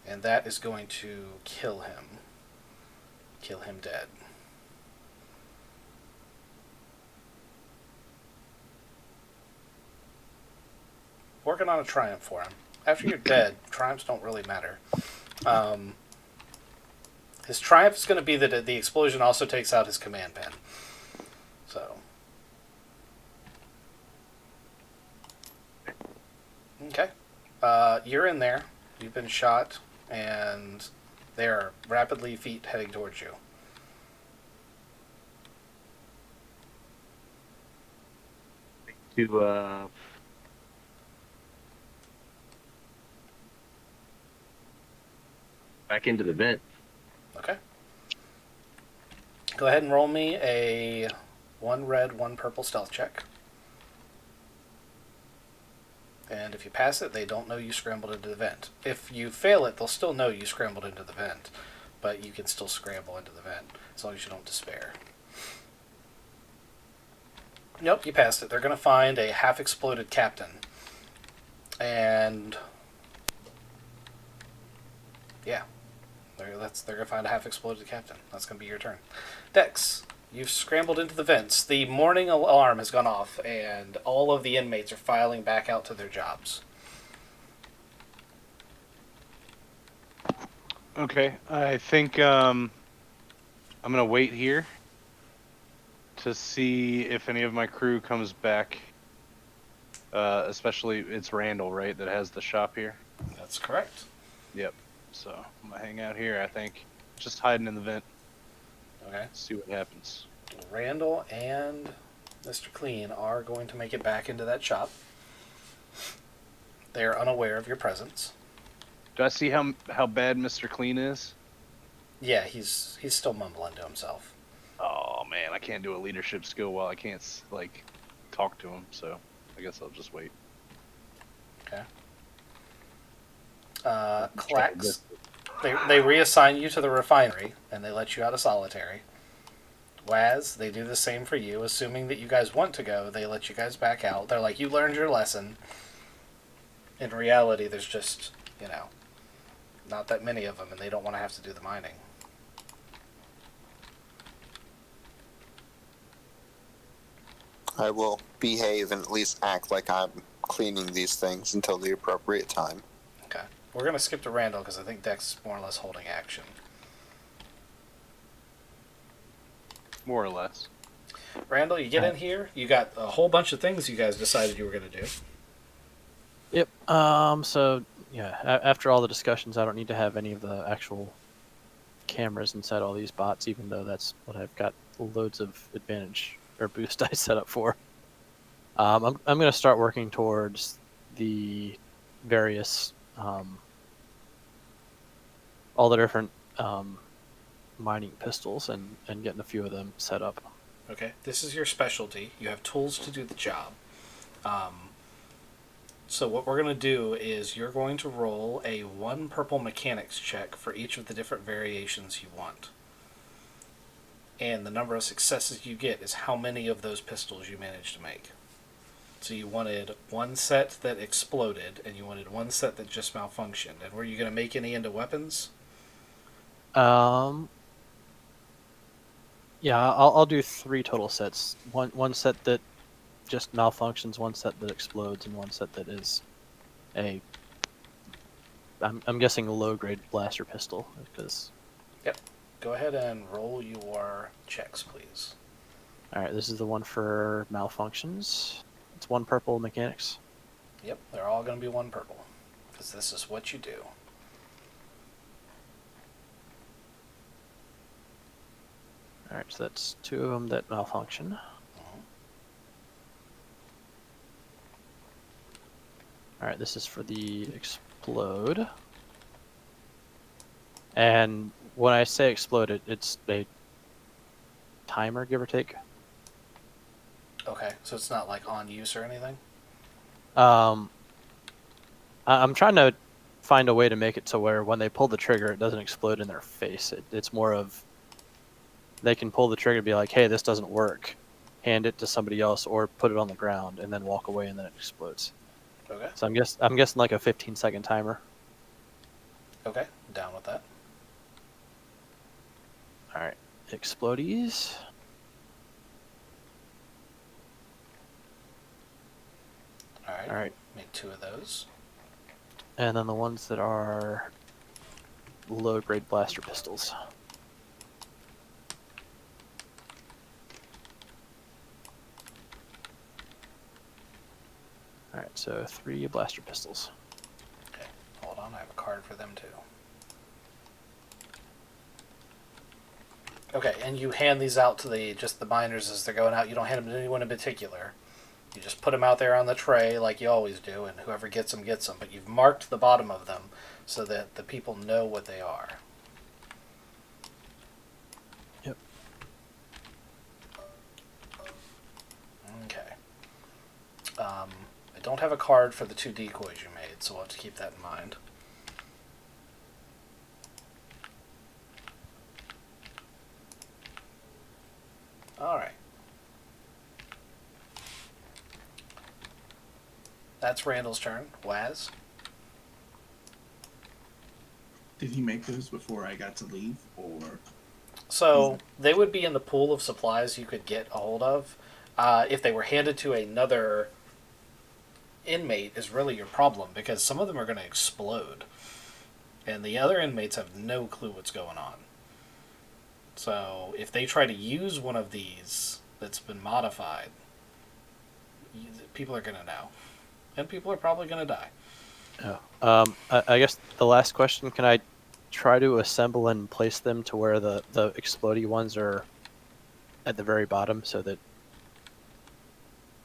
And that is going to kill him. Kill him dead. Working on a triumph for him. After you're dead, triumphs don't really matter. His triumph is going to be that the explosion also takes out his command pen. So. Okay. You're in there. You've been shot, and there are rapidly feet heading towards you. To back into the vent. Okay. Go ahead and roll me a 1 red, 1 purple stealth check. And if you pass it, they don't know you scrambled into the vent. If you fail it, they'll still know you scrambled into the vent. But you can still scramble into the vent, as long as you don't despair. Nope, you passed it. They're going to find a half-exploded captain. And... yeah. They're going to find a half-exploded captain. That's going to be your turn. Dex, you've scrambled into the vents. The morning alarm has gone off, and all of the inmates are filing back out to their jobs. Okay, I think I'm going to wait here to see if any of my crew comes back. Especially, it's Randall, right, that has the shop here? That's correct. Yep. So I'm going to hang out here, I think. Just hiding in the vent. Okay. See what happens. Randall and Mr. Clean are going to make it back into that shop. They're unaware of your presence. Do I see how bad Mr. Clean is? Yeah, he's still mumbling to himself. Oh man, I can't do a leadership skill while I can't talk to him. So I guess I'll just wait. Okay. Clax, they reassign you to the refinery and they let you out of solitary. Waz, they do the same for you, assuming that you guys want to go. They let you guys back out. They're like, you learned your lesson. In reality, there's just, not that many of them, and they don't want to have to do the mining. I will behave and at least act like I'm cleaning these things until the appropriate time. Okay. We're going to skip to Randall because I think Dex is more or less holding action. More or less. Randall, you get in here. You got a whole bunch of things you guys decided you were going to do. Yep. So yeah, after all the discussions, I don't need to have any of the actual cameras inside all these bots, even though that's what I've got loads of advantage or boost dice set up for. I'm going to start working towards the various, all the different mining pistols and getting a few of them set up. Okay, this is your specialty. You have tools to do the job. So what we're going to do is you're going to roll a 1 purple mechanics check for each of the different variations you want. And the number of successes you get is how many of those pistols you manage to make. So you wanted 1 set that exploded, and you wanted 1 set that just malfunctioned. And were you going to make any into weapons? Yeah, I'll do 3 total sets. One set that just malfunctions, 1 set that explodes, and 1 set that is I'm guessing a low grade blaster pistol because. Yep. Go ahead and roll your checks, please. All right, this is the one for malfunctions. It's 1 purple mechanics. Yep, they're all going to be 1 purple because this is what you do. All right, so that's 2 of them that malfunction. All right, this is for the explode. And when I say explode, it's a timer, give or take. Okay, so it's not like on use or anything? I'm trying to find a way to make it to where when they pull the trigger, it doesn't explode in their face. It's more of they can pull the trigger and be like, hey, this doesn't work. Hand it to somebody else or put it on the ground and then walk away and then it explodes. Okay. So I'm guessing like a 15-second timer. Okay, down with that. All right, explodies. All All right, make 2 of those. and then the ones that are low-grade blaster pistols. All right, so 3 blaster pistols. Okay, hold on, I have a card for them too. Okay, and you hand these out to the miners as they're going out. You don't hand them to anyone in particular. You just put them out there on the tray like you always do, and whoever gets them gets them. But you've marked the bottom of them so that the people know what they are. Yep. Okay. I don't have a card for the 2 decoys you made, so we'll have to keep that in mind. Alright. That's Randall's turn. Waz? Did he make those before I got to leave, or? So, they would be in the pool of supplies you could get a hold of. If they were handed to another inmate is really your problem, because some of them are going to explode. And the other inmates have no clue what's going on. So, if they try to use one of these that's been modified, people are going to know. And people are probably going to die. Oh. I guess the last question, can I try to assemble and place them to where the explodey ones are at the very bottom so that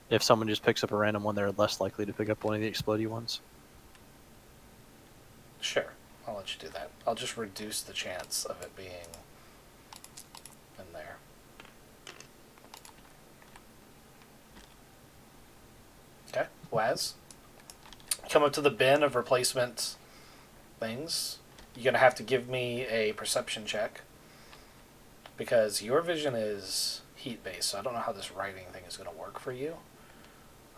if someone just picks up a random one, they're less likely to pick up one of the explodey ones? Sure, I'll let you do that. I'll just reduce the chance of it being in there. Okay, Waz? Come up to the bin of replacement things. You're going to have to give me a perception check. Because your vision is heat-based, so I don't know how this writing thing is going to work for you.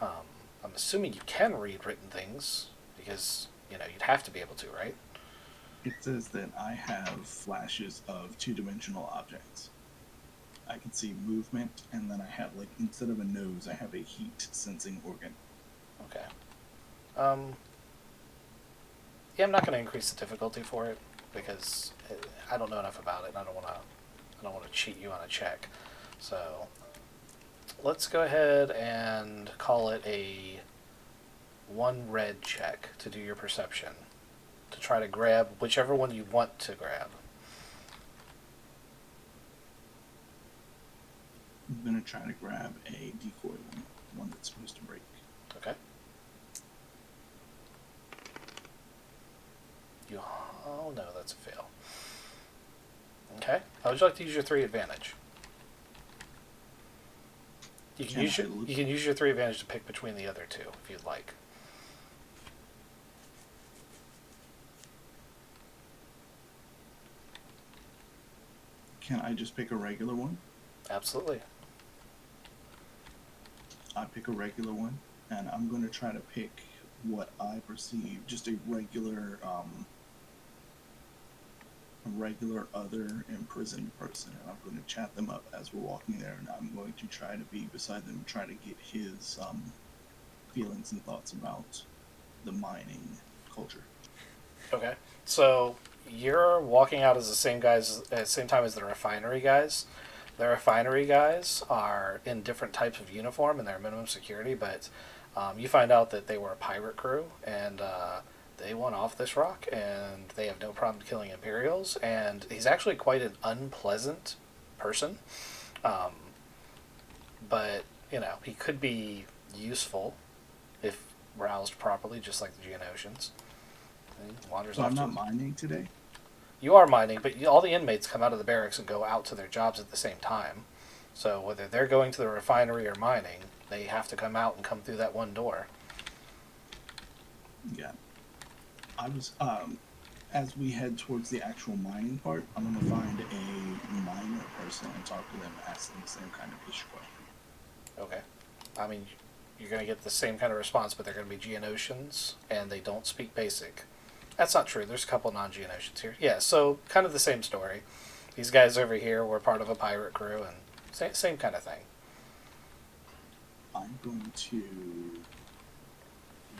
I'm assuming you can read written things, because, you'd have to be able to, right? It says that I have flashes of 2-dimensional objects. I can see movement, and then I have, instead of a nose, I have a heat-sensing organ. Okay. Yeah, I'm not going to increase the difficulty for it, because I don't know enough about it, and I don't want to cheat you on a check. So, let's go ahead and call it a 1 red check to do your perception, to try to grab whichever one you want to grab. I'm gonna try to grab a decoy one that's supposed to break. Okay. Oh no, that's a fail. Okay. How would you like to use your 3 advantage? You can use your 3 advantage to pick between the other 2 if you'd like. Can I just pick a regular one? Absolutely. I pick a regular one, and I'm going to try to pick what I perceive just a regular other imprisoned person, and I'm going to chat them up as we're walking there, and I'm going to try to be beside them, try to get his feelings and thoughts about the mining culture. Okay. So you're walking out as the same guys at the same time as the refinery guys. The refinery guys are in different types of uniform and they're minimum security, but you find out that they were a pirate crew and they went off this rock and they have no problem killing Imperials, and he's actually quite an unpleasant person. But, you know, he could be useful if roused properly, just like the Geonosians. He wanders So off I'm to not mining today? You are mining, but all the inmates come out of the barracks and go out to their jobs at the same time. So whether they're going to the refinery or mining, they have to come out and come through that one door. Yeah. I was, as we head towards the actual mining part, I'm going to find a miner person and talk to them, ask them the same kind of ish question. Okay. I mean, you're going to get the same kind of response, but they're going to be Geonosians, and they don't speak basic. That's not true. There's a couple non-Geonosians here. Yeah, so kind of the same story. These guys over here were part of a pirate crew, and same kind of thing. I'm going to,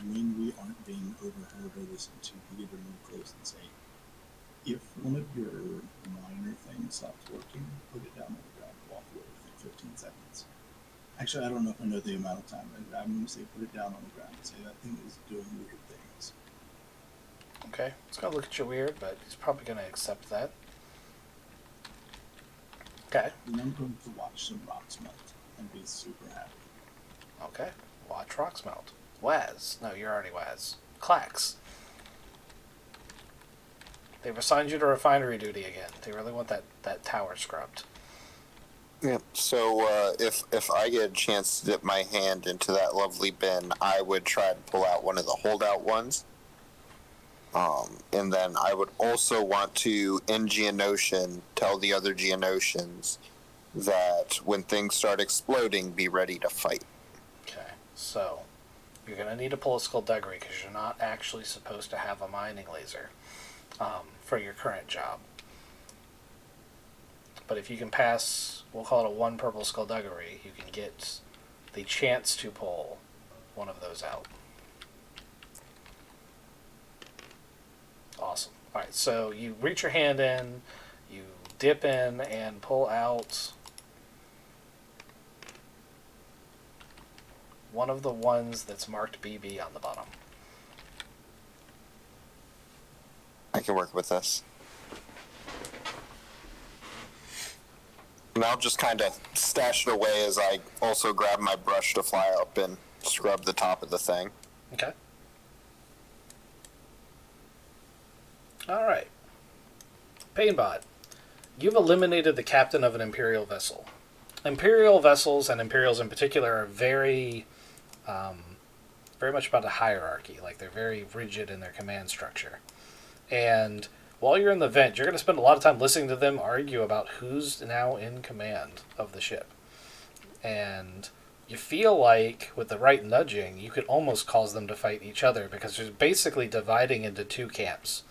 when we aren't being overheard or listened to, we get to move close and say, if one of your minor things stops working, put it down on the ground and walk away within 15 seconds. Actually, I don't know if I know the amount of time. I'm going to say put it down on the ground and say that thing is doing weird things. Okay. He's going to look at you weird, but he's probably going to accept that. Okay. And I'm going to watch some rocks melt and be super happy. Okay. Watch rocks melt. Waz. No, you're already Waz. Clax. They've assigned you to refinery duty again. They really want that tower scrubbed. Yeah. So if I get a chance to dip my hand into that lovely bin, I would try to pull out one of the holdout ones. And then I would also want to, in Geonosian, tell the other Geonosians that when things start exploding, be ready to fight. Okay. So, you're going to need to pull a skullduggery because you're not actually supposed to have a mining laser for your current job. But if you can pass, we'll call it a 1 purple skullduggery, you can get the chance to pull one of those out. Awesome. Alright, so you reach your hand in, you dip in and pull out one of the ones that's marked BB on the bottom. I can work with this. And I'll just kind of stash it away as I also grab my brush to fly up and scrub the top of the thing. Okay. Alright. Painbot, you've eliminated the captain of an Imperial vessel. Imperial vessels, and Imperials in particular, are very much about a hierarchy. Like, they're very rigid in their command structure. And while you're in the vent, you're going to spend a lot of time listening to them argue about who's now in command of the ship. And you feel like, with the right nudging, you could almost cause them to fight each other, because they're basically dividing into 2 camps.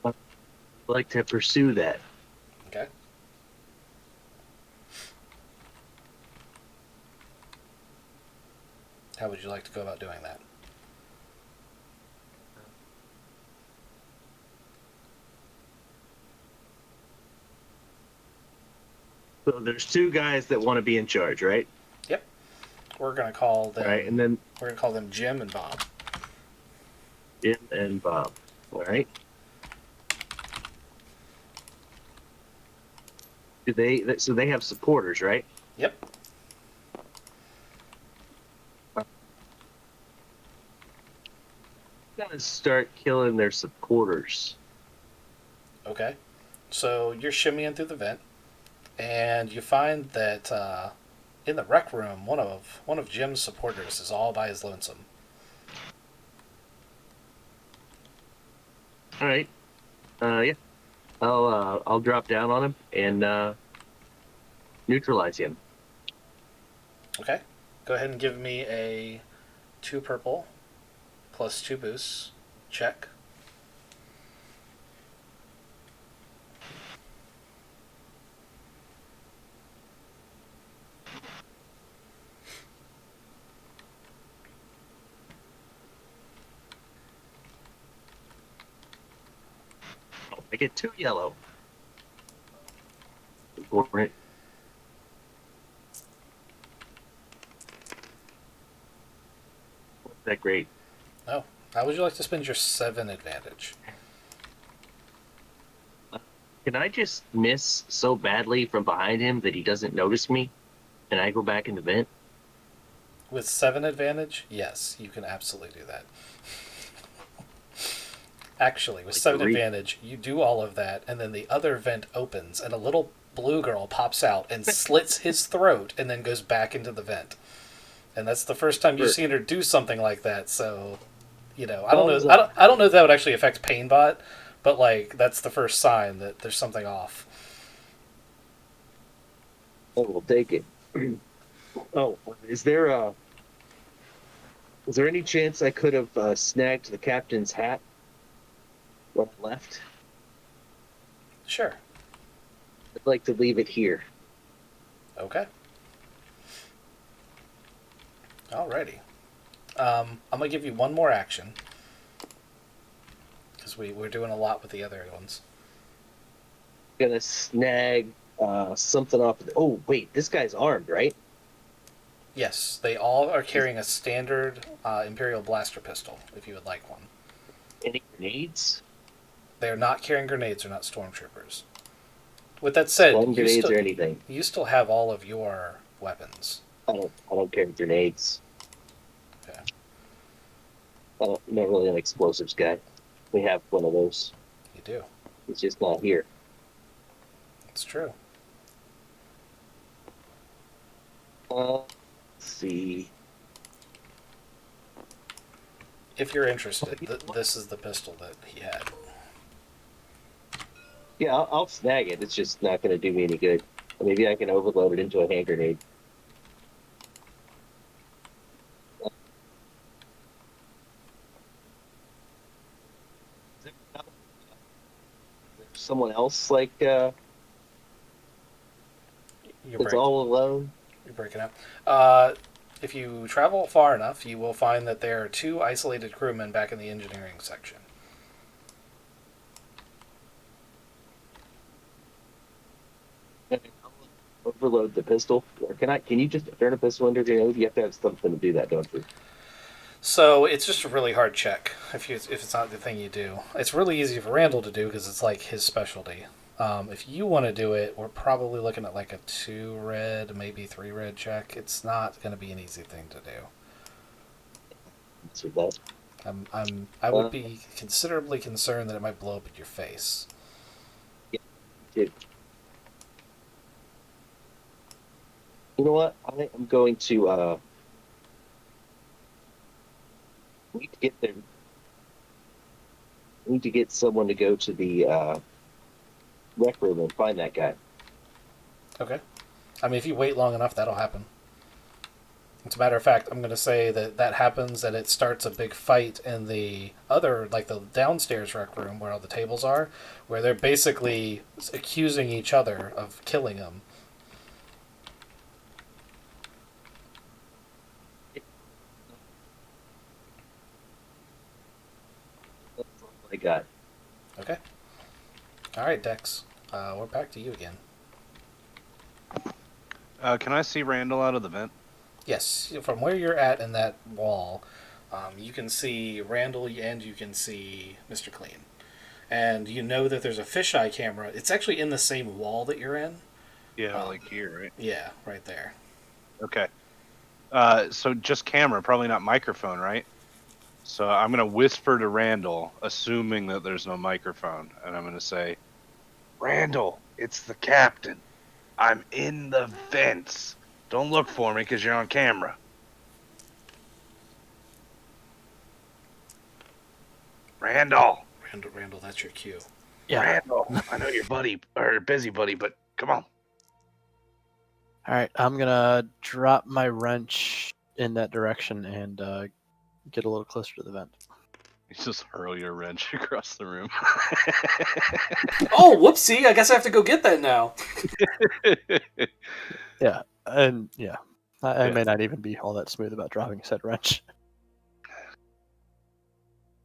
I'd like to pursue that. Okay. How would you like to go about doing that? So there's 2 guys that want to be in charge, right? Yep. We're gonna call them. Right, and then We're gonna call them Jim and Bob. Jim and Bob. All right. Do they? So they have supporters, right? Yep. Gotta start killing their supporters. Okay. So you're shimmying through the vent, and you find that in the rec room, one of Jim's supporters is all by his lonesome. All right. Yeah. I'll drop down on him and neutralize him. Okay. Go ahead and give me a 2 purple plus 2 boosts check. I get 2 yellow. Important. Wasn't that great? Oh. How would you like to spend your 7 advantage? Can I just miss so badly from behind him that he doesn't notice me, and I go back in the vent? With 7 advantage, yes, you can absolutely do that. Actually, with 7 advantage, you do all of that, and then the other vent opens, and a little blue girl pops out and slits his throat, and then goes back into the vent. And that's the first time you've seen her do something like that. So, I don't know. I don't know if that would actually affect Painbot, but like that's the first sign that there's something off. Oh, we'll take it. Oh, is there any chance I could have snagged the captain's hat when I left? Sure. I'd like to leave it here. Okay. Alrighty. I'm gonna give you one more action because we're doing a lot with the other ones. Gonna snag something off. Oh wait, this guy's armed, right? Yes, they all are carrying a standard Imperial blaster pistol. If you would like one. Any grenades? They are not carrying grenades. They're not stormtroopers. With that said, Grenades or anything? You still have all of your weapons. I don't carry grenades. Okay. I'm not really an explosives guy. We have one of those. You do. It's just not here. It's true. Let's see. If you're interested, this is the pistol that he had. Yeah, I'll snag it. It's just not going to do me any good. Maybe I can overload it into a hand grenade. Someone else like that's all alone? You're breaking up. If you travel far enough, you will find that there are 2 isolated crewmen back in the engineering section. Overload the pistol, or can you just turn a pistol under the nose? You have to have something to do that, don't you? So it's just a really hard check if it's not the thing you do. It's really easy for Randall to do because it's like his specialty. If you want to do it, we're probably looking at like a 2 red, maybe 3 red check. It's not going to be an easy thing to do. I would be considerably concerned that it might blow up in your face. Yeah, dude. You know what? I'm going to need to get there. I need to get someone to go to the rec room and find that guy. Okay. I mean, if you wait long enough, that'll happen. As a matter of fact, I'm going to say that happens and it starts a big fight in the other, like the downstairs rec room where all the tables are, where they're basically accusing each other of killing him. That's all I got. Okay. All right, Dex. We're back to you again. Can I see Randall out of the vent? Yes, from where you're at in that wall, you can see Randall and you can see Mr. Clean. And you know that there's a fisheye camera. It's actually in the same wall that you're in. Yeah, like here, right? Yeah, right there. Okay. So just camera, probably not microphone, right? So I'm gonna whisper to Randall, assuming that there's no microphone, and I'm gonna say, "Randall, it's the captain. I'm in the vents. Don't look for me because you're on camera." Randall, Randall, that's your cue. Yeah. Randall, I know you're busy, buddy, but come on. All right, I'm gonna drop my wrench in that direction and get a little closer to the vent. You just hurl your wrench across the room. Oh, whoopsie! I guess I have to go get that now. Yeah, and I Yeah. may not even be all that smooth about dropping said wrench.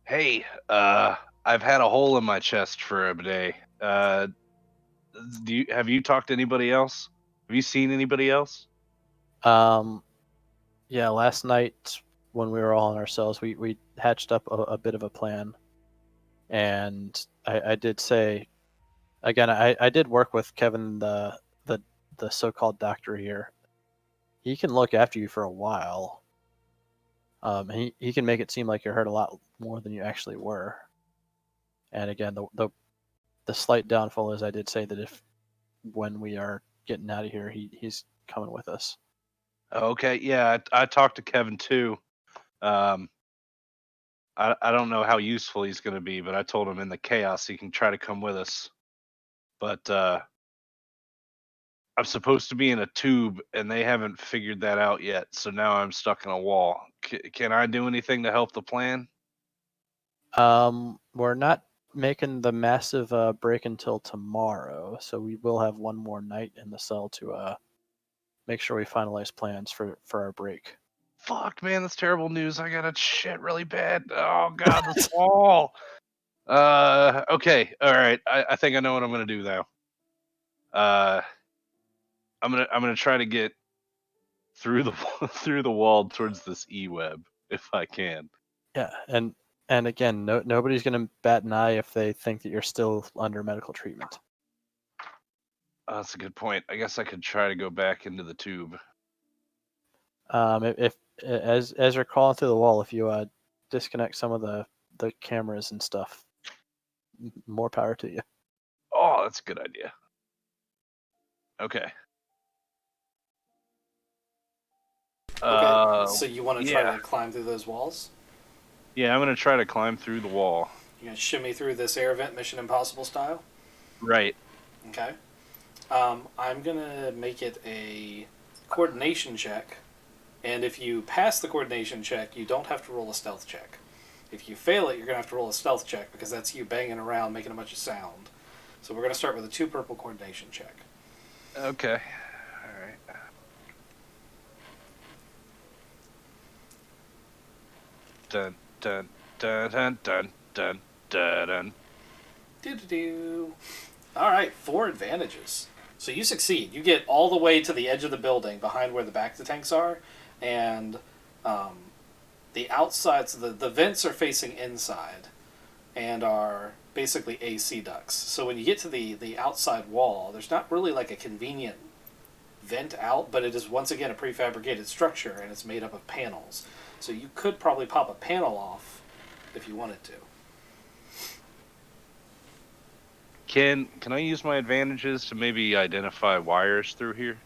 Hey, I've had a hole in my chest for a day. Have you talked to anybody else? Have you seen anybody else? Yeah, last night when we were all in our cells, we hatched up a bit of a plan, and I did say, again, I did work with Kevin, the so-called doctor here. He can look after you for a while. He can make it seem like you're hurt a lot more than you actually were. And again, the slight downfall is I did say that if when we are getting out of here, he's coming with us. Okay, yeah, I talked to Kevin too. Um, I don't know how useful he's going to be, but I told him in the chaos he can try to come with us. But I'm supposed to be in a tube, and they haven't figured that out yet. So now I'm stuck in a wall. Can I do anything to help the plan? We're not making the massive break until tomorrow, so we will have one more night in the cell to make sure we finalize plans for our break. Fuck, man, that's terrible news. I gotta shit really bad. Oh god, this wall. Okay, all right. I think I know what I'm gonna do now. Uh, I'm gonna try to get through the through the wall towards this e-web if I can. Yeah, and again, nobody's gonna bat an eye if they think that you're still under medical treatment. Oh, that's a good point. I guess I could try to go back into the tube. If as you're crawling through the wall, if you disconnect some of the cameras and stuff, more power to you. Oh, that's a good idea. Okay. Okay, so you want to try yeah. to climb through those walls? Yeah, I'm gonna try to climb through the wall. You're gonna shimmy through this air vent, Mission Impossible style. Right. Okay. I'm gonna make it a coordination check, and if you pass the coordination check, you don't have to roll a stealth check. If you fail it, you're gonna have to roll a stealth check because that's you banging around, making a bunch of sound. So we're gonna start with a 2 purple coordination check. Okay. All right. Dun dun dun dun dun dun dun dun. Do-do-do. All right, 4 advantages. So you succeed. You get all the way to the edge of the building, behind where the bacta tanks are, and the outside. So the vents are facing inside, and are basically AC ducts. So when you get to the outside wall, there's not really like a convenient vent out, but it is once again a prefabricated structure, and it's made up of panels. So you could probably pop a panel off if you wanted to. Can I use my advantages to maybe identify wires through here?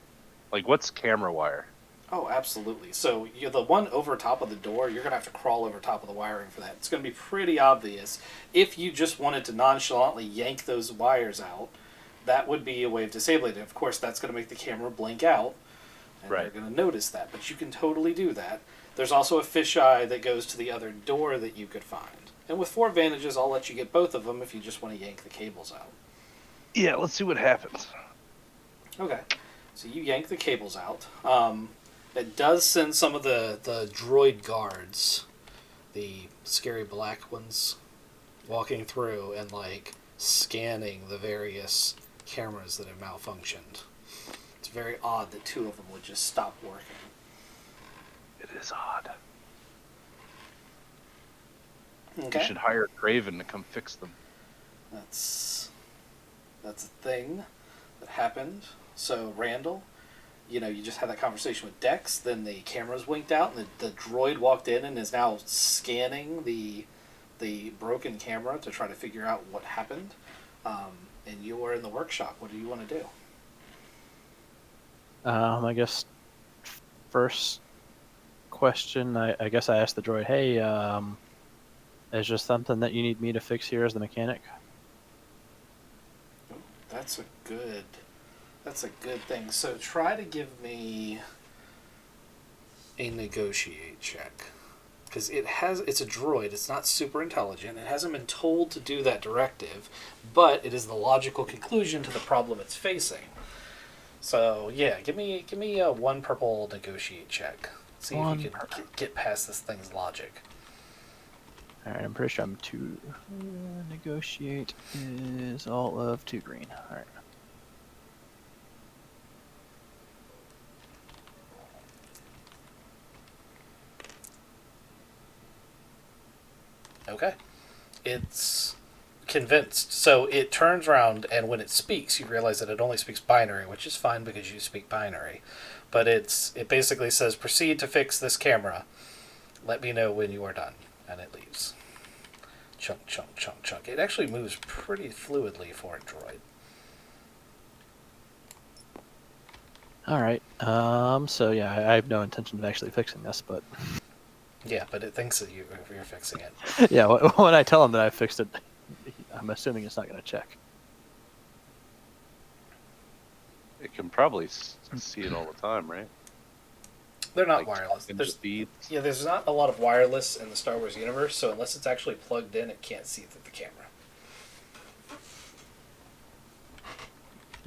Like, what's camera wire? Oh, absolutely. So you're the one over top of the door, you're going to have to crawl over top of the wiring for that. It's going to be pretty obvious. If you just wanted to nonchalantly yank those wires out, that would be a way of disabling it. Of course, that's going to make the camera blink out, and Right. they're going to notice that. But you can totally do that. There's also a fisheye that goes to the other door that you could find. And with 4 advantages, I'll let you get both of them if you just want to yank the cables out. Yeah, let's see what happens. Okay. So you yank the cables out. It does send some of the droid guards, the scary black ones, walking through and, like, scanning the various cameras that have malfunctioned. It's very odd that 2 of them would just stop working. It is odd. Okay. You should hire Craven to come fix them. That's a thing that happened. So Randall, you just had that conversation with Dex, then the cameras winked out, and the droid walked in and is now scanning the broken camera to try to figure out what happened. And you are in the workshop. What do you want to do? I guess first question, I guess I asked the droid, hey, is there something that you need me to fix here as the mechanic? That's a good thing. So try to give me a negotiate check. Because it's a droid, it's not super intelligent, it hasn't been told to do that directive, but it is the logical conclusion to the problem it's facing. So yeah, give me a 1 purple negotiate check. See if you can get past this thing's logic. Alright, I'm pretty sure I'm 2. Negotiate is all of 2 green. Alright. Okay. It's convinced. So it turns around, and when it speaks, you realize that it only speaks binary, which is fine because you speak binary. But it basically says, proceed to fix this camera. Let me know when you are done. And it leaves. Chunk, chunk, chunk, chunk. It actually moves pretty fluidly for a droid. Alright, so yeah, I have no intention of actually fixing this, but... Yeah, but it thinks that you're fixing it. Yeah, when I tell him that I fixed it, I'm assuming it's not going to check. It can probably see it all the time, right? They're not Like wireless. There's not a lot of wireless in the Star Wars universe, so unless it's actually plugged in, it can't see through the camera.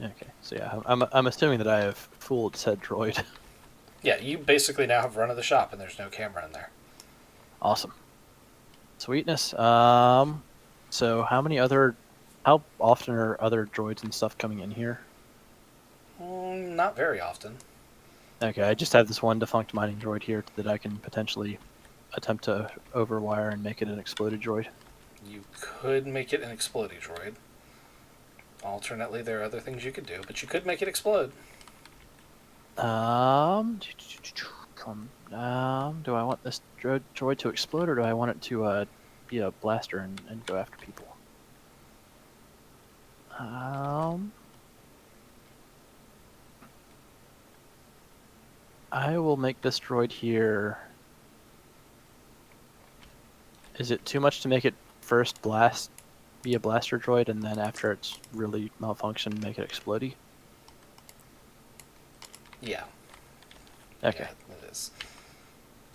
Okay, so yeah, I'm assuming that I have fooled said droid. Yeah, you basically now have run of the shop, and there's no camera in there. Awesome. Sweetness. So how often are other droids and stuff coming in here? Not very often. Okay, I just have this one defunct mining droid here that I can potentially attempt to overwire and make it an exploded droid. You could make it an exploding droid. Alternately, there are other things you could do, but you could make it explode. Do I want this droid to explode, or do I want it to be a blaster and go after people? I will make this droid here. Is it too much to make it first be a blaster droid, and then after it's really malfunctioned, make it explodey? Yeah. Okay. Yeah, it is.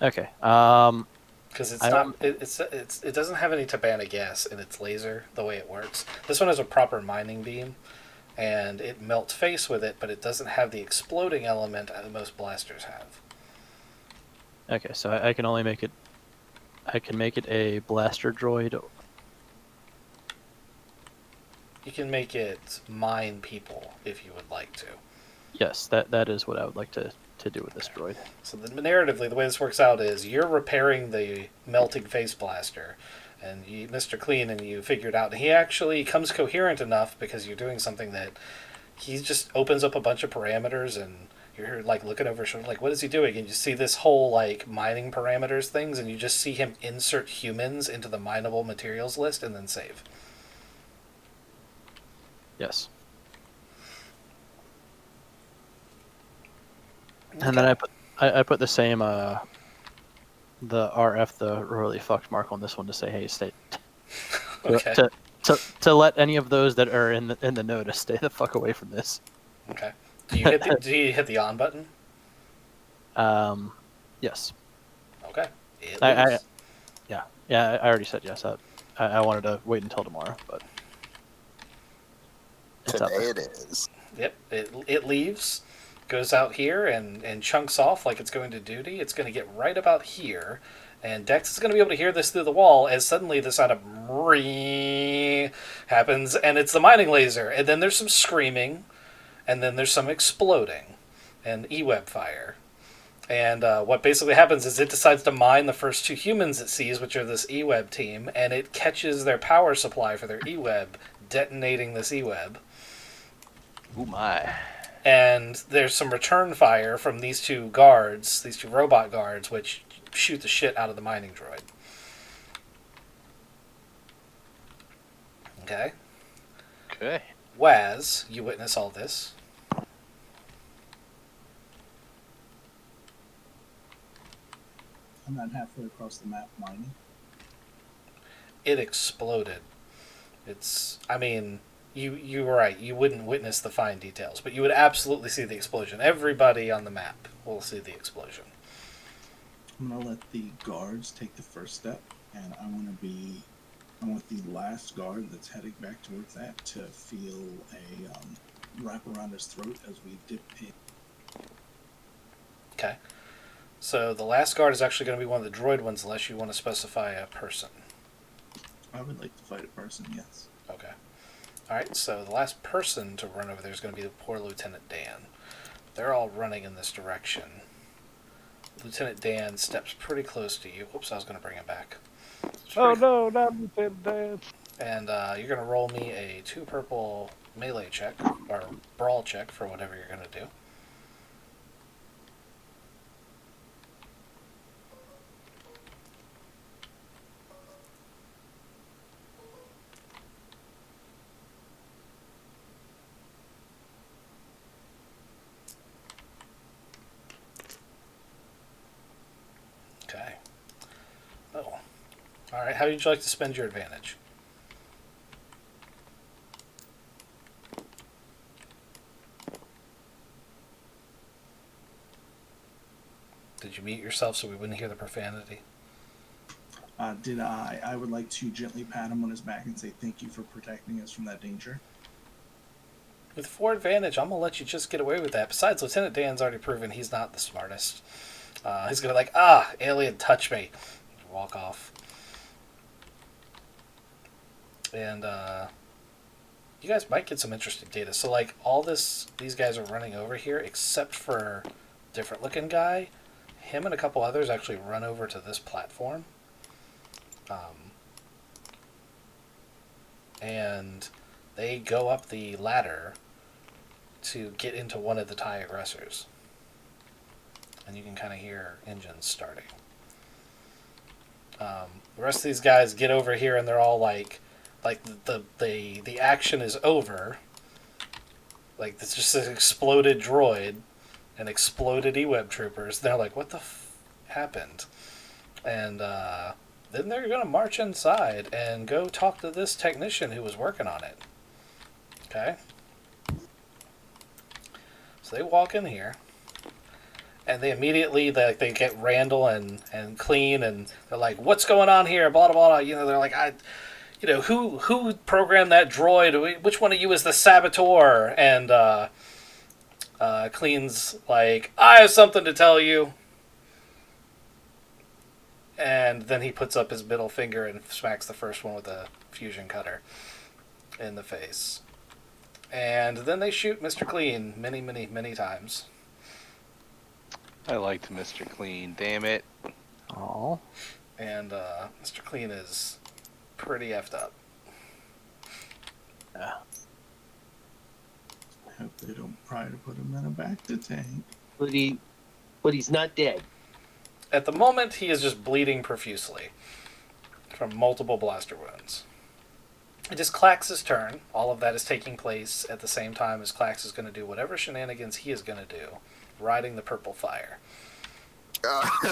Okay. Because it doesn't have any Tabana gas in its laser the way it works. This one has a proper mining beam, and it melts face with it, but it doesn't have the exploding element that most blasters have. Okay, so I can only make it. I can make it a blaster droid. You can make it mine people if you would like to. Yes, that is what I would like to do with this droid. So narratively, the way this works out is you're repairing the melting face blaster, and Mr. Clean and you figured out he actually comes coherent enough because you're doing something that he just opens up a bunch of parameters, and you're like looking over his shoulder, like, what is he doing? And you see this whole like mining parameters things, and you just see him insert humans into the mineable materials list and then save. Yes. And then I put the same the RF, the really fucked mark on this one to say, hey, stay. Okay. To let any of those that are in the know to stay the fuck away from this. Okay. Do you hit the on button? Yes. Okay. I already said yes. I wanted to wait until tomorrow, but Today it is. Yep. It leaves, goes out here and chunks off like it's going to duty. It's going to get right about here, and Dex is going to be able to hear this through the wall as suddenly the sound of happens, and it's the mining laser, and then there's some screaming, and then there's some exploding, and E-web fire. And what basically happens is it decides to mine the first 2 humans it sees, which are this E-web team, and it catches their power supply for their E-web, detonating this E-web. Oh my. And there's some return fire from these two guards, these two robot guards, which shoot the shit out of the mining droid. Okay. Okay. Waz, you witness all this. I'm not halfway across the map mining. It exploded. I mean, you were right. You wouldn't witness the fine details, but you would absolutely see the explosion. Everybody on the map will see the explosion. I'm gonna let the guards take the first step, and I want the last guard that's heading back towards that to feel a wrap around his throat as we dip in. Okay. So the last guard is actually going to be one of the droid ones, unless you want to specify a person. I would like to fight a person, yes. Okay. Alright, so the last person to run over there is going to be the poor Lieutenant Dan. They're all running in this direction. Lieutenant Dan steps pretty close to you. Whoops, I was going to bring him back. Oh no, not Lieutenant Dan. And you're going to roll me a 2 purple melee check, or brawl check, for whatever you're going to do. Okay. Oh. Alright, how would you like to spend your advantage? Did you mute yourself so we wouldn't hear the profanity? Did I? I would like to gently pat him on his back and say thank you for protecting us from that danger. With 4 advantage, I'm going to let you just get away with that. Besides, Lieutenant Dan's already proven he's not the smartest. He's going to be like, alien, touch me. Walk off. And you guys might get some interesting data. So, like, these guys are running over here, except for a different looking guy. Him and a couple others actually run over to this platform. And they go up the ladder to get into one of the TIE aggressors. And you can kind of hear engines starting. The rest of these guys get over here and they're all like the action is over. Like, it's just an exploded droid and exploded E-Web troopers. They're like, what the happened? And then they're going to march inside and go talk to this technician who was working on it. Okay? So they walk in here, and they immediately, they get Randall and Clean, and they're like, what's going on here? Blah, blah, blah. You know, they're like, who programmed that droid? Which one of you is the saboteur? And Clean's like, I have something to tell you. And then he puts up his middle finger and smacks the first one with a fusion cutter in the face. And then they shoot Mr. Clean many, many, many times. I liked Mr. Clean, damn it. Aw. And Mr. Clean is pretty effed up. Yeah. I hope they don't try to put him in a back-to tank. But he's not dead. At the moment, he is just bleeding profusely from multiple blaster wounds. It is Klax's turn. All of that is taking place at the same time as Klax is going to do whatever shenanigans he is going to do, riding the purple fire.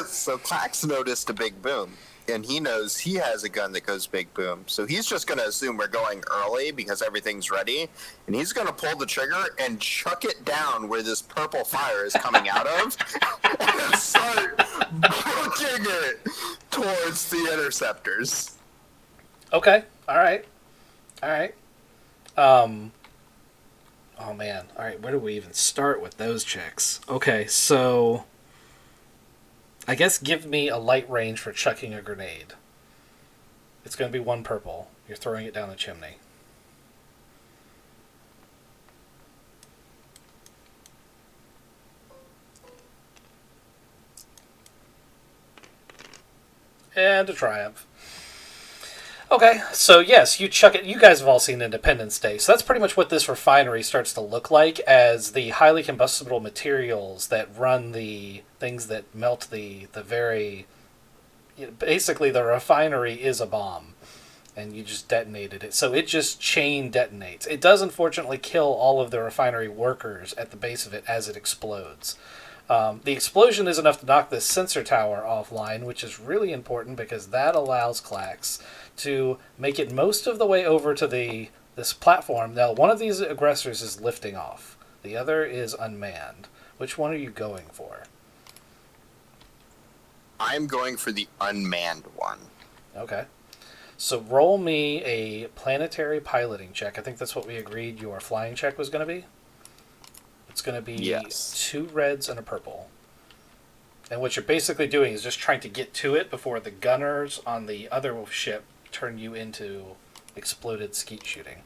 So Clax noticed a big boom, and he knows he has a gun that goes big boom. So he's just going to assume we're going early because everything's ready, and he's going to pull the trigger and chuck it down where this purple fire is coming out of, and start booking it towards the interceptors. Okay, alright. Oh man, alright, where do we even start with those checks? Okay, so I guess give me a light range for chucking a grenade. It's going to be 1 purple. You're throwing it down the chimney. And a triumph. Okay, so yes, you chuck it. You guys have all seen Independence Day, so that's pretty much what this refinery starts to look like, as the highly combustible materials that run the things that melt the very. Basically, the refinery is a bomb, and you just detonated it. So it just chain detonates. It does unfortunately kill all of the refinery workers at the base of it as it explodes. The explosion is enough to knock this sensor tower offline, which is really important because that allows Clax to make it most of the way over to this platform. Now, one of these aggressors is lifting off. The other is unmanned. Which one are you going for? I'm going for the unmanned one. Okay. So roll me a planetary piloting check. I think that's what we agreed your flying check was going to be. It's going to be Yes. 2 reds and a purple. And what you're basically doing is just trying to get to it before the gunners on the other ship turn you into exploded skeet shooting.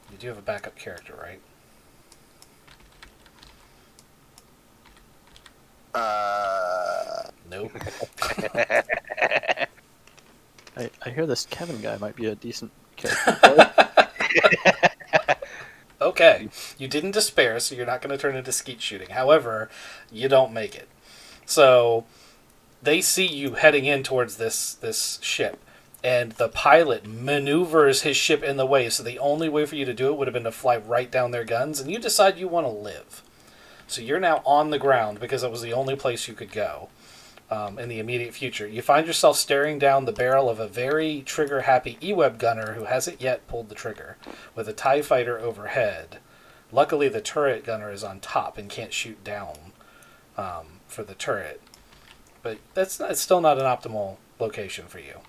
You do have a backup character, right? Nope. I hear this Kevin guy might be a decent character. Okay. You didn't despair, so you're not going to turn into skeet shooting. However, you don't make it. So they see you heading in towards this ship, and the pilot maneuvers his ship in the way, so the only way for you to do it would have been to fly right down their guns, and you decide you want to live. So you're now on the ground because it was the only place you could go in the immediate future. You find yourself staring down the barrel of a very trigger-happy E-Web gunner who hasn't yet pulled the trigger, with a TIE fighter overhead. Luckily, the turret gunner is on top and can't shoot down for the turret. But it's still not an optimal location for you.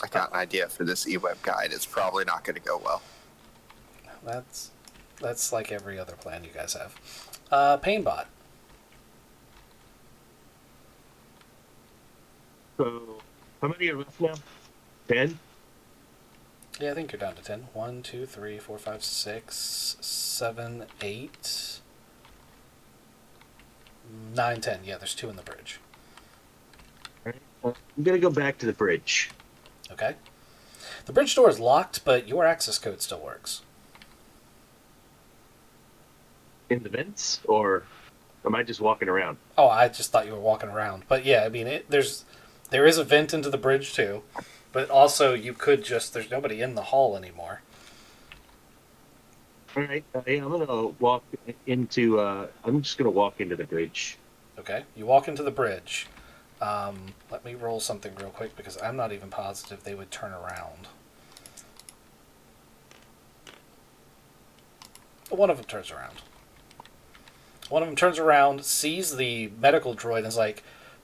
I got an idea for this E-Web guide. It's probably not going to go well. That's like every other plan you guys have. Painbot. So, how many are left now? 10? Yeah, I think you're down to 10. 1, 2, 3, 4, 5, 6, 7, 8, 9, 10. Yeah, there's 2 in the bridge. Alright. I'm going to go back to the bridge. Okay. The bridge door is locked, but your access code still works. In the vents? Or am I just walking around? Oh, I just thought you were walking around. But yeah, I mean, there is a vent into the bridge too, but also you could there's nobody in the hall anymore. Alright, I'm going to walk into, I'm just going to walk into the bridge. Okay, you walk into the bridge. Let me roll something real quick because I'm not even positive they would turn around. But one of them turns around. One of them turns around, sees the medical droid, and is like,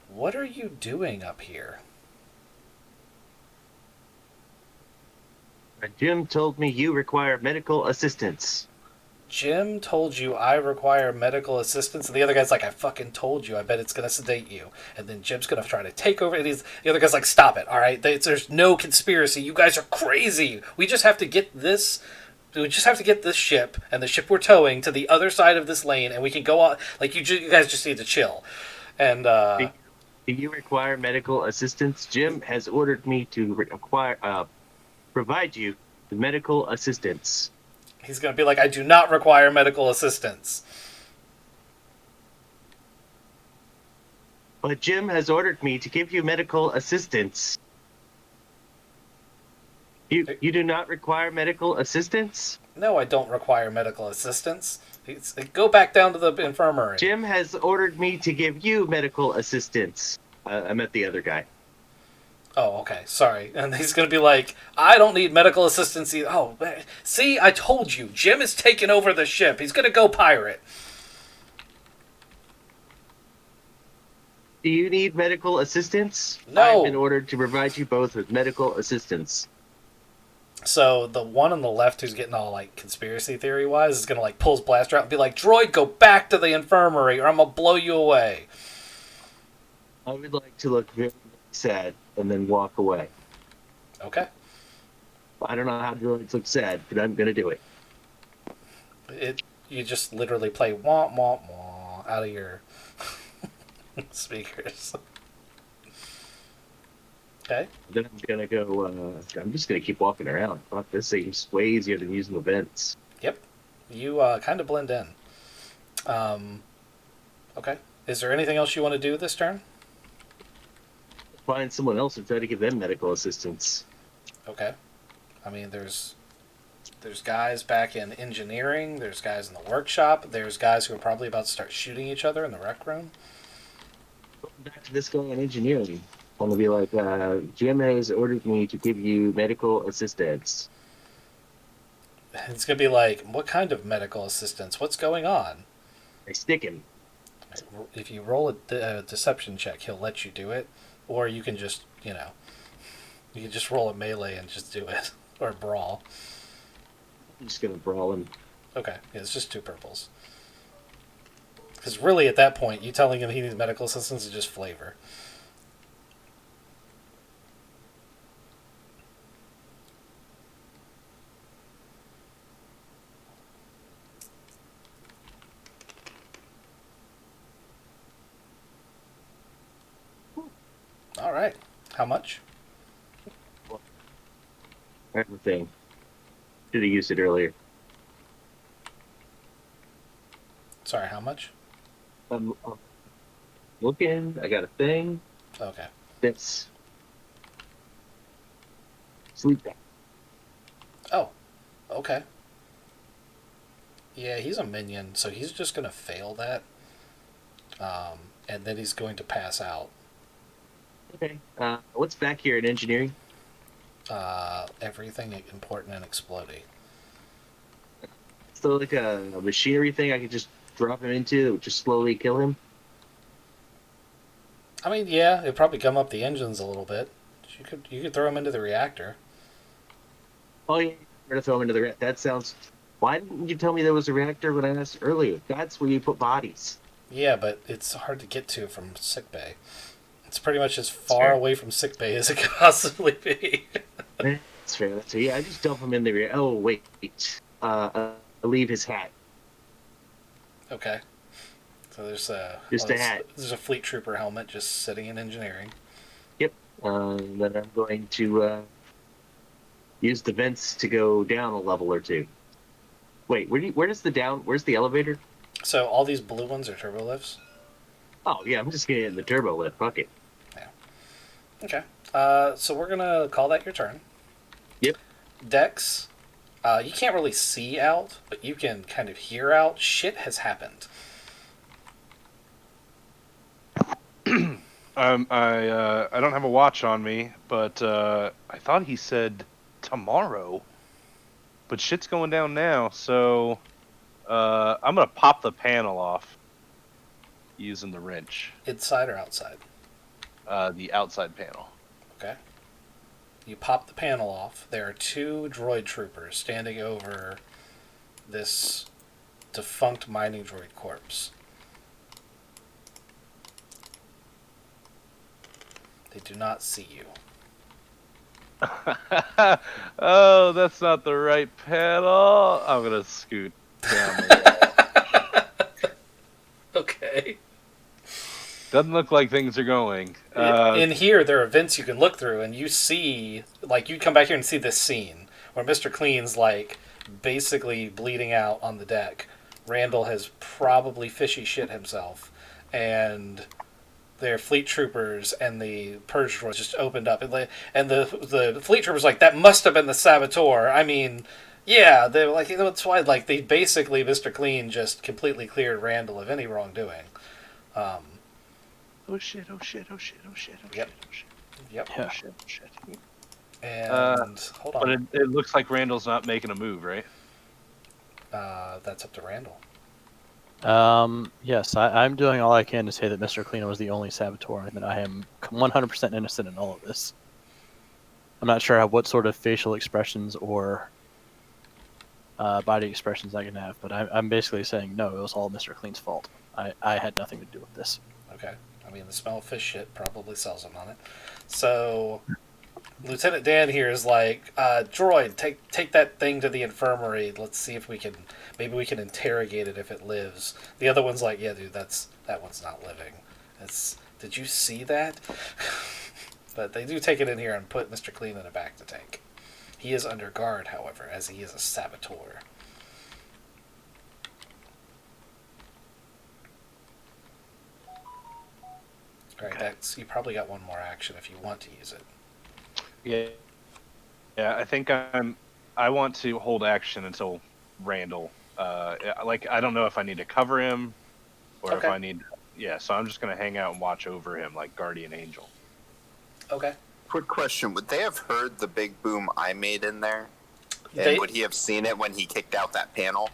"What are you doing up here?" Jim told me you require medical assistance. Jim told you I require medical assistance, and the other guy's like, "I fucking told you. I bet it's gonna sedate you." And then Jim's gonna try to take over. And the other guy's like, "Stop it! All right, there's no conspiracy. You guys are crazy. We just have to get this." We just have to get this ship and the ship we're towing to the other side of this lane, and we can go on. Like you guys just need to chill. And Do you require medical assistance? Jim has ordered me to provide you with medical assistance. he's going to be like, "I do not require medical assistance." But Jim has ordered me to give you medical assistance. You do not require medical assistance? No, I don't require medical assistance. Go back down to the infirmary. Jim has ordered me to give you medical assistance. I met the other guy. Oh, okay. Sorry. And he's going to be like, "I don't need medical assistance either." Oh, see, I told you. Jim is taking over the ship. He's going to go pirate. Do you need medical assistance? No. I've been ordered to provide you both with medical assistance. So the one on the left who's getting all like conspiracy theory wise is going to like pull his blaster out and be like, "Droid, go back to the infirmary or I'm going to blow you away." I would like to look very sad and then walk away. Okay. I don't know how droids look sad, but I'm going to do it. You just literally play wah wah wah out of your speakers. Okay. Then I'm gonna go. I'm just gonna keep walking around. Fuck, this seems way easier than using the vents. Yep. You kind of blend in. Um, okay. Is there anything else you want to do this turn? Find someone else and try to give them medical assistance. Okay. I mean, there's guys back in engineering. There's guys in the workshop. There's guys who are probably about to start shooting each other in the rec room. Back to this guy in engineering. I'm gonna be like, Jim has ordered me to give you medical assistance. It's gonna be like, what kind of medical assistance? What's going on? I stick him. If you roll a deception check, he'll let you do it, or you can just, you can just roll a melee and just do it, or brawl. I'm just gonna brawl him. Okay, yeah, it's just 2 purples. Because really, at that point, you telling him he needs medical assistance is just flavor. All right. How much? Everything. Should have used it earlier. Sorry, how much? I'm looking. I got a thing. Okay. That's sleep back. Oh, okay. Yeah, he's a minion, so he's just going to fail that. And then he's going to pass out. Okay. What's back here in engineering? Everything important and exploding. So like a machinery thing I could just drop him into that would just slowly kill him? I mean, yeah, it'd probably gum up the engines a little bit. You could throw him into the reactor. Oh yeah, we're gonna throw him into the reactor. That sounds. Why didn't you tell me there was a reactor when I asked earlier? That's where you put bodies. Yeah, but it's hard to get to from sickbay. It's pretty much as far away from sickbay as it could possibly be. That's fair. So yeah, I just dump him in the reactor. Oh wait, I leave his hat. Okay. So there's a hat. There's a fleet trooper helmet just sitting in engineering. Yep. Then I'm going to use the vents to go down a level or 2. Wait, where's the elevator? So all these blue ones are turbo lifts. Oh yeah, I'm just gonna get in the turbo lift. Fuck it. Yeah. Okay. So we're gonna call that your turn. Yep. Dex, you can't really see out, but you can kind of hear out. Shit has happened. I don't have a watch on me, but I thought he said tomorrow. But shit's going down now, so I'm gonna pop the panel off using the wrench. Inside or outside? The outside panel. Okay. You pop the panel off. There are 2 droid troopers standing over this defunct mining droid corpse. They do not see you. Oh, that's not the right panel. I'm gonna scoot down the wall. Okay. Doesn't look like things are going. In here, there are vents you can look through, and you see, like, you come back here and see this scene where Mr. Clean's, like, basically bleeding out on the deck. Randall has probably fishy shit himself, and their fleet troopers and the purge droids just opened up, and the fleet troopers like, that must have been the saboteur. I mean, yeah, they're like, that's why, like, they basically, Mr. Clean just completely cleared Randall of any wrongdoing. Oh shit! Oh shit! Oh shit! Oh shit! Oh Yep. shit! Oh shit! Yep. Oh shit! Oh shit! And hold on. But it looks like Randall's not making a move, right? That's up to Randall. Yes, I'm doing all I can to say that Mr. Clean was the only saboteur and that I am 100% innocent in all of this. I'm not sure what sort of facial expressions or body expressions I can have, but I'm basically saying no, it was all Mr. Clean's fault. I had nothing to do with this. Okay. I mean, the smell of fish shit probably sells him on it. So, Lieutenant Dan here is like, droid, take that thing to the infirmary. Let's see if maybe we can interrogate it if it lives. The other one's like, yeah, dude, that one's not living. Did you see that? But they do take it in here and put Mr. Clean in a back to tank. He is under guard, however, as he is a saboteur. Alright, Okay. you probably got one more action if you want to use it. Yeah. Yeah, I think I want to hold action until Randall. I don't know if I need to cover him or if Okay. I need. Yeah, so I'm just gonna hang out and watch over him like guardian angel. Okay. Quick question: would they have heard the big boom I made in there? And They- would he have seen it when he kicked out that panel?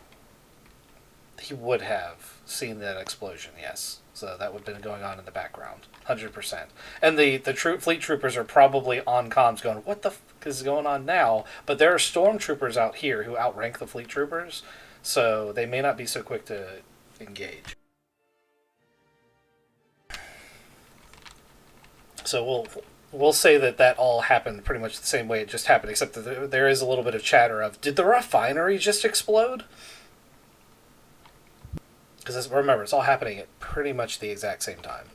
He would have seen that explosion, yes. So that would have been going on in the background, 100%. And the fleet troopers are probably on comms going, what the fuck is going on now? But there are stormtroopers out here who outrank the fleet troopers, so they may not be so quick to engage. So we'll say that all happened pretty much the same way it just happened, except that there is a little bit of chatter of, did the refinery just explode? Because remember, it's all happening at pretty much the exact same time.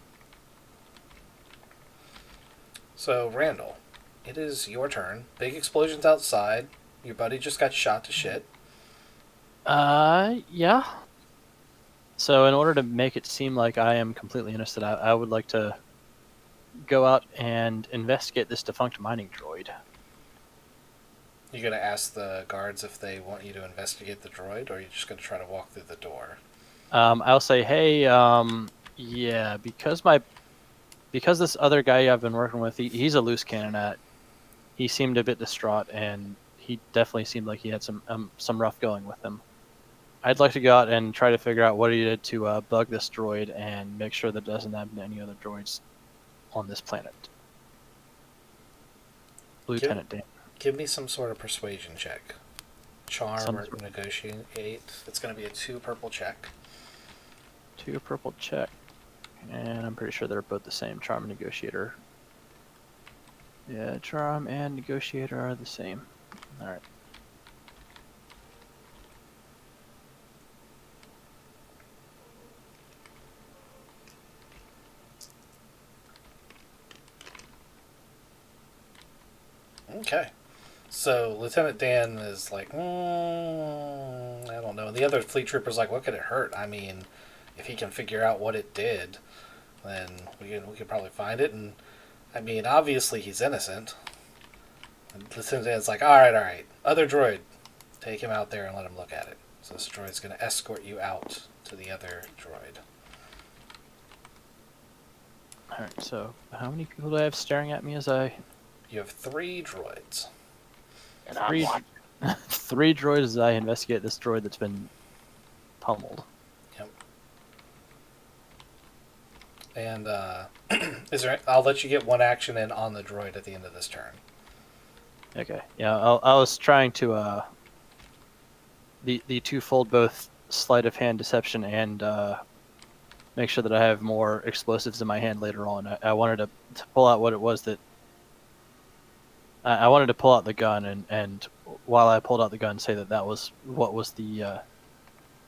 So, Randall, it is your turn. Big explosions outside. Your buddy just got shot to shit. Yeah. So in order to make it seem like I am completely innocent, I would like to go out and investigate this defunct mining droid. You gonna ask the guards if they want you to investigate the droid, or are you just gonna try to walk through the door? I'll say, hey, yeah, because this other guy I've been working with, he's a loose cannon. He seemed a bit distraught, and he definitely seemed like he had some rough going with him. I'd like to go out and try to figure out what he did to bug this droid and make sure that it doesn't happen to any other droids on this planet. Lieutenant Dan. Give me some sort of persuasion check. Charm Some or sort- negotiate. It's gonna be a 2 purple check. 2 purple check. And I'm pretty sure they're both the same. Charm and Negotiator. Yeah, Charm and Negotiator are the same. Alright. Okay. So Lieutenant Dan is like, I don't know. And the other fleet trooper's like, what could it hurt? I mean, if he can figure out what it did, then we can probably find it. And I mean, obviously he's innocent. And Lieutenant Dan's like, all right. Other droid, take him out there and let him look at it. So this droid's going to escort you out to the other droid. Alright, so how many people do I have staring at me as I... You have 3 droids. Three, 3 droids as I investigate this droid that's been pummeled. Yep. And I'll let you get 1 action in on the droid at the end of this turn. Okay, yeah, I was trying to, the twofold both sleight of hand deception and, make sure that I have more explosives in my hand later on. I wanted to pull out what it was that... I wanted to pull out the gun, and while I pulled out the gun, say that was what was the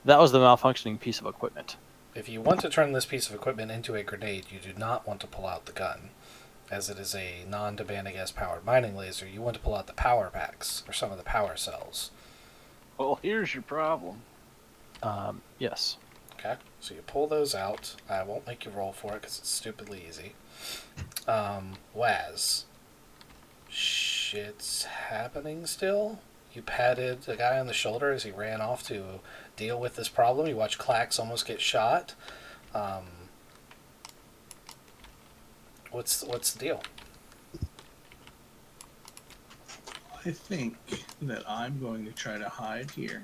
malfunctioning piece of equipment. If you want to turn this piece of equipment into a grenade, you do not want to pull out the gun. As it is a non-Tabana powered mining laser, you want to pull out the power packs, or some of the power cells. Well, here's your problem. Yes. Okay, so you pull those out. I won't make you roll for it because it's stupidly easy. Waz. Shit's happening still? You patted the guy on the shoulder as he ran off to deal with this problem. You watch Clax almost get shot. What's the deal? I think that I'm going to try to hide here.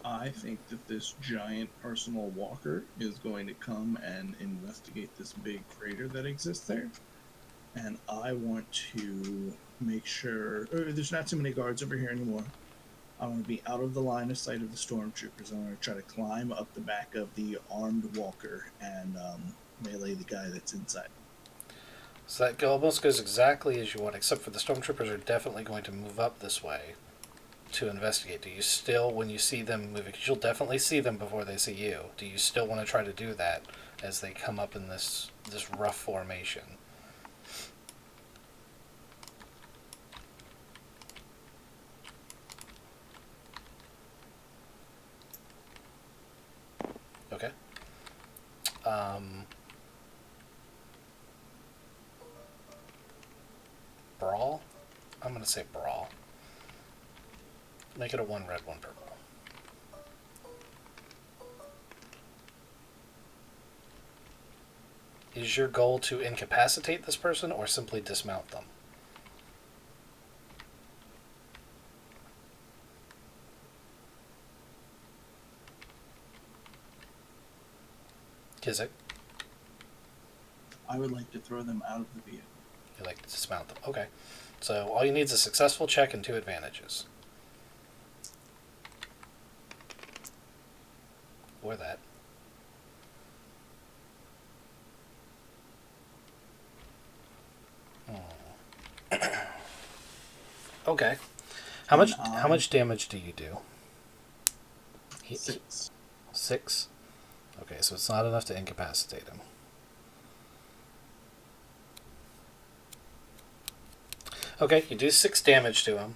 I think that this giant personal walker is going to come and investigate this big crater that exists there. And I want to make sure there's not too many guards over here anymore. I want to be out of the line of sight of the stormtroopers. I want to try to climb up the back of the armed walker and melee the guy that's inside. So that almost goes exactly as you want, except for the stormtroopers are definitely going to move up this way to investigate. Do you still, when you see them moving, because you'll definitely see them before they see you, do you still want to try to do that as they come up in this rough formation? Brawl? I'm going to say brawl. Make it a 1 red, 1 purple. Is your goal to incapacitate this person or simply dismount them? Kizik, I would like to throw them out of the vehicle. you like to dismount them. Okay. So all you need is a successful check and 2 advantages. Or that. Okay. How much damage do you do? 6. 6? Okay, so it's not enough to incapacitate him. Okay, you do 6 damage to him.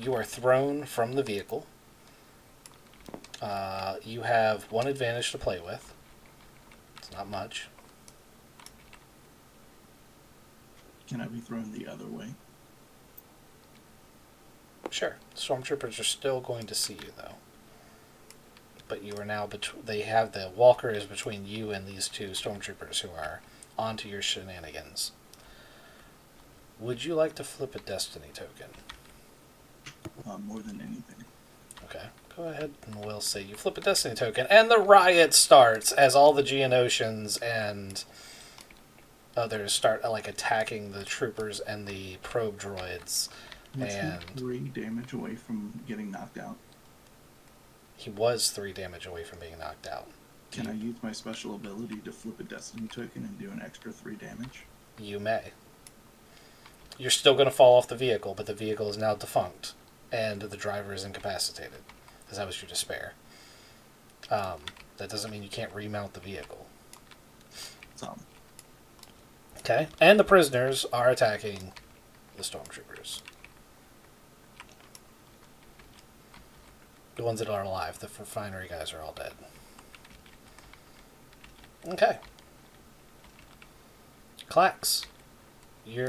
You are thrown from the vehicle. You have 1 advantage to play with. It's not much. Can I be thrown the other way? Sure. Stormtroopers are still going to see you, though. But you are now they have the walker is between you and these 2 stormtroopers who are onto your shenanigans. Would you like to flip a destiny token? More than anything. Okay. Go ahead and we'll say you flip a destiny token, and the riot starts as all the Geonosians and others start attacking the troopers and the probe droids. Was And he 3 damage away from getting knocked out? he was 3 damage away from being knocked out. Can I use my special ability to flip a destiny token and do an extra 3 damage? You may. You're still going to fall off the vehicle, but the vehicle is now defunct, and the driver is incapacitated, because that was your despair. That doesn't mean you can't remount the vehicle. Okay, and the prisoners are attacking the stormtroopers. The ones that are alive, the refinery guys are all dead. Okay. Clax, you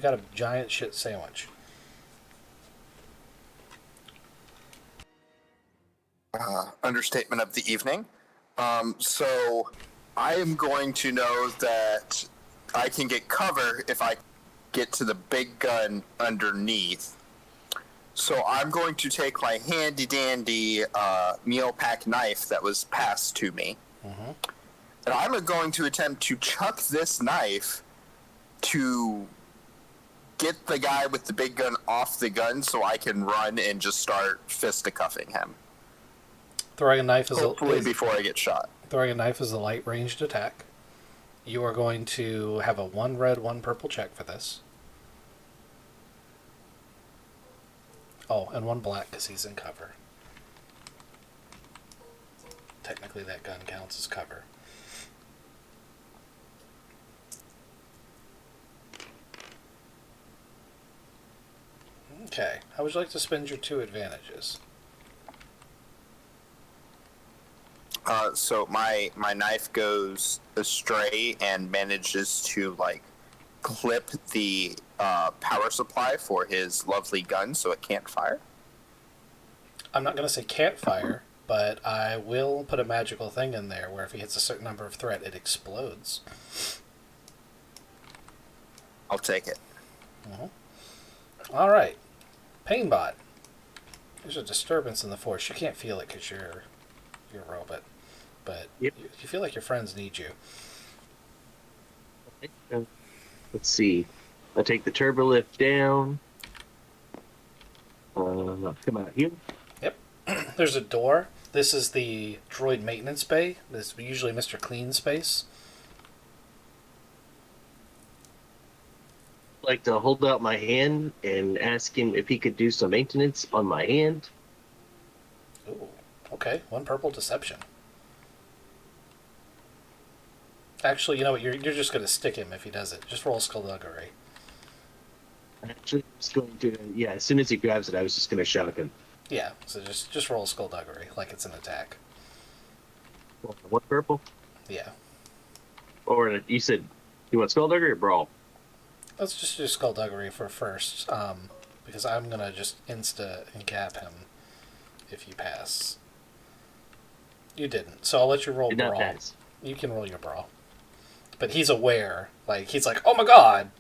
got a giant shit sandwich. Understatement of the evening. So I am going to know that I can get cover if I get to the big gun underneath. So I'm going to take my handy dandy meal pack knife that was passed to me. Mm-hmm. And I'm going to attempt to chuck this knife to get the guy with the big gun off the gun so I can run and just start fisticuffing him. Throwing a knife is hopefully before I get shot. Throwing a knife is a light ranged attack. You are going to have a 1 red, 1 purple check for this. Oh, and 1 black because he's in cover. Technically that gun counts as cover. Okay, how would you like to spend your 2 advantages? So my knife goes astray and manages to clip the power supply for his lovely gun so it can't fire. I'm not going to say can't fire, but I will put a magical thing in there where if he hits a certain number of threat, it explodes. I'll take it. Mm-hmm. All right. Painbot. There's a disturbance in the force. You can't feel it because you're a robot. But yep. You feel like your friends need you. Let's see. I'll take the turbo lift down. Come out here. Yep. There's a door. This is the droid maintenance bay. This is usually Mr. Clean space. I'd like to hold out my hand and ask him if he could do some maintenance on my hand. Ooh. Okay. 1 purple deception. Actually, you know what? You're just going to stick him if he does it. Just roll skullduggery. Actually, I was going to, as soon as he grabs it, I was just going to shock him. Yeah, so just roll skullduggery like it's an attack. 1 purple? Yeah. Or you said you want skullduggery or brawl? Let's just do skullduggery for first, because I'm gonna just insta encap him if you pass. You didn't, so I'll let you roll Did not brawl. pass. You can roll your brawl, but he's aware. Like he's like, "Oh my god!"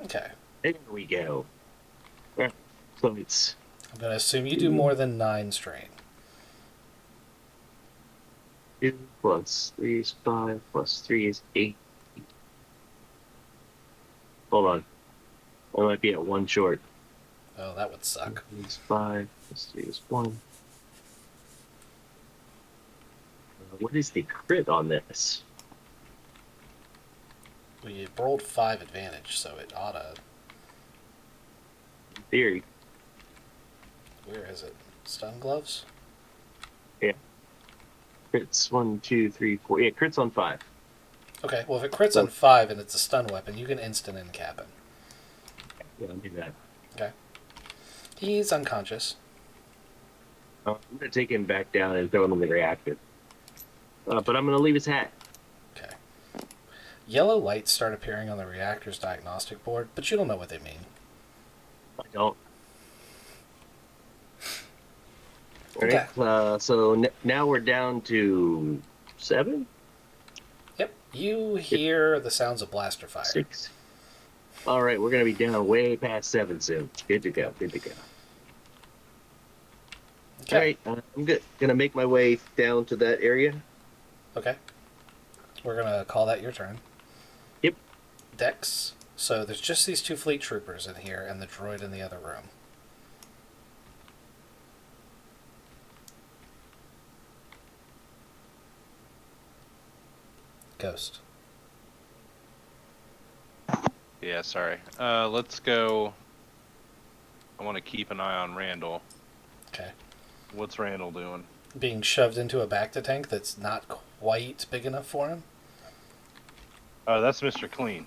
Okay. There we go. Alright, so it's I'm gonna assume you do more than 9 strain. 2 plus 3 is 5 plus 3 is 8. Hold on. I might be at 1 short. Oh, that would suck. 3 is 5 plus 3 is 1. What is the crit on this? Well, you rolled 5 advantage, so it oughta. In theory. Where is it? Stun gloves? Crits 1, 2, 3, 4. Yeah, crits on 5. Okay, well, if it crits on 5 and it's a stun weapon, you can instant encap him. Yeah, I'll do that. Okay. He's unconscious. I'm going to take him back down and throw him in the reactor. But I'm going to leave his hat. Okay. Yellow lights start appearing on the reactor's diagnostic board, but you don't know what they mean. I don't. Okay. Alright, so now we're down to 7? Yep. You hear the sounds of blaster fire. 6. Alright, we're going to be down way past 7 soon. Good to go, good to go. Okay. Alright, I'm going to make my way down to that area. Okay. We're gonna call that your turn. Yep. Dex. So there's just these 2 fleet troopers in here and the droid in the other room. Ghost. Yeah, sorry. Let's go. I want to keep an eye on Randall. Okay. What's Randall doing? Being shoved into a Bacta tank that's not quite big enough for him. Oh, that's Mr. Clean.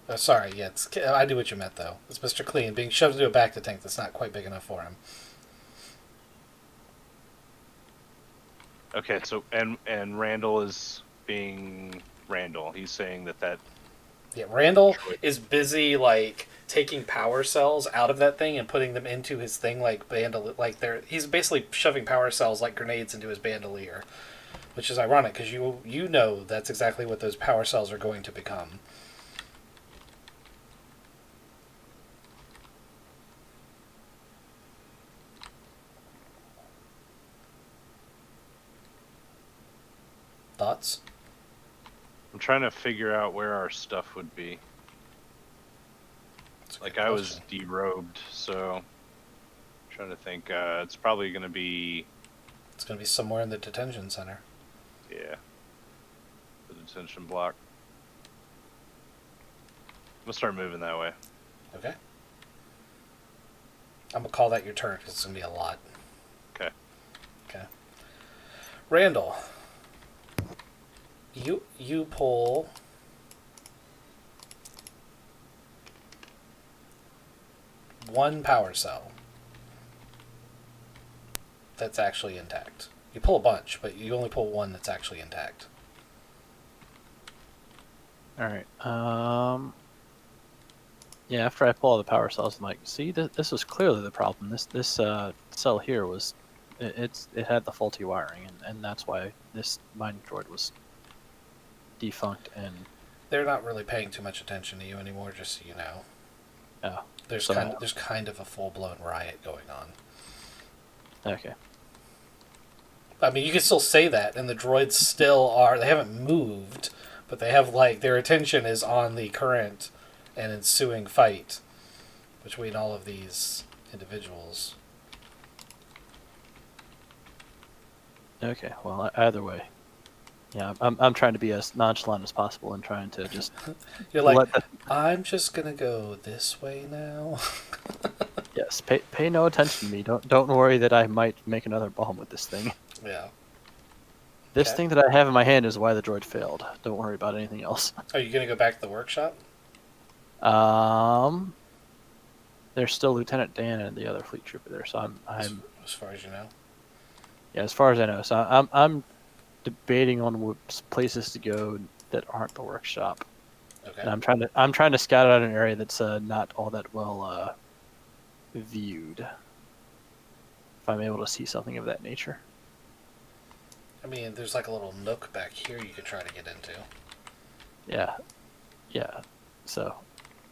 Oh, sorry, yeah, I do what you meant though. It's Mr. Clean being shoved into a Bacta tank that's not quite big enough for him. Okay, so and Randall is being Randall. He's saying that Yeah, Randall is busy like taking power cells out of that thing and putting them into his thing he's basically shoving power cells like grenades into his bandolier, which is ironic because you know that's exactly what those power cells are going to become. Thoughts? I'm trying to figure out where our stuff would be. That's a Like good I was question. derobed, so I'm trying to think. It's probably gonna be It's going to be somewhere in the detention center. the detention block. I'm gonna start moving that way. Okay. I'm going to call that your turn because it's going to be a lot. Okay. Okay. Randall, you pull one power cell that's actually intact. You pull a bunch, but you only pull one that's actually intact. Alright. Yeah, after I pull all the power cells, I'm like, see, this was clearly the problem. This cell here was, it had the faulty wiring, and that's why this mining droid was defunct. And They're not really paying too much attention to you anymore, just so you know. oh, There's so- there's kind of a full-blown riot going on. okay, I mean, you can still say that, and the droids still are. They haven't moved, but they have their attention is on the current and ensuing fight between all of these individuals. okay. Well, either way, yeah, I'm trying to be as nonchalant as possible and trying to just You're like, let the, I'm just gonna go this way now. yes, pay no attention to me. Don't worry that I might make another bomb with this thing. Yeah. This Okay. thing that I have in my hand is why the droid failed. Don't worry about anything else. Are you gonna go back to the workshop? there's still Lieutenant Dan and the other fleet trooper there. So I'm as far as you know. yeah, as far as I know. So I'm debating on what places to go that aren't the workshop. Okay. And I'm trying to scout out an area that's not all that well viewed. If I'm able to see something of that nature. I mean, there's like a little nook back here you could try to get into. Yeah, yeah. So,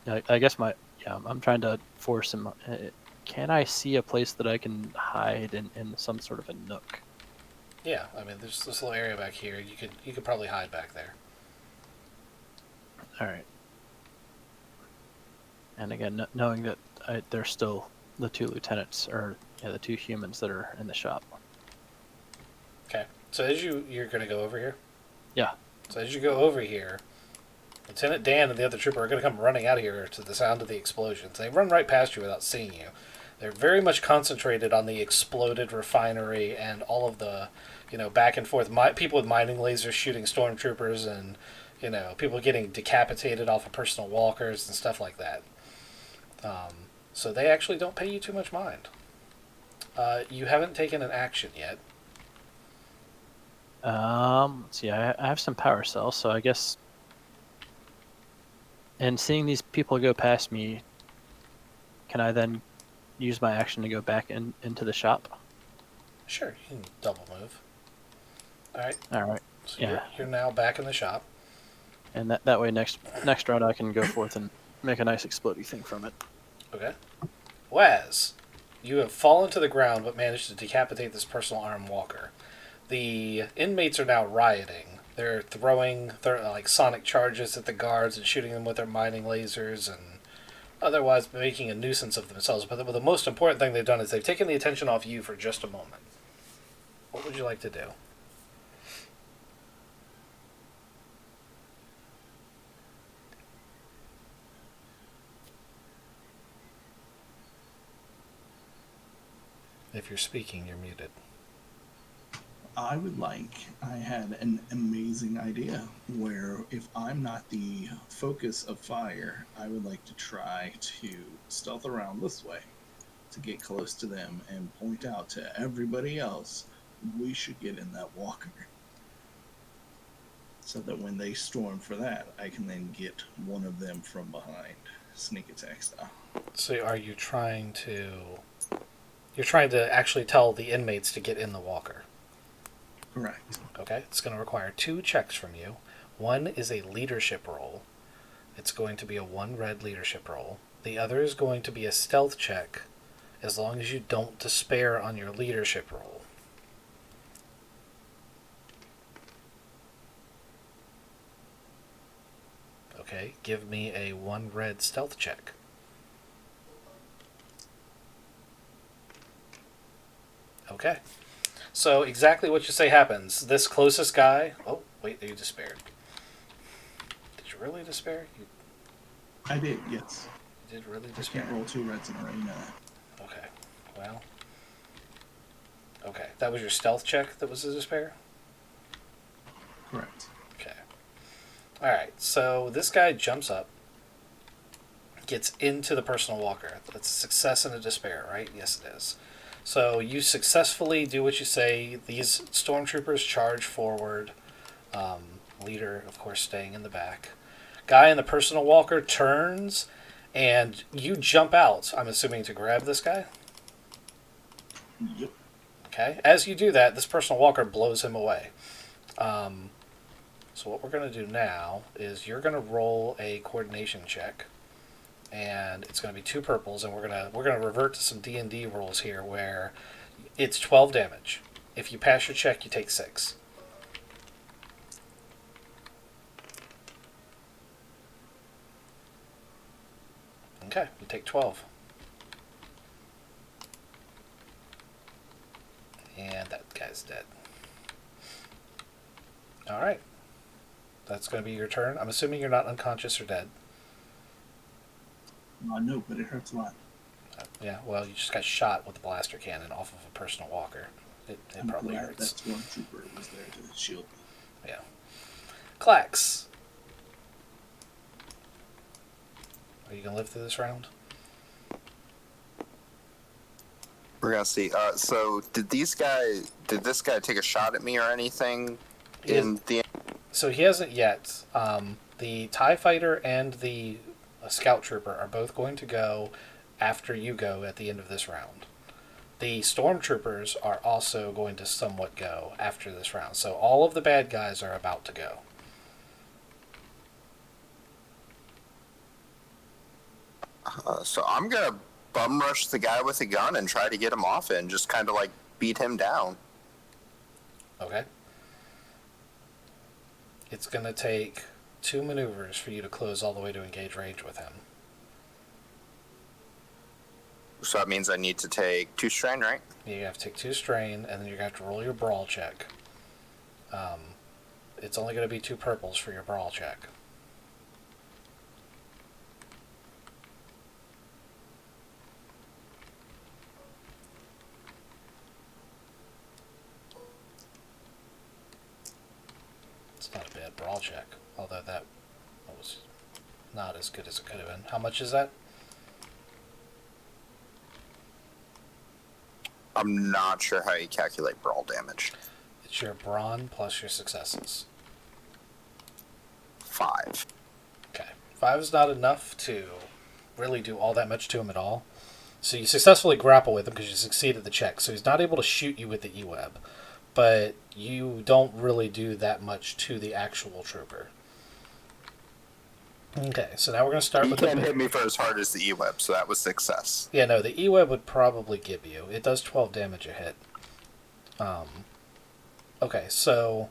I guess I'm trying to force him. Can I see a place that I can hide in some sort of a nook? Yeah, I mean, there's this little area back here. You could probably hide back there. All right. And again, knowing that there's still the two lieutenants, or the two humans that are in the shop. Okay. So as you're going to go over here? Yeah. So as you go over here, Lieutenant Dan and the other trooper are going to come running out of here to the sound of the explosions. They run right past you without seeing you. They're very much concentrated on the exploded refinery and all of the, back and forth. People with mining lasers shooting stormtroopers and, people getting decapitated off of personal walkers and stuff like that. So they actually don't pay you too much mind. You haven't taken an action yet. Let's see. I have some power cells, so I guess. And seeing these people go past me, can I then use my action to go back into the shop? Sure, you can double move. All right. All right. So Yeah. you're now back in the shop. And that way, next round, I can go forth and make a nice explodey thing from it. Okay. Waz, you have fallen to the ground but managed to decapitate this personal arm walker. The inmates are now rioting. They're throwing like sonic charges at the guards and shooting them with their mining lasers and otherwise making a nuisance of themselves. But the most important thing they've done is they've taken the attention off you for just a moment. What would you like to do? If you're speaking, you're muted. I had an amazing idea where if I'm not the focus of fire, I would like to try to stealth around this way to get close to them and point out to everybody else we should get in that walker. So that when they storm for that, I can then get one of them from behind, sneak attack style. So are you trying to... You're trying to actually tell the inmates to get in the walker? Correct. Okay, it's going to require 2 checks from you. One is a leadership roll. It's going to be a 1 red leadership roll. The other is going to be a stealth check, as long as you don't despair on your leadership roll. Okay, give me a 1 red stealth check. Okay. So exactly what you say happens. This closest guy... Oh, wait, you despaired. Did you really despair? I did, yes. You did really I despair? can't roll 2 reds in a row, you know that. Okay, well... Okay, that was your stealth check that was a despair? Correct. Okay. Alright, so this guy jumps up, gets into the personal walker. That's a success and a despair, right? Yes, it is. So you successfully do what you say. These stormtroopers charge forward. Leader, of course, staying in the back. Guy in the personal walker turns, and you jump out, I'm assuming, to grab this guy? Yep. Okay. As you do that, this personal walker blows him away. So what we're going to do now is you're going to roll a coordination check. And it's going to be 2 purples, and we're gonna revert to some D&D rules here, where it's 12 damage. If you pass your check, you take 6. Okay, you take 12. And that guy's dead. All right, that's going to be your turn. I'm assuming you're not unconscious or dead. No, but it hurts a lot. Yeah, well, you just got shot with a blaster cannon off of a personal walker. It I'm probably glad hurts. that stormtrooper was there to shield me. Yeah. Clax. Are you going to live through this round? We're gonna see. So did this guy take a shot at me or anything in the? So he hasn't yet. The TIE fighter and the scout trooper are both going to go after you go at the end of this round. The stormtroopers are also going to somewhat go after this round. So all of the bad guys are about to go. So I'm gonna bum rush the guy with the gun and try to get him off it and just kind of like beat him down. Okay. It's going to take 2 maneuvers for you to close all the way to engage range with him. So that means I need to take 2 strain, right? You have to take 2 strain, and then you're going to have to roll your brawl check. It's only going to be 2 purples for your brawl check. It's not a bad brawl check, although that was not as good as it could have been. How much is that? I'm not sure how you calculate brawl damage. It's your brawn plus your successes. 5. Okay. 5 is not enough to really do all that much to him at all. So you successfully grapple with him because you succeeded the check. So he's not able to shoot you with the E-web. But you don't really do that much to the actual trooper. Okay, so now we're going to start with He can't hit me for as hard as the E-web, so that was success. Yeah, no, the E-web would probably give you. It does 12 damage a hit. Okay, so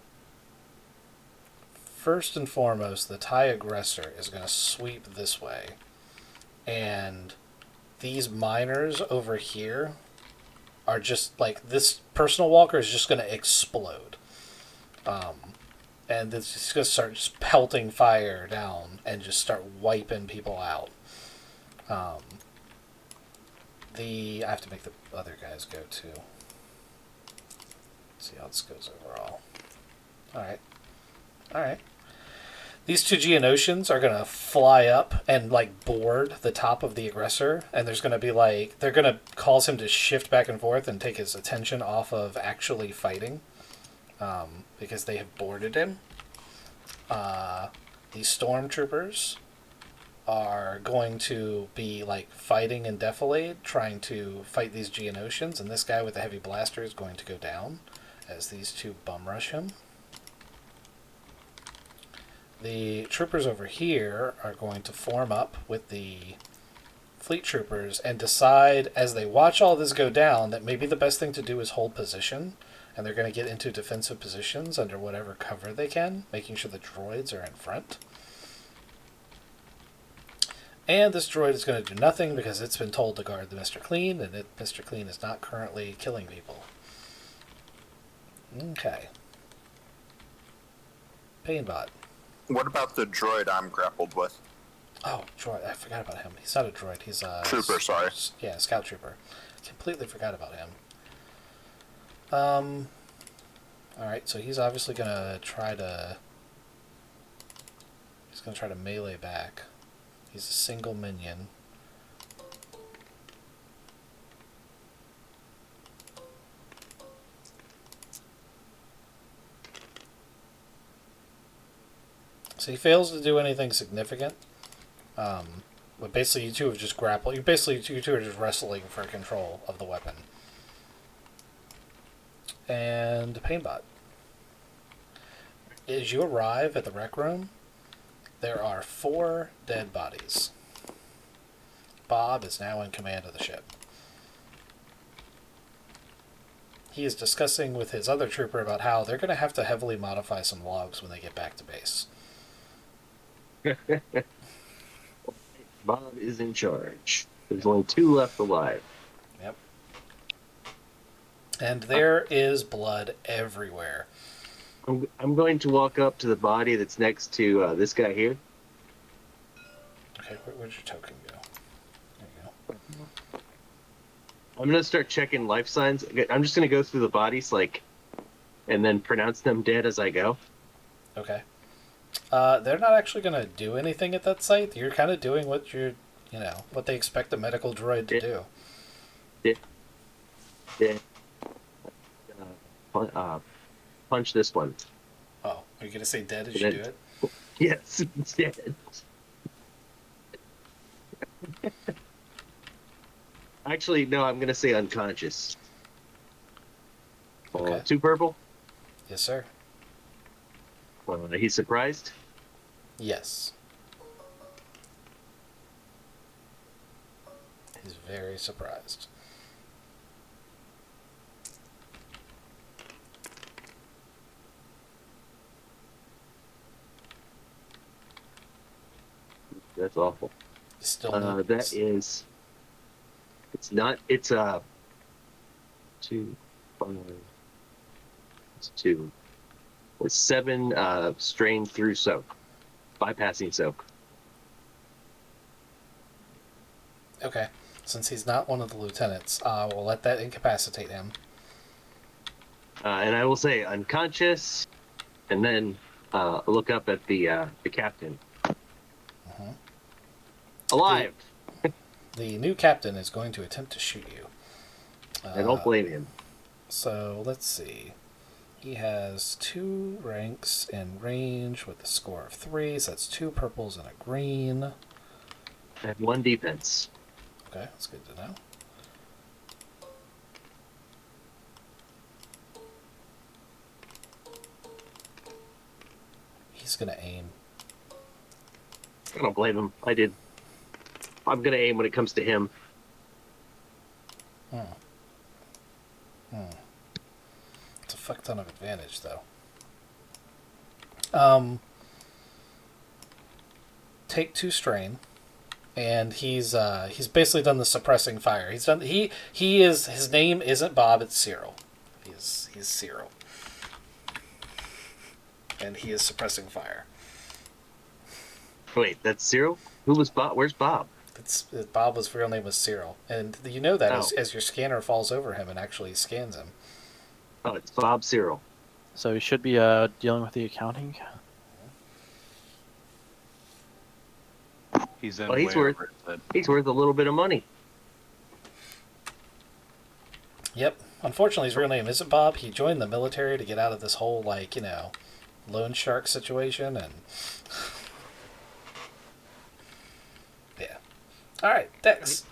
first and foremost, the TIE aggressor is going to sweep this way. And these miners over here are just like, this personal walker is just going to explode. And it's just going to start just pelting fire down and just start wiping people out. I have to make the other guys go too. Let's see how this goes overall. Alright. These 2 Geonosians are going to fly up and like board the top of the aggressor, and there's going to be like, they're going to cause him to shift back and forth and take his attention off of actually fighting, because they have boarded him. These stormtroopers are going to be like fighting in defilade, trying to fight these Geonosians, and this guy with the heavy blaster is going to go down as these 2 bum rush him. The troopers over here are going to form up with the fleet troopers and decide as they watch all this go down that maybe the best thing to do is hold position, and they're going to get into defensive positions under whatever cover they can, making sure the droids are in front. And this droid is going to do nothing because it's been told to guard the Mr. Clean, and Mr. Clean is not currently killing people. Okay. Painbot. What about the droid I'm grappled with? Oh, droid. I forgot about him. He's not a droid. He's a... Trooper, sorry. Yeah, scout trooper. Completely forgot about him. Alright, so he's obviously going to try to... He's going to try to melee back. He's a single minion. So he fails to do anything significant. But basically you 2 have just grappled. You two are just wrestling for control of the weapon. And Painbot. As you arrive at the rec room, there are 4 dead bodies. Bob is now in command of the ship. He is discussing with his other trooper about how they're going to have to heavily modify some logs when they get back to base. Bob is in charge. There's only 2 left alive. Yep. And there is blood everywhere. I'm going to walk up to the body that's next to this guy here. Okay, where'd your token go? There you go. I'm going to start checking life signs. I'm just going to go through the bodies, and then pronounce them dead as I go. Okay. They're not actually going to do anything at that site. You're kind of doing what what they expect a medical droid to do. Yeah. Then punch this one. Oh, are you gonna say dead as And you then- do it? Yes, it's dead. Actually, no, I'm gonna say unconscious. Okay. 2 purple. Yes, sir. He's surprised. Yes. He's very surprised. That's awful. Still that is. It's not. It's 2, 5. It's 2. It's 7 strain through soak, bypassing soak. Okay. Since he's not one of the lieutenants, we'll let that incapacitate him. And I will say unconscious, and then look up at the captain. Mhm. Alive. The new captain is going to attempt to shoot you. I don't blame him. So let's see. He has 2 ranks in range with a score of 3, so that's 2 purples and a green. And 1 defense. Okay, that's good to know. He's gonna aim. I don't blame him. I did. I'm gonna aim when it comes to him. It's a fuck ton of advantage, though. Take 2 strain, and he's basically done the suppressing fire. He's done. He is. His name isn't Bob. It's Cyril. He's Cyril, and he is suppressing fire. Wait, that's Cyril? Who was Bob? Where's Bob? Bob's real name was Cyril, and you know that Oh. as your scanner falls over him and actually scans him. Oh, it's Bob Cyril. So he should be dealing with the accounting. He's in. Well, he's way worth- over his head. He's worth a little bit of money. Yep. Unfortunately, his real name isn't Bob. He joined the military to get out of this whole loan shark situation, and yeah. All right, Dex.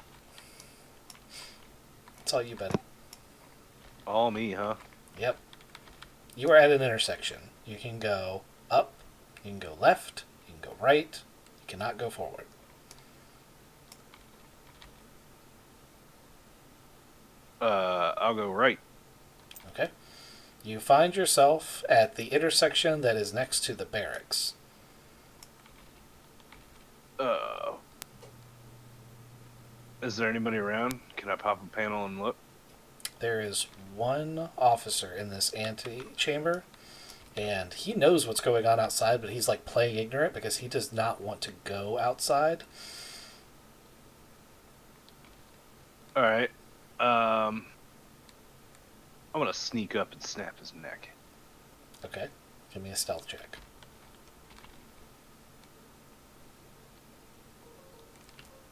It's all you, buddy. All me, huh? Yep. You are at an intersection. You can go up, you can go left, you can go right, you cannot go forward. I'll go right. Okay? You find yourself at the intersection that is next to the barracks. Is there anybody around? Can I pop a panel and look? There is one officer in this antechamber, and he knows what's going on outside, but he's like playing ignorant because he does not want to go outside. All right. I'm gonna sneak up and snap his neck. Okay? Give me a stealth check.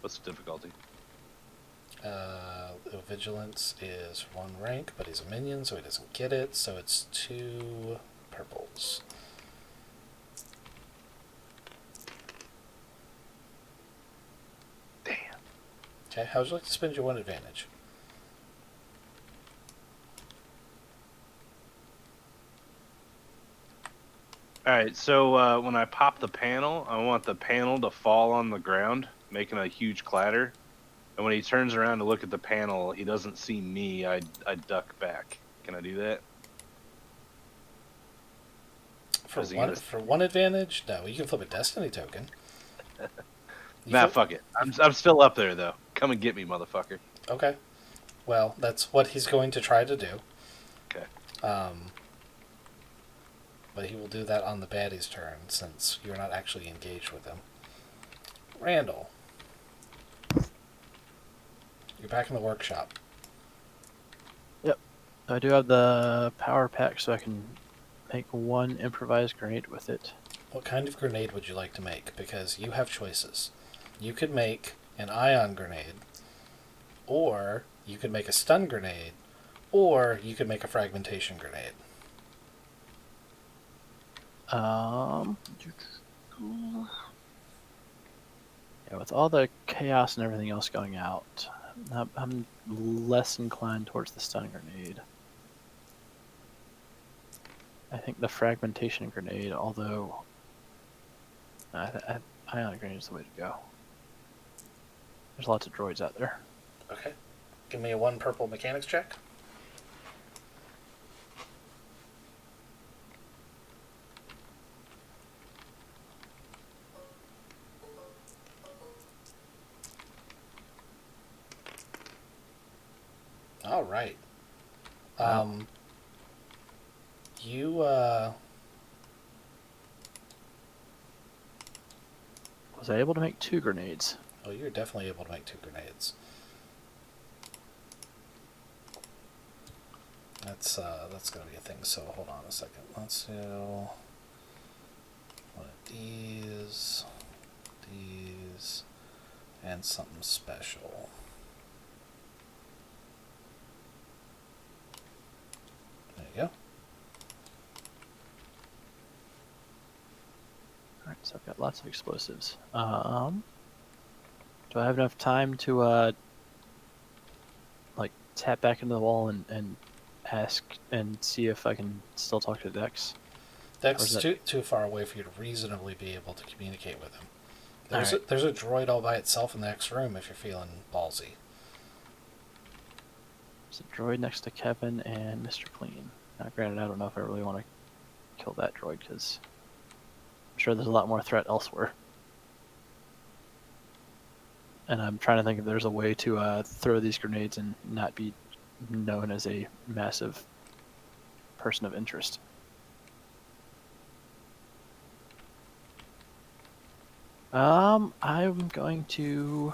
What's the difficulty? Vigilance is 1 rank, but he's a minion, so he doesn't get it, so it's 2 purples. Damn. Okay, how would you like to spend your 1 advantage? All right. So when I pop the panel, I want the panel to fall on the ground, making a huge clatter. And when he turns around to look at the panel, he doesn't see me. I duck back. Can I do that? For Is he one, gonna- for 1 advantage? No, you can flip a destiny token. You Nah, flip- fuck it. I'm still up there though. Come and get me, motherfucker. Okay. Well, that's what he's going to try to do. Okay. But he will do that on the baddie's turn, since you're not actually engaged with him. Randall. You're back in the workshop. I do have the power pack, so I can make 1 improvised grenade with it. What kind of grenade would you like to make? Because you have choices. You could make an ion grenade, or you could make a stun grenade, or you could make a fragmentation grenade. Yeah, with all the chaos and everything else going out, I'm less inclined towards the stun grenade. I think the fragmentation grenade, although ionic grenade is the way to go. There's lots of droids out there. Okay. Give me a 1 purple mechanics check. All right. Wow. You Was I able to make 2 grenades? oh, you're definitely able to make 2 grenades. That's gonna be a thing. So hold on a second. Let's do one of these, and something special. There you go. Alright, so I've got lots of explosives. Do I have enough time to like tap back into the wall and ask and see if I can still talk to Dex? Dex Or is is that- too far away for you to reasonably be able to communicate with him. Alright. There's a droid all by itself in the next room if you're feeling ballsy. There's a droid next to Kevin and Mr. Clean. Now, granted, I don't know if I really want to kill that droid because I'm sure there's a lot more threat elsewhere. And I'm trying to think if there's a way to throw these grenades and not be known as a massive person of interest. I'm going to.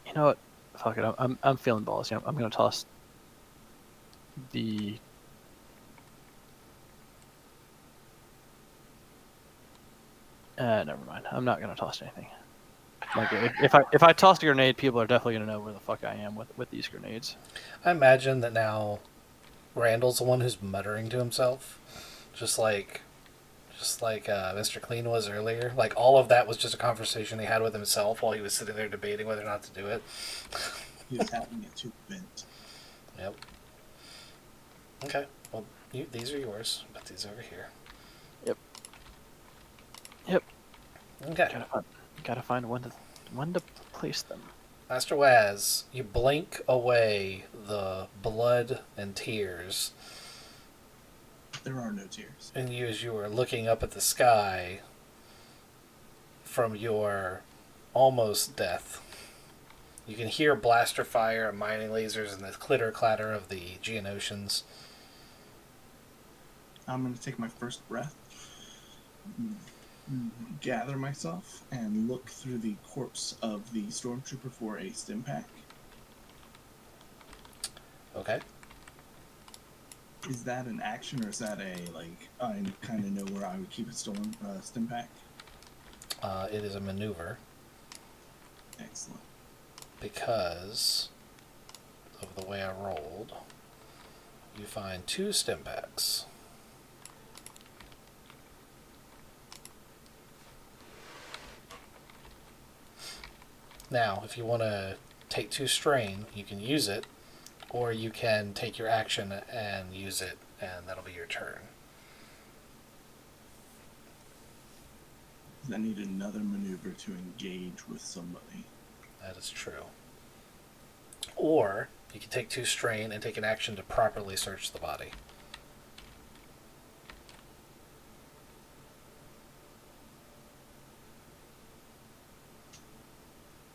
You know what? Fuck it. I'm feeling ballsy. I'm gonna toss the. Never mind. I'm not gonna toss anything. Like if I toss a grenade, people are definitely gonna know where the fuck I am with these grenades. I imagine that now Randall's the one who's muttering to himself, just like Mr. Clean was earlier. Like all of that was just a conversation he had with himself while he was sitting there debating whether or not to do it. He was having it to vent. Yep. Okay. Well, these are yours, but these over here. Yep. Okay. Gotta find when to place them. Master Waz, you blink away the blood and tears, There are no tears. and as you are looking up at the sky from your almost death, you can hear blaster fire and mining lasers and the clitter clatter of the Geonosians. I'm going to take my first breath, gather myself, and look through the corpse of the stormtrooper for a stim pack. Okay. Is that an action, or is that a, like, I kind of know where I would keep a stolen stim pack? It is a maneuver Excellent. because of the way I rolled. You find 2 stim packs. Now, if you want to take 2 strain, you can use it, or you can take your action and use it, and that'll be your turn. I need another maneuver to engage with somebody. That is true. Or you can take 2 strain and take an action to properly search the body.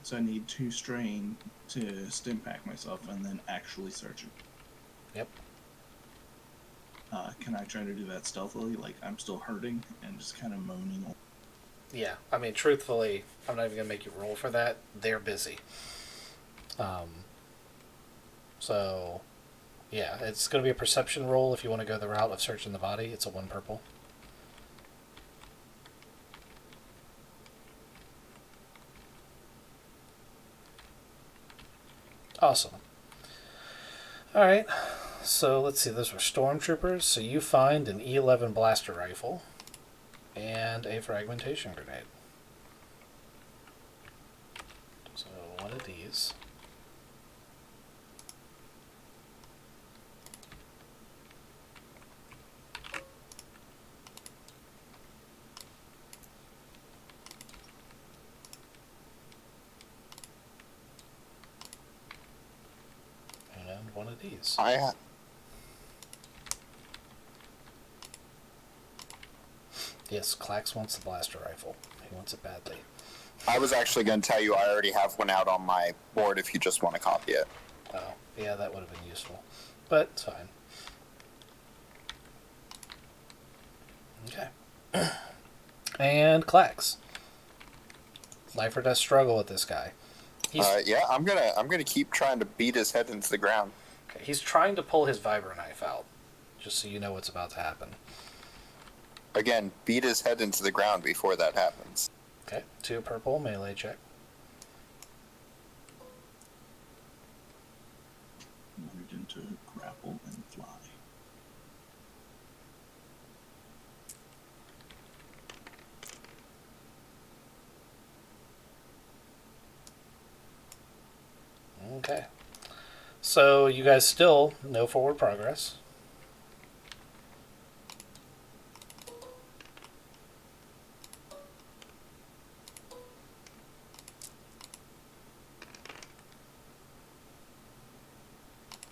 So I need 2 strain to stim pack myself and then actually search it. Yep. Can I try to do that stealthily? Like I'm still hurting and just kind of moaning. Yeah, I mean, truthfully, I'm not even going to make you roll for that. They're busy. So, yeah, it's going to be a perception roll if you want to go the route of searching the body. It's a 1 purple. Awesome. All right. So let's see. Those were stormtroopers. So you find an E11 blaster rifle and a fragmentation grenade. So one of these. And one of these. Yes, Clax wants the blaster rifle. He wants it badly. I was actually going to tell you I already have one out on my board if you just want to copy it. Oh, yeah, that would have been useful. But it's fine. Okay. And Clax. Life or death struggle with this guy. Yeah, I'm gonna keep trying to beat his head into the ground. Okay, he's trying to pull his vibro knife out, just so you know what's about to happen. Again, beat his head into the ground before that happens. Okay, 2 purple, melee check. Wandered into grapple and fly. Okay. So you guys still no forward progress.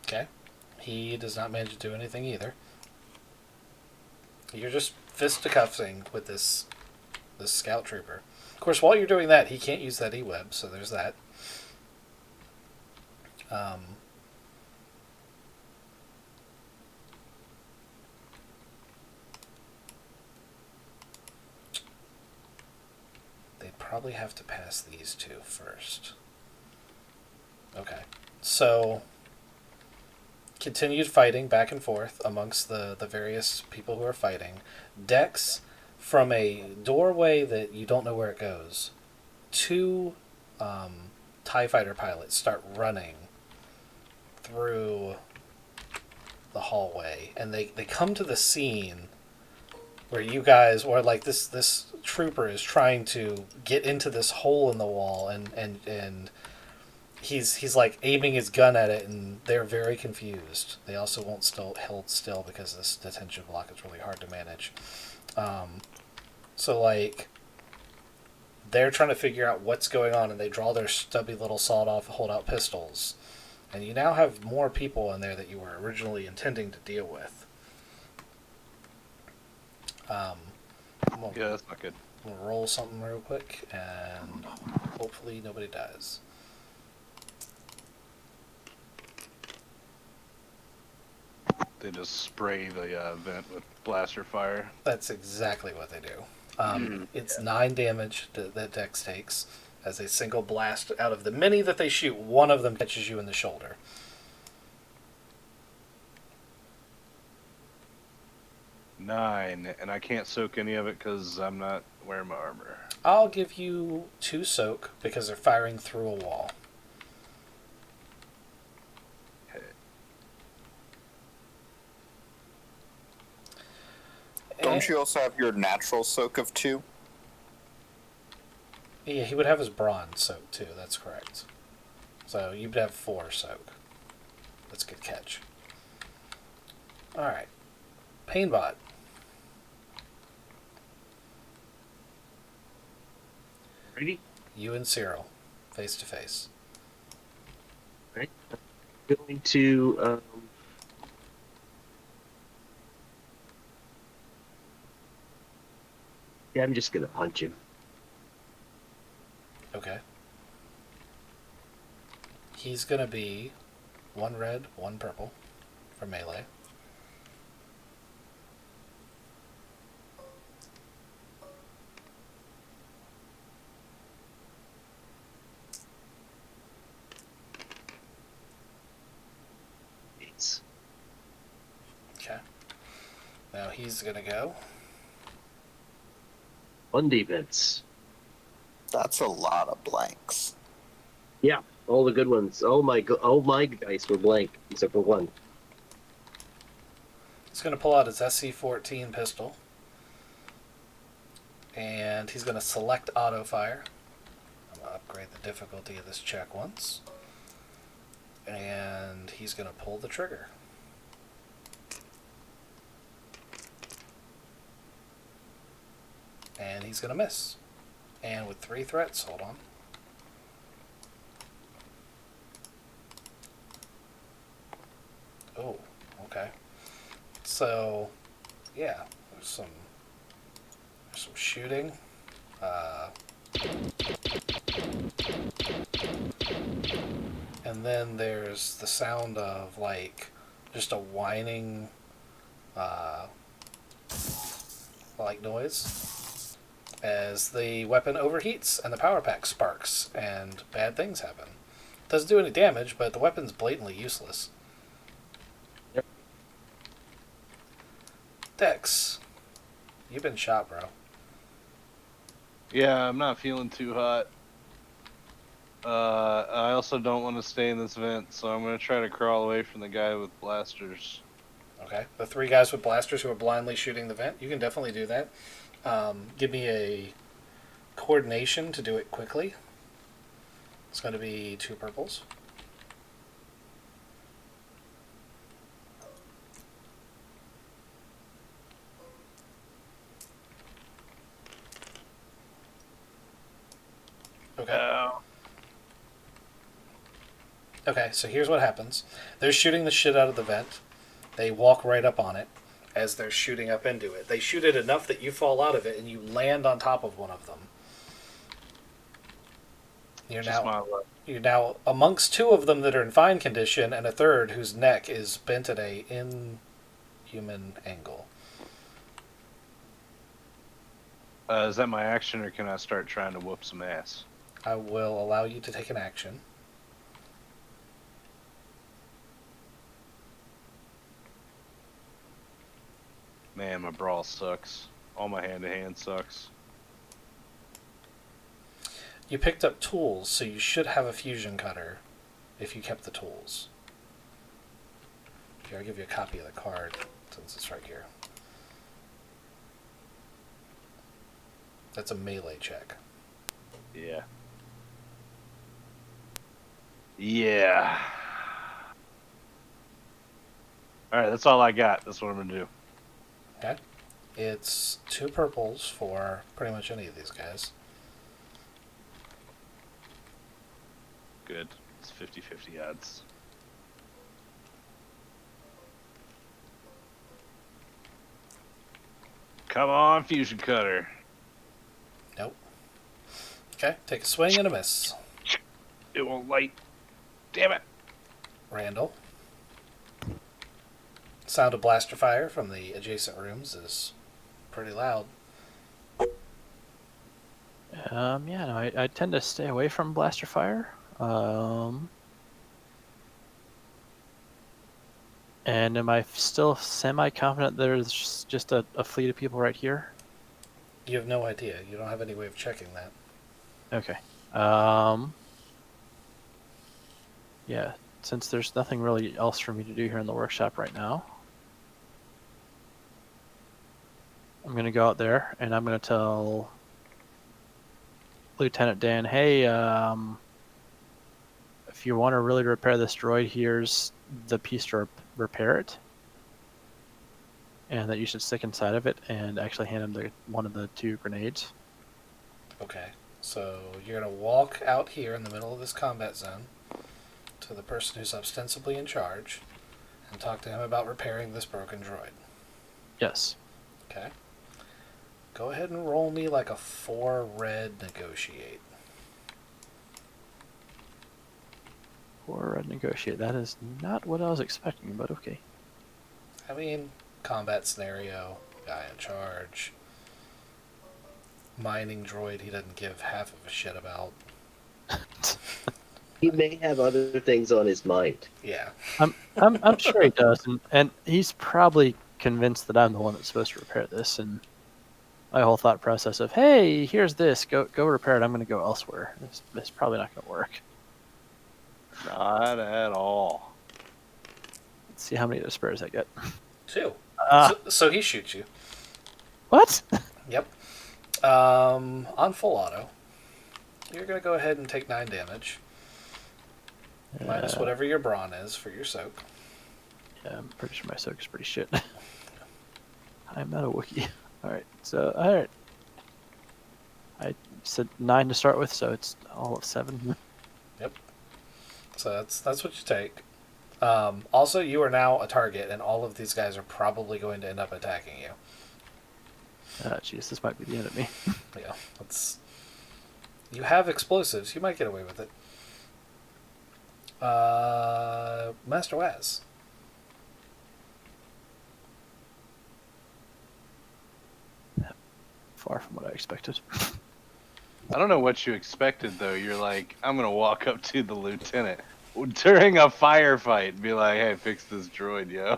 Okay. He does not manage to do anything either. You're just fisticuffing with this scout trooper. Of course, while you're doing that, he can't use that E-web, so there's that. They probably have to pass these 2 first. Okay. So, continued fighting back and forth amongst the various people who are fighting. Dex, from a doorway that you don't know where it goes, 2 TIE fighter pilots start running through the hallway, and they come to the scene where you guys, or like this trooper is trying to get into this hole in the wall, and he's like aiming his gun at it, and they're very confused. They also won't hold still because this detention block is really hard to manage. So like they're trying to figure out what's going on, and they draw their stubby little sawed-off hold-out pistols. And you now have more people in there that you were originally intending to deal with. Yeah, that's not good. We'll roll something real quick, and hopefully nobody dies. They just spray the vent with blaster fire. That's exactly what they do. It's 9 damage that Dex takes as a single blast. Out of the many that they shoot, one of them catches you in the shoulder. Nine, and I can't soak any of it because I'm not wearing my armor. I'll give you 2 soak because they're firing through a wall. Okay. Don't you also have your natural soak of 2? Yeah, he would have his bronze soak too, that's correct. So you'd have 4 soak. That's a good catch. Alright. Painbot. Ready? You and Cyril, face to face. Right. I'm going to. Yeah, I'm just gonna punch him. Okay. He's gonna be 1 red, 1 purple for melee. It's Okay. Now he's gonna go. 1 defense. That's a lot of blanks. Yeah, All the good ones. All my dice were blank except for one. He's going to pull out his SC-14 pistol. And he's going to select auto fire. I'm going to upgrade the difficulty of this check once. And he's going to pull the trigger. And he's going to miss. And with 3 threats, hold on. Oh, okay. So, yeah, there's some shooting. And then there's the sound of, like, just a whining, like, noise as the weapon overheats and the power pack sparks and bad things happen. Doesn't do any damage, but the weapon's blatantly useless. Yep. Dex, you've been shot, bro. Yeah, I'm not feeling too hot. I also don't want to stay in this vent, so I'm going to try to crawl away from the guy with blasters. Okay, the 3 guys with blasters who are blindly shooting the vent, you can definitely do that. Give me a coordination to do it quickly. It's going to be 2 purples. Okay. Okay, so here's what happens. They're shooting the shit out of the vent. They walk right up on it as they're shooting up into it. They shoot it enough that you fall out of it and you land on top of one of them. You're now amongst 2 of them that are in fine condition and a third whose neck is bent at a inhuman angle. Is that my action, or can I start trying to whoop some ass? I will allow you to take an action. Man, my brawl sucks. All my hand-to-hand sucks. You picked up tools, so you should have a fusion cutter if you kept the tools. Here, I'll give you a copy of the card since it's right here. That's a melee check. Yeah. Yeah. Alright, that's all I got. That's what I'm gonna do. Okay. It's 2 purples for pretty much any of these guys. Good. It's 50-50 odds. Come on, fusion cutter. Nope. Okay, take a swing and a miss. It won't light. Damn it. Randall. Sound of blaster fire from the adjacent rooms is pretty loud. Yeah, no, I tend to stay away from blaster fire. And am I still semi-confident there's just a fleet of people right here? You have no idea. You don't have any way of checking that. Okay. Yeah, since there's nothing really else for me to do here in the workshop right now, I'm going to go out there and I'm going to tell Lieutenant Dan, hey, if you want to really repair this droid, here's the piece to repair it. And that you should stick inside of it and actually hand him one of the 2 grenades. Okay, so you're going to walk out here in the middle of this combat zone to the person who's ostensibly in charge and talk to him about repairing this broken droid. Yes. Okay. Go ahead and roll me like a 4 red negotiate. 4 red negotiate. That is not what I was expecting, but okay. I mean, combat scenario, guy in charge, mining droid he doesn't give half of a shit about. He may have other things on his mind. Yeah. I'm sure he does, and he's probably convinced that I'm the one that's supposed to repair this, and my whole thought process of, hey, here's this, go repair it, I'm going to go elsewhere. It's probably not going to work. Not at all. Let's see how many despairs I get. 2. Ah, So he shoots you. what? Yep. On full auto, you're going to go ahead and take 9 damage. Minus whatever your brawn is for your soak. Yeah, I'm pretty sure my soak is pretty shit. I'm not a Wookiee. Alright, so, alright. I said 9 to start with, so it's all of 7. Yep. So that's what you take. Also, you are now a target, and all of these guys are probably going to end up attacking you. Jeez, this might be the end of me. Yeah, you have explosives. You might get away with it. Master Waz. Far from what I expected. I don't know what you expected though. You're like, I'm gonna walk up to the lieutenant during a firefight and be like, "Hey, fix this droid, yo."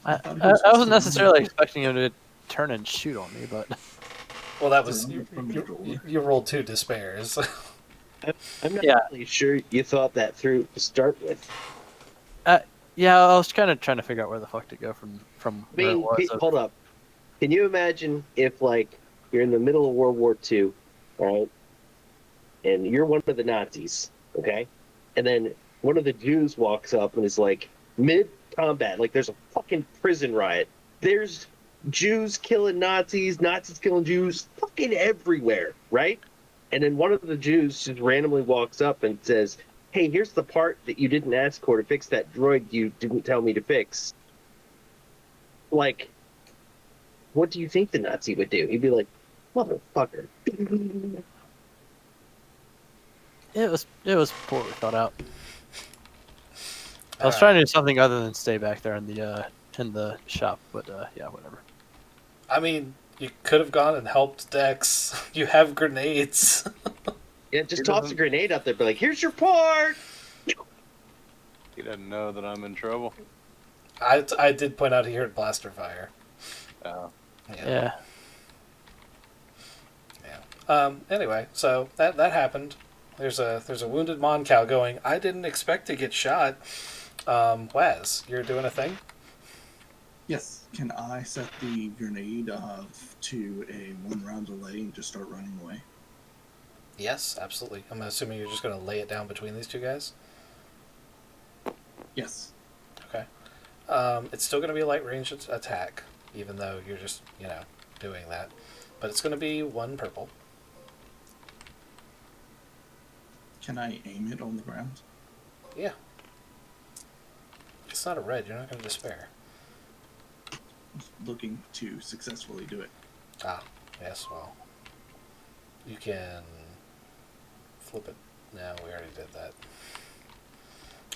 I thought he was wasn't just necessarily a- expecting him to turn and shoot on me, but Well, that was From the door. you rolled 2 despairs. I'm not Yeah. really sure you thought that through to start with. yeah, I was kind of trying to figure out where the fuck to go from I where it mean, was. hold up. Can you imagine if, like, you're in the middle of World War II, right? And you're one of the Nazis, okay? And then one of the Jews walks up and is like, mid-combat, like there's a fucking prison riot. There's Jews killing Nazis, Nazis killing Jews, fucking everywhere, right? And then one of the Jews just randomly walks up and says, hey, here's the part that you didn't ask for to fix that droid you didn't tell me to fix. Like, what do you think the Nazi would do? He'd be like, motherfucker. It was poorly thought out. I was trying to do something other than stay back there in the shop, but yeah, whatever. I mean, you could have gone and helped Dex. You have grenades. Yeah, just toss a grenade out there, be like, here's your part! He doesn't know that I'm in trouble. I did point out he heard blaster fire. Yeah. Anyway, so that happened. There's a wounded Mon cow going, I didn't expect to get shot. Waz, you're doing a thing? Yes. Can I set the grenade to a 1-round delay and just start running away? Yes, absolutely. I'm assuming you're just going to lay it down between these two guys? Yes. Okay. It's still going to be a light range attack, even though you're just, doing that. But it's going to be 1 purple. Can I aim it on the ground? Yeah. It's not a red. You're not going to despair. Looking to successfully do it. Ah, yes, well. You can flip it. No, we already did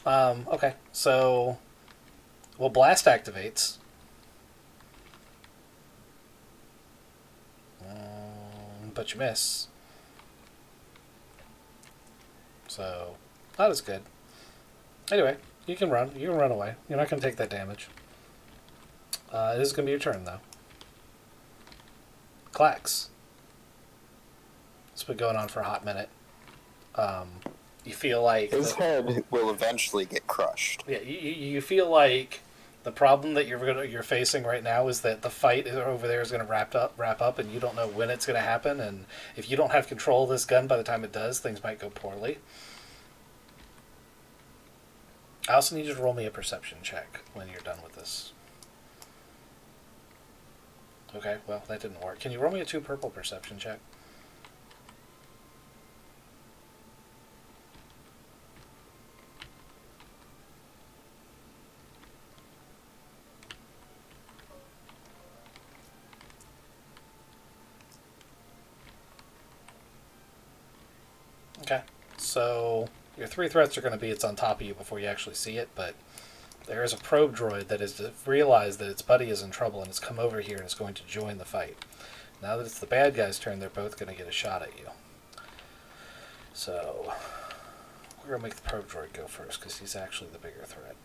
that. Okay, so... Well, Blast activates. But you miss. So, not as good. Anyway, you can run. You can run away. You're not going to take that damage. It is going to be your turn, though. Clax. It's been going on for a hot minute. You feel like... His head will eventually get crushed. Yeah, you feel like the problem that you're facing right now is that the fight over there is going to wrap up, and you don't know when it's going to happen. And if you don't have control of this gun by the time it does, things might go poorly. I also need you to roll me a perception check when you're done with this. Okay, well, that didn't work. Can you roll me a 2 purple perception check? Okay, so your 3 threats are going to be it's on top of you before you actually see it, but there is a probe droid that has realized that its buddy is in trouble and has come over here and is going to join the fight. Now that it's the bad guy's turn, they're both going to get a shot at you. So, we're going to make the probe droid go first because he's actually the bigger threat.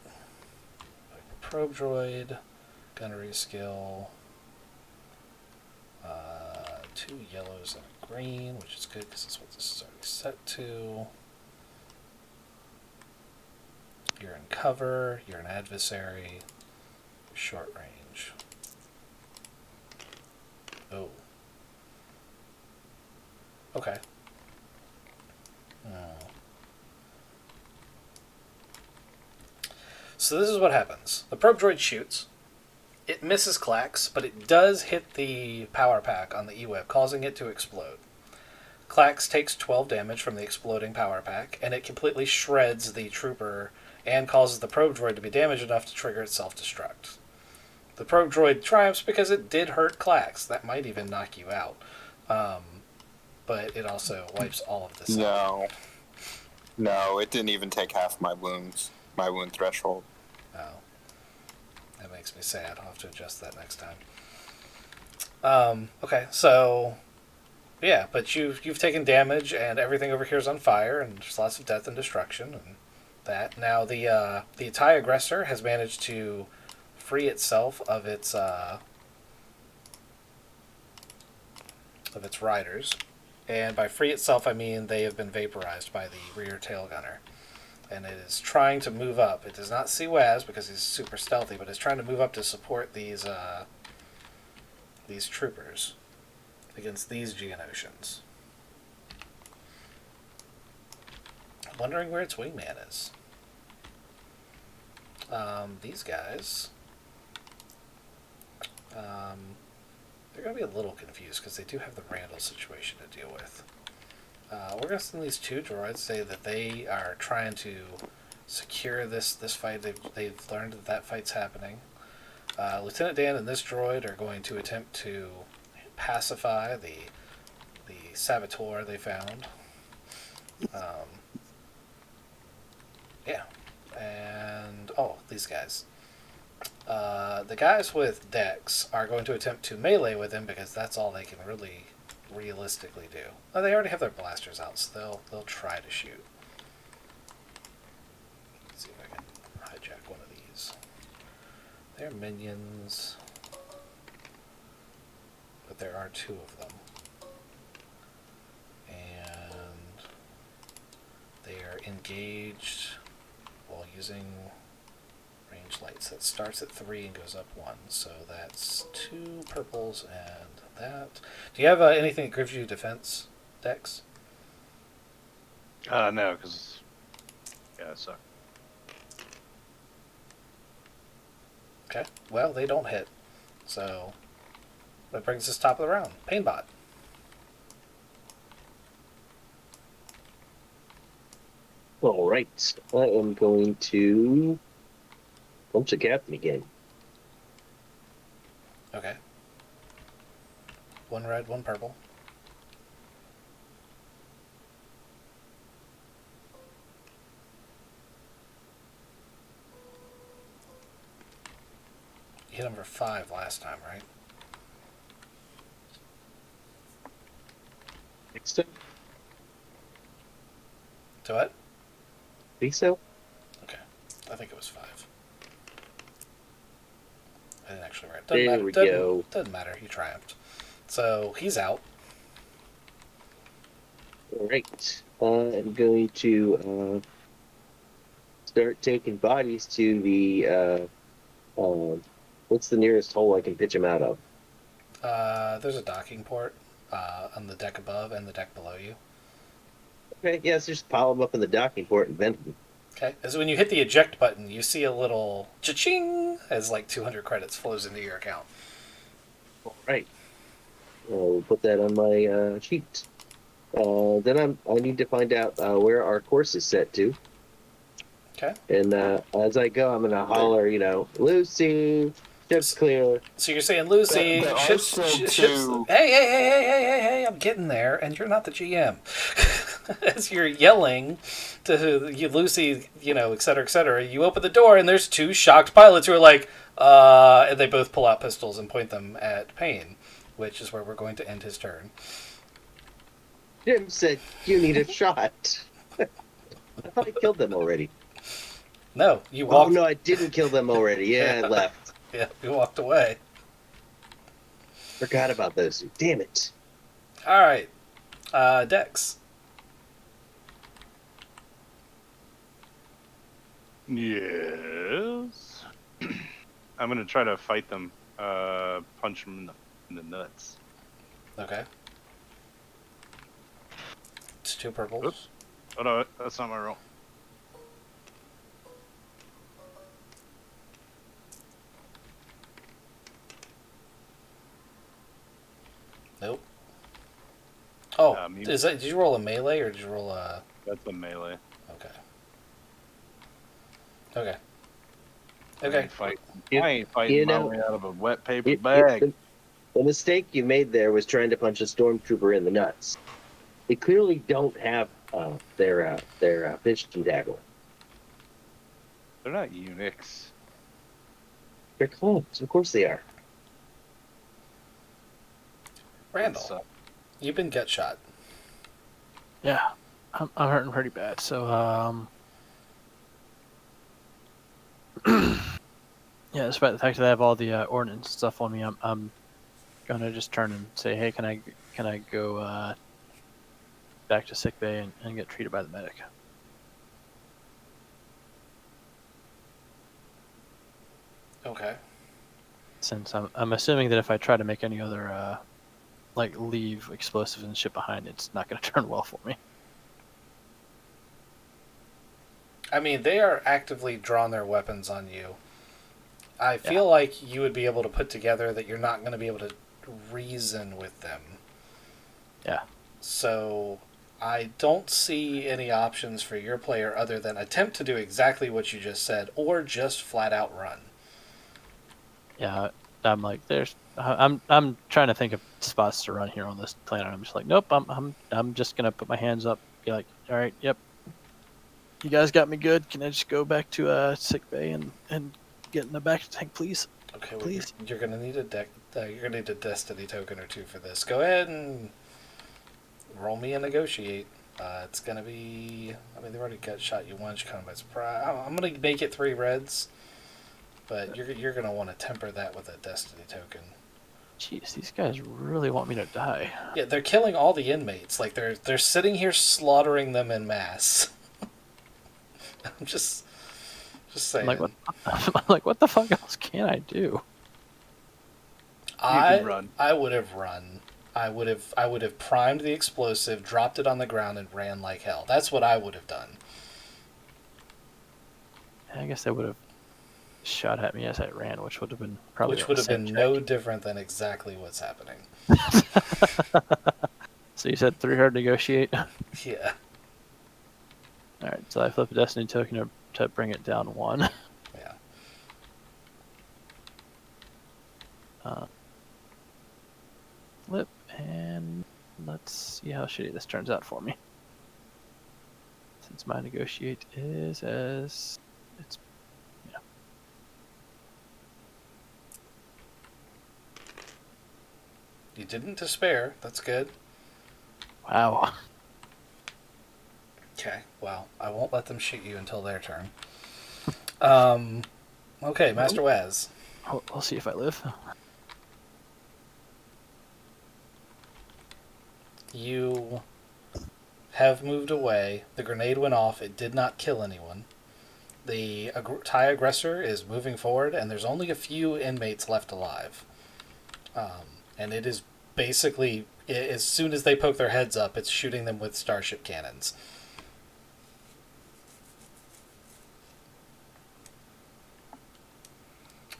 Probe droid, gunnery skill, 2 yellows and a green, which is good because that's what this is already set to. You're in cover, you're an adversary, short range. Oh. Okay. So this is what happens. The probe droid shoots. It misses Clax, but it does hit the power pack on the E-Web, causing it to explode. Clax takes 12 damage from the exploding power pack, and it completely shreds the trooper and causes the probe droid to be damaged enough to trigger its self-destruct. The probe droid triumphs because it did hurt Clax. That might even knock you out. But it also wipes all of this out. No, it didn't even take half my wounds, my wound threshold. Oh. That makes me sad. I'll have to adjust that next time. Okay, so... Yeah, but you've taken damage, and everything over here is on fire, and there's lots of death and destruction, and that. Now, the Thai aggressor has managed to free itself of its riders. And by free itself, I mean they have been vaporized by the rear tail gunner. And it is trying to move up. It does not see Waz because he's super stealthy, but it's trying to move up to support these troopers against these Geonosians. I'm wondering where its wingman is. These guys... they're going to be a little confused because they do have the Randall situation to deal with. We're going to send these two droids, say that they are trying to secure this fight. They've learned that fight's happening. Lieutenant Dan and this droid are going to attempt to pacify the saboteur they found. Yeah. And, these guys. The guys with Dex are going to attempt to melee with him because that's all they can really realistically do. Oh, they already have their blasters out, so they'll try to shoot. Let's see if I can hijack one of these. They're minions, but there are two of them. And they are engaged while using range lights. That starts at 3 and goes up 1. So that's 2 purples and that. Do you have anything that gives you defense, Dex? No, because... Yeah, it sucks. Okay. Well, they don't hit. So that brings us top of the round. Painbot. All right. I am going to punch the captain again. Okay. 1 red, 1 purple. You hit him for 5 last time, right? Next time? To what? Think so? Okay. I think it was 5. I didn't actually write. There we go. Doesn't matter. He triumphed. So he's out. All right. I'm going to start taking bodies to the what's the nearest hole I can pitch them out of? There's a docking port on the deck above and the deck below you. Okay, yes, just pile them up in the docking port and vent them. Okay. As when you hit the eject button, you see a little cha-ching as like 200 credits flows into your account. All right. We'll put that on my sheet. Then I need to find out where our course is set to. Okay. And as I go, I'm going to holler, Lucy, ship's clear. So you're saying, Lucy, There are ships, still ships, two- hey, I'm getting there, and you're not the GM. As you're yelling to you, Lucy, et cetera, you open the door, and there's 2 shocked pilots who are like, and they both pull out pistols and point them at Payne, which is where we're going to end his turn. Jim said, you need a shot. I thought I killed them already. No, you Oh, walked. no, I didn't kill them already. Yeah, I left. Yeah, you walked away. Forgot about those. Damn it. All right. Dex. Yes. I'm gonna try to fight them. Punch them in the nuts. Okay. It's 2 purples. Oops. Oh no, that's not my roll. Nope. Oh, You- is that? Did you roll a melee or did you roll a? That's a melee. Okay. Okay. I Okay. ain't fighting, You- I ain't fighting you my know, way out of a wet paper You- bag. the mistake you made there was trying to punch a stormtrooper in the nuts. They clearly don't have their fishing tackle. They're not eunuchs. They're clones, of course they are. Randall, So, you've been gut shot. Yeah, I'm hurting pretty bad. So yeah, despite the fact that I have all the ordnance stuff on me, I'm gonna just turn and say, hey, can I go back to sick bay and get treated by the medic? Okay. Since I'm assuming that if I try to make any other like leave explosives and shit behind, it's not gonna turn well for me. I mean, they are actively drawing their weapons on you. I feel like you would be able to put together that you're not going to be able to reason with them. Yeah. So I don't see any options for your player other than attempt to do exactly what you just said, or just flat out run. Yeah, I'm like, I'm trying to think of spots to run here on this planet. I'm just like, nope, I'm just gonna put my hands up, be like, all right, yep, you guys got me good. Can I just go back to sick bay and get in the back tank, please? Okay, well, Please. you're gonna need you're gonna need a destiny token or 2 for this. Go ahead and roll me a negotiate. It's gonna be. I mean, they've already got shot you once. You're kind of by surprise. I'm gonna make it 3 reds, but you're gonna want to temper that with a destiny token. Jeez, these guys really want me to die. Yeah, they're killing all the inmates. Like they're sitting here slaughtering them in mass. I'm just saying. I'm like, what the fuck else can I do? can run. I would have run. I would have primed the explosive, dropped it on the ground, and ran like hell. That's what I would have done. I guess they would have shot at me as I ran, which would have been probably Which would have been check. no different than exactly what's happening. So you said 3 hard negotiate. Yeah. All right, so I flip a destiny token to bring it down 1. Yeah. Flip, and let's see how shitty this turns out for me. Since my negotiate is as it's, yeah. You didn't despair. That's good. Wow. Okay. Well, I won't let them shoot you until their turn. Okay, Master Waz. We'll see if I live. You have moved away. The grenade went off. It did not kill anyone. The Thai aggressor is moving forward, and there's only a few inmates left alive. And it is basically, as soon as they poke their heads up, it's shooting them with starship cannons.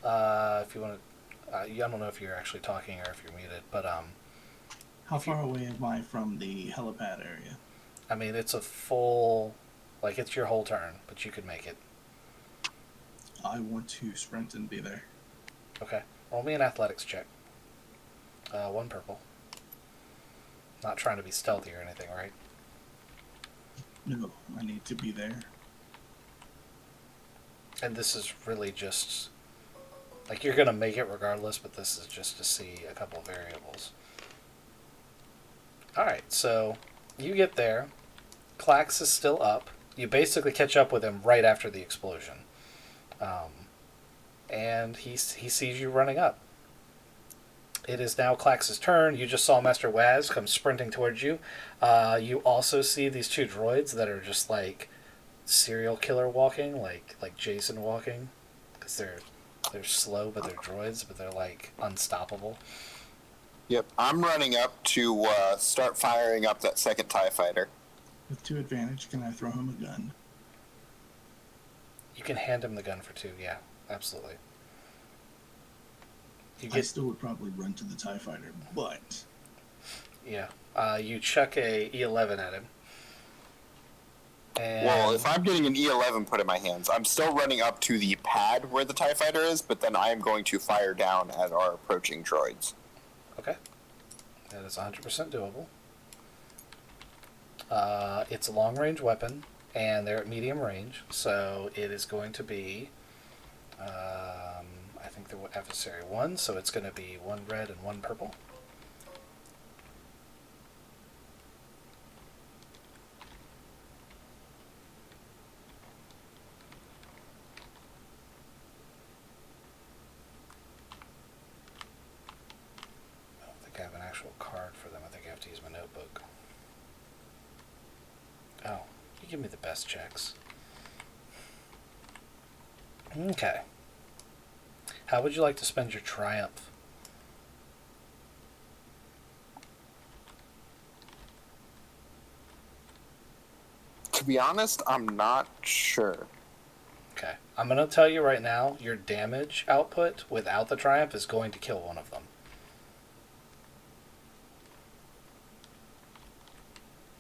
If you want to, I don't know if you're actually talking or if you're muted, but How far away am I from the helipad area? I mean, it's a full, like, it's your whole turn, but you could make it. I want to sprint and be there. Okay. Roll me an athletics check. 1 purple. Not trying to be stealthy or anything, right? No, I need to be there. And this is really just, like, you're going to make it regardless, but this is just to see a couple variables. Alright, so you get there. Klax is still up. You basically catch up with him right after the explosion. And he sees you running up. It is now Klax's turn. You just saw Master Waz come sprinting towards you. You also see these two droids that are just like serial killer walking, like Jason walking, because they're slow, but they're droids, but they're like unstoppable. Yep, I'm running up to start firing up that second TIE fighter. With 2 advantage, can I throw him a gun? You can hand him the gun for 2. Yeah, absolutely. I still would probably run to the TIE fighter, but... Yeah. You chuck a E11 at him. And Well, if I'm getting an E11 put in my hands, I'm still running up to the pad where the TIE fighter is, but then I am going to fire down at our approaching droids. Okay. That is 100% doable. It's a long-range weapon, and they're at medium range, so it is going to be... I think they're adversary 1, so it's going to be 1 red and 1 purple. I don't think I have an actual card for them. I think I have to use my notebook. Oh, you give me the best checks. Okay. How would you like to spend your triumph? To be honest, I'm not sure. Okay. I'm going to tell you right now, your damage output without the triumph is going to kill one of them.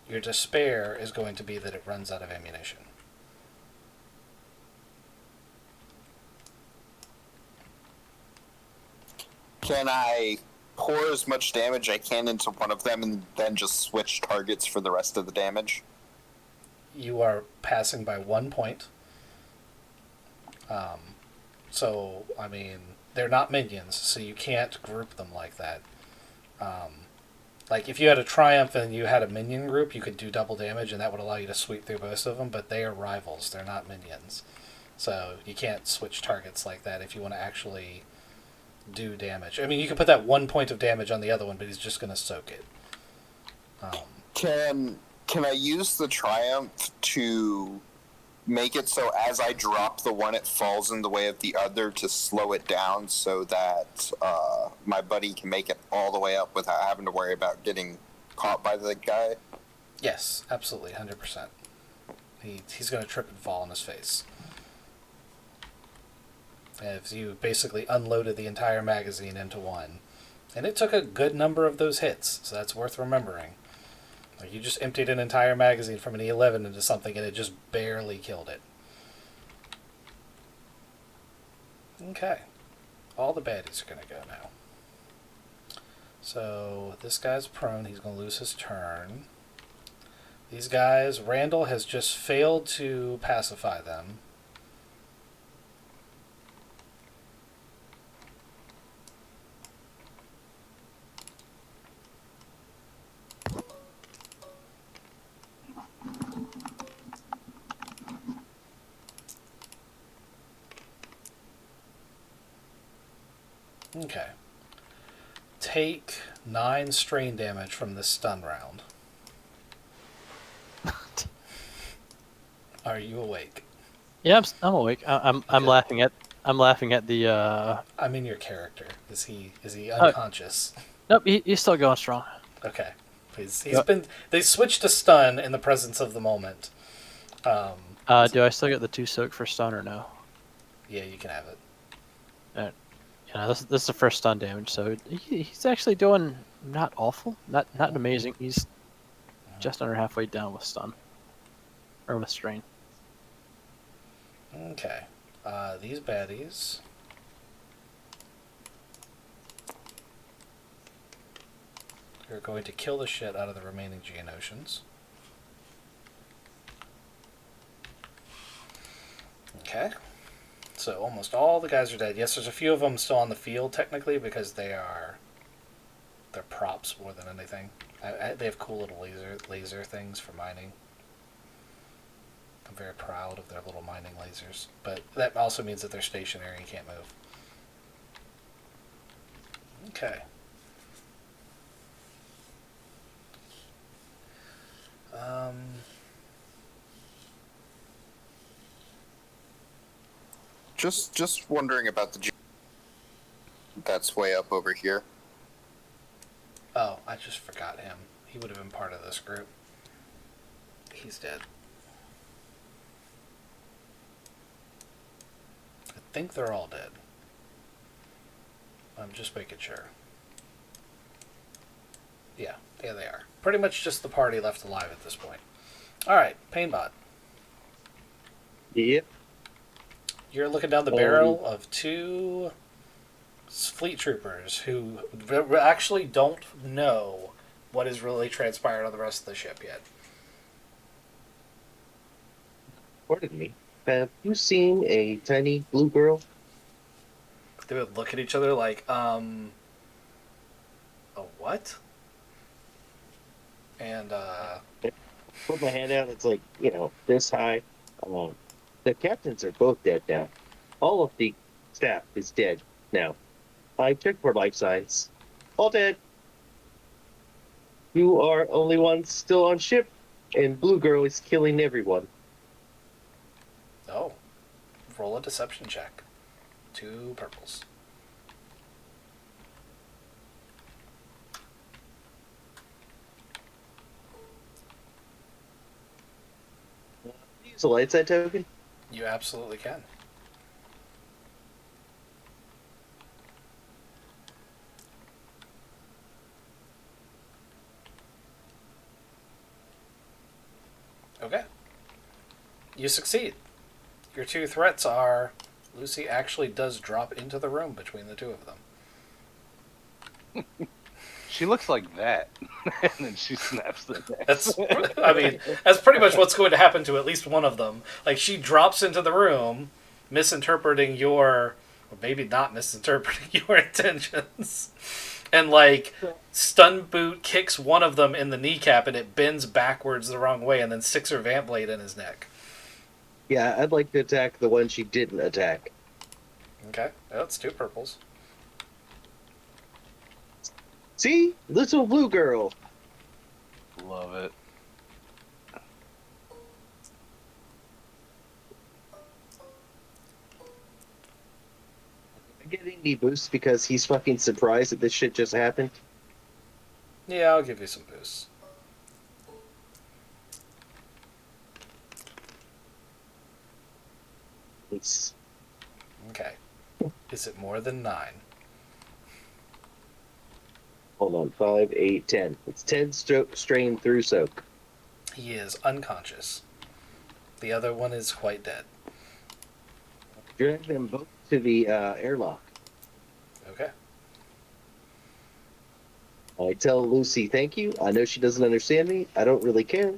Your despair is going to be that it runs out of ammunition. Can I pour as much damage I can into one of them and then just switch targets for the rest of the damage? You are passing by 1 point. So, I mean, they're not minions, so you can't group them like that. Like, if you had a Triumph and you had a minion group, you could do double damage, and that would allow you to sweep through most of them, but they are rivals. They're not minions. So, you can't switch targets like that if you want to actually do damage. I mean, you can put that 1 point of damage on the other one, but he's just going to soak it. Can I use the Triumph to make it so as I drop the one, it falls in the way of the other to slow it down so that my buddy can make it all the way up without having to worry about getting caught by the guy? Yes, absolutely, 100%. He's going to trip and fall on his face. If you basically unloaded the entire magazine into one. And it took a good number of those hits, so that's worth remembering. Like, you just emptied an entire magazine from an E11 into something and it just barely killed it. Okay. All the baddies are going to go now. So, this guy's prone. He's going to lose his turn. These guys, Randall has just failed to pacify them. Okay. Take 9 strain damage from this stun round. Are you awake? Yeah, I'm awake. I'm Okay. laughing at the. I mean your character. Is he unconscious? Nope, he's still going strong. Okay. He's Yep. been. They switched to stun in the presence of the moment. Do I still get the 2 soak for stun or no? Yeah, you can have it. This is the first stun damage, so he's actually doing not awful, not amazing. He's just under halfway down with stun, or with strain. Okay. These baddies. Are going to kill the shit out of the remaining Geonosians. Okay. So almost all the guys are dead. Yes, there's a few of them still on the field technically because they're props more than anything. They have cool little laser things for mining. I'm very proud of their little mining lasers, but that also means that they're stationary and can't move. Okay. Just wondering about the that's way up over here. Oh, I just forgot him. He would have been part of this group. He's dead. I think they're all dead. I'm just making sure. Yeah, there they are. Pretty much just the party left alive at this point. Alright, Painbot. Yep. You're looking down the barrel of two fleet troopers who actually don't know what has really transpired on the rest of the ship yet. Pardon me. Have you seen a tiny blue girl? They would look at each other like, a what? And, Put my hand out. It's like, this high. The captains are both dead now. All of the staff is dead now. I checked for life signs. All dead. You are only one still on ship, and Blue Girl is killing everyone. oh, roll a deception check. 2 purples. Use a light side token. You absolutely can. Okay. You succeed. Your 2 threats are Lucy actually does drop into the room between the 2 of them. She looks like that, and then she snaps the neck. That's pretty much what's going to happen to at least one of them. Like, she drops into the room, misinterpreting or maybe not misinterpreting your intentions, and stun boot kicks one of them in the kneecap, and it bends backwards the wrong way, and then sticks her vamp blade in his neck. Yeah, I'd like to attack the one she didn't attack. Okay, that's 2 purples. See? Little Blue Girl. Love it. I'm getting the boost because he's fucking surprised that this shit just happened. Yeah, I'll give you some boosts. It's Okay. Is it more than 9? hold on, 5, 8, 10. It's 10 strain through soak. He is unconscious. The other one is quite dead. Drag them both to the airlock. Okay. I tell Lucy thank you. I know she doesn't understand me. I don't really care.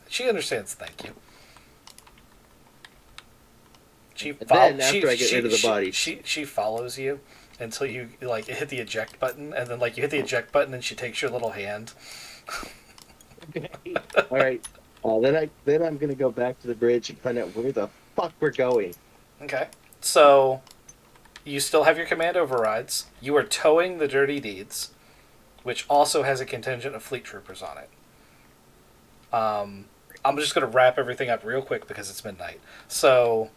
She understands, thank you. Then after I get rid of the body, she follows you until you hit the eject button, and then you hit the eject button, and she takes your little hand. All right. Then I'm gonna go back to the bridge and find out where the fuck we're going. Okay. So, you still have your command overrides. You are towing the Dirty Deeds, which also has a contingent of fleet troopers on it. I'm just going to wrap everything up real quick because it's midnight. So,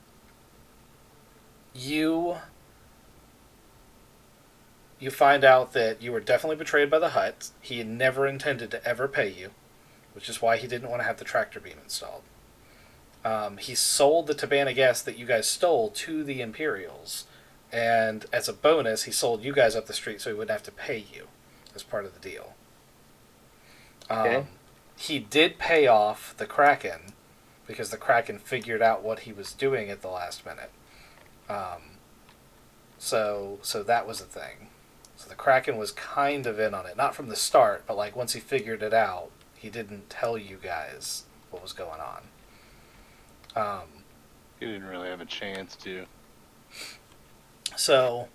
you find out that you were definitely betrayed by the Hutt. He never intended to ever pay you, which is why he didn't want to have the tractor beam installed. He sold the Tabana gas that you guys stole to the Imperials, and as a bonus, he sold you guys up the street so he wouldn't have to pay you as part of the deal. Okay. He did pay off the Kraken because the Kraken figured out what he was doing at the last minute. So that was a thing. So the Kraken was kind of in on it, not from the start, but once he figured it out, he didn't tell you guys what was going on. He didn't really have a chance to. So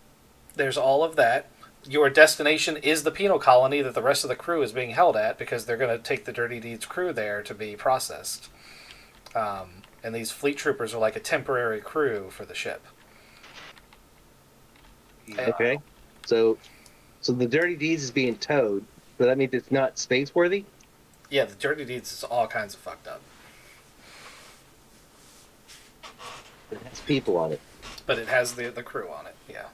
there's all of that. Your destination is the penal colony that the rest of the crew is being held at because they're going to take the Dirty Deeds crew there to be processed. And these fleet troopers are like a temporary crew for the ship. Okay. So the Dirty Deeds is being towed, so that means it's not space worthy? Yeah, the Dirty Deeds is all kinds of fucked up. It has people on it. But it has the crew on it, yeah.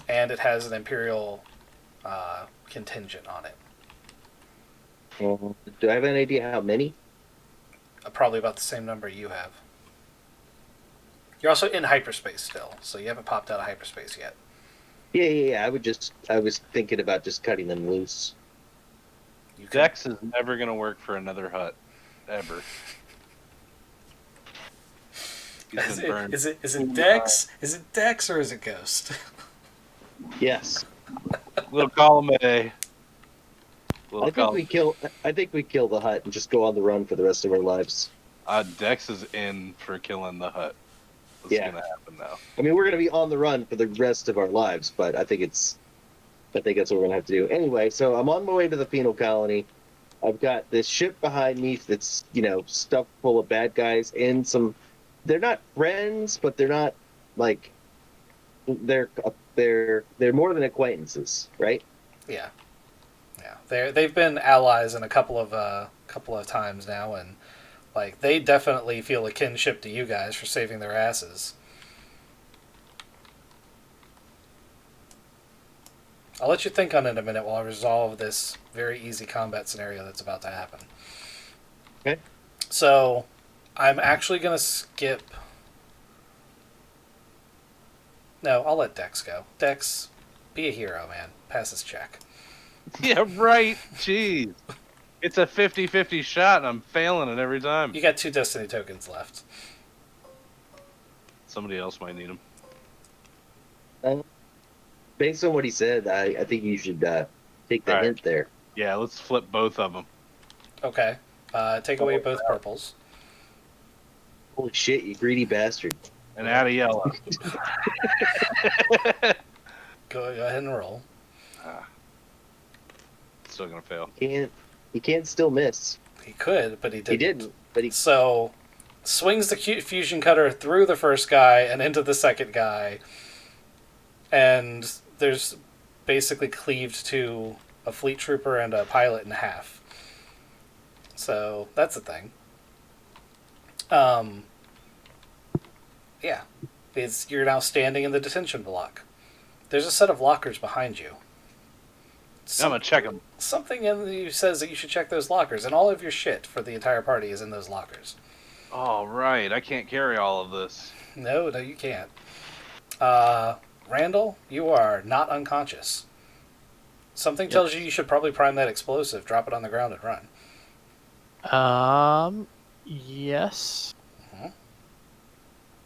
And it has an Imperial contingent on it. Do I have an idea how many? Probably about the same number you have. You're also in hyperspace still, so you haven't popped out of hyperspace yet. Yeah. I was thinking about just cutting them loose. You can, Dex is never going to work for another hut, ever. He's been burned. Is it Dex? Is it Dex or is it Ghost? Yes. Little column A. I think we kill the hut and just go on the run for the rest of our lives. Dex is in for killing the hut. What's Yeah. going to happen now? I mean, we're going to be on the run for the rest of our lives, but I think that's what we're going to have to do. Anyway, so I'm on my way to the penal colony. I've got this ship behind me that's, stuffed full of bad guys and they're not friends, but they're not like, they're more than acquaintances, right? Yeah. They've been allies in a couple of times now, and like they definitely feel a kinship to you guys for saving their asses. I'll let you think on it a minute while I resolve this very easy combat scenario that's about to happen. Okay. So, I'm actually going to skip... No, I'll let Dex go. Dex, be a hero, man. Pass this check. Yeah, right. Jeez. It's a 50-50 shot, and I'm failing it every time. You got 2 Destiny tokens left. Somebody else might need them. Based on what he said, I think you should take the hint there. Yeah, let's flip both of them. Okay. Take away both purples. Holy shit, you greedy bastard. And add a yellow. Go ahead and roll. Still going to fail. He can't still miss. He could, but he didn't. He didn't, but he... So, swings the fusion cutter through the first guy and into the second guy. And there's basically cleaved to a fleet trooper and a pilot in half. So, that's a thing. Yeah. You're now standing in the detention block. There's a set of lockers behind you. I'm going to check them. Something in you says that you should check those lockers, and all of your shit for the entire party is in those lockers. Oh, right. I can't carry all of this. No, you can't. Randall, you are not unconscious. Something tells you should probably prime that explosive, drop it on the ground, and run. Yes.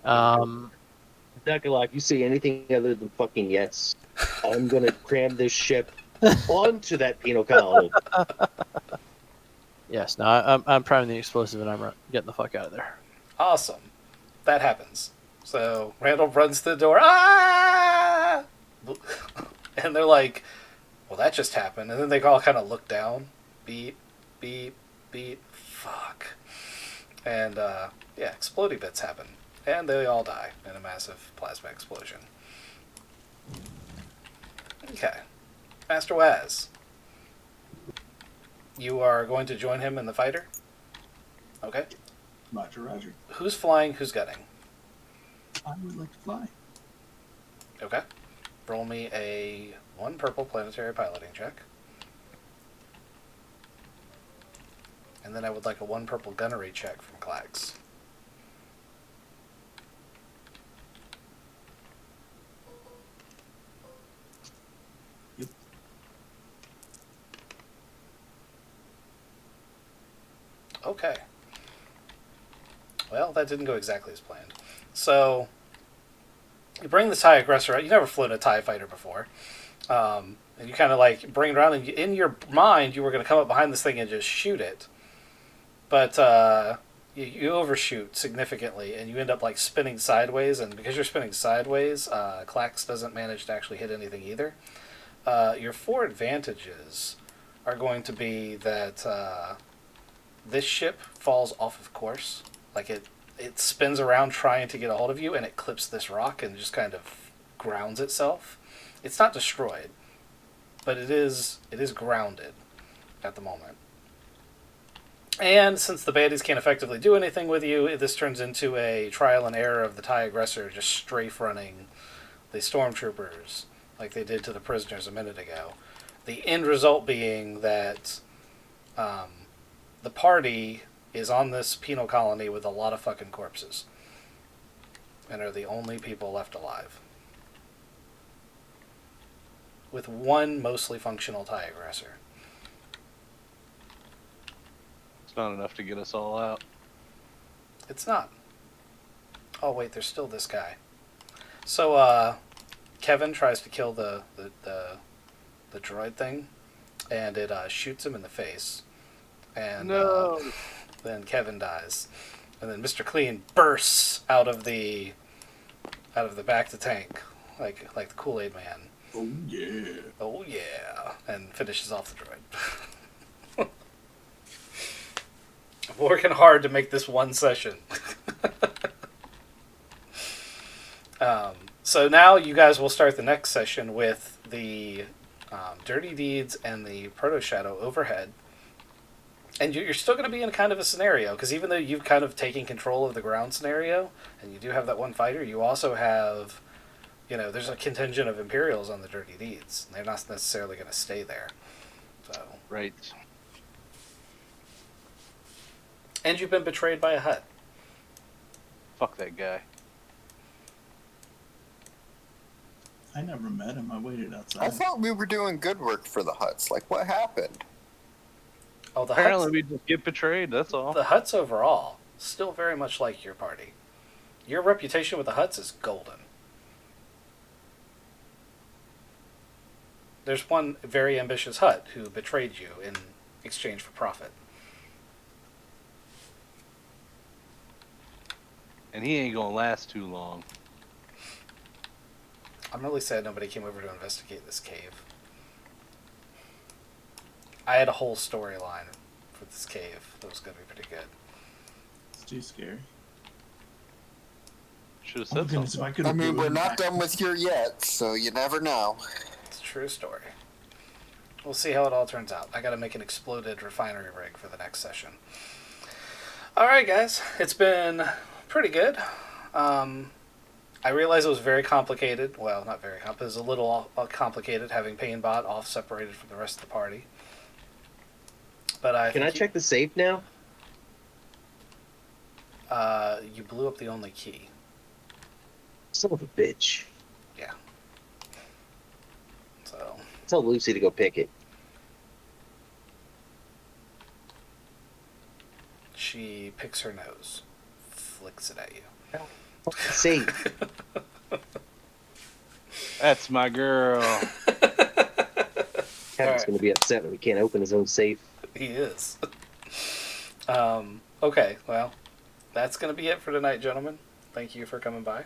Not gonna lie, if you say anything other than fucking yes, I'm gonna cram this ship onto that penal colony. Yes. No, I'm priming the explosive and I'm getting the fuck out of there. Awesome. That happens. So Randall runs to the door. Ah! And they're like, well, that just happened. And then they all kind of look down. Beep, beep, beep. Fuck. And, exploding bits happen. And they all die in a massive plasma explosion. Okay. Master Waz. You are going to join him in the fighter? Okay. Roger. Who's flying, who's gunning? I would like to fly. Okay. Roll me a 1 purple planetary piloting check. And then I would like a 1 purple gunnery check from Klax. Yep. Okay. Well, that didn't go exactly as planned. So, you bring the TIE aggressor out. You've never flown a TIE fighter before. And you kind of like bring it around, and in your mind, you were going to come up behind this thing and just shoot it. But you overshoot significantly, and you end up like spinning sideways. And because you're spinning sideways, Klax doesn't manage to actually hit anything either. Your 4 advantages are going to be that this ship falls off of course. Like it spins around trying to get a hold of you, and it clips this rock and just kind of grounds itself. It's not destroyed, but it is grounded at the moment. And since the baddies can't effectively do anything with you, this turns into a trial and error of the TIE aggressor just strafe running the stormtroopers like they did to the prisoners a minute ago. The end result being that the party is on this penal colony with a lot of fucking corpses and are the only people left alive. With one mostly functional TIE aggressor. It's not enough to get us all out. It's not. Oh wait, there's still this guy. So Kevin tries to kill the droid thing, and it shoots him in the face, and No. then Kevin dies, and then Mr. Clean bursts out of the back of the tank like the Kool-Aid Man. Oh yeah. Oh yeah, and finishes off the droid. I'm working hard to make this one session. So now you guys will start the next session with the Dirty Deeds and the Proto Shadow overhead. And you're still going to be in kind of a scenario, because even though you've kind of taken control of the ground scenario, and you do have that one fighter, you also have, there's a contingent of Imperials on the Dirty Deeds. They're not necessarily going to stay there. So. Right. And you've been betrayed by a Hutt. Fuck that guy. I never met him. I waited I outside. thought we were doing good work for the Hutts. Like, what happened? Oh, the Apparently Hutts, we just get betrayed, that's all. the Hutts overall still very much like your party. Your reputation with the Hutts is golden. There's one very ambitious Hutt who betrayed you in exchange for profit. And he ain't gonna last too long. I'm really sad nobody came over to investigate this cave. I had a whole storyline for this cave that was going to be pretty good. It's too scary. Should have Oh, said goodness, if something. I could I have mean, blew we're him not back. done with your yet, so you never know. It's a true story. We'll see how it all turns out. I got to make an exploded refinery rig for the next session. All right, guys. It's been pretty good. I realize it was very complicated. Well, not very complicated. It was a little complicated having Painbot off separated from the rest of the party. But Can I check the safe now? You blew up the only key. Son of a bitch. Yeah. So Tell Lucy to go pick it. she picks her nose, flicks it at you. Safe. That's my girl. Kevin's Alright. going to be upset when he can't open his own safe. He is. Okay, well, that's going to be it for tonight, gentlemen. Thank you for coming by.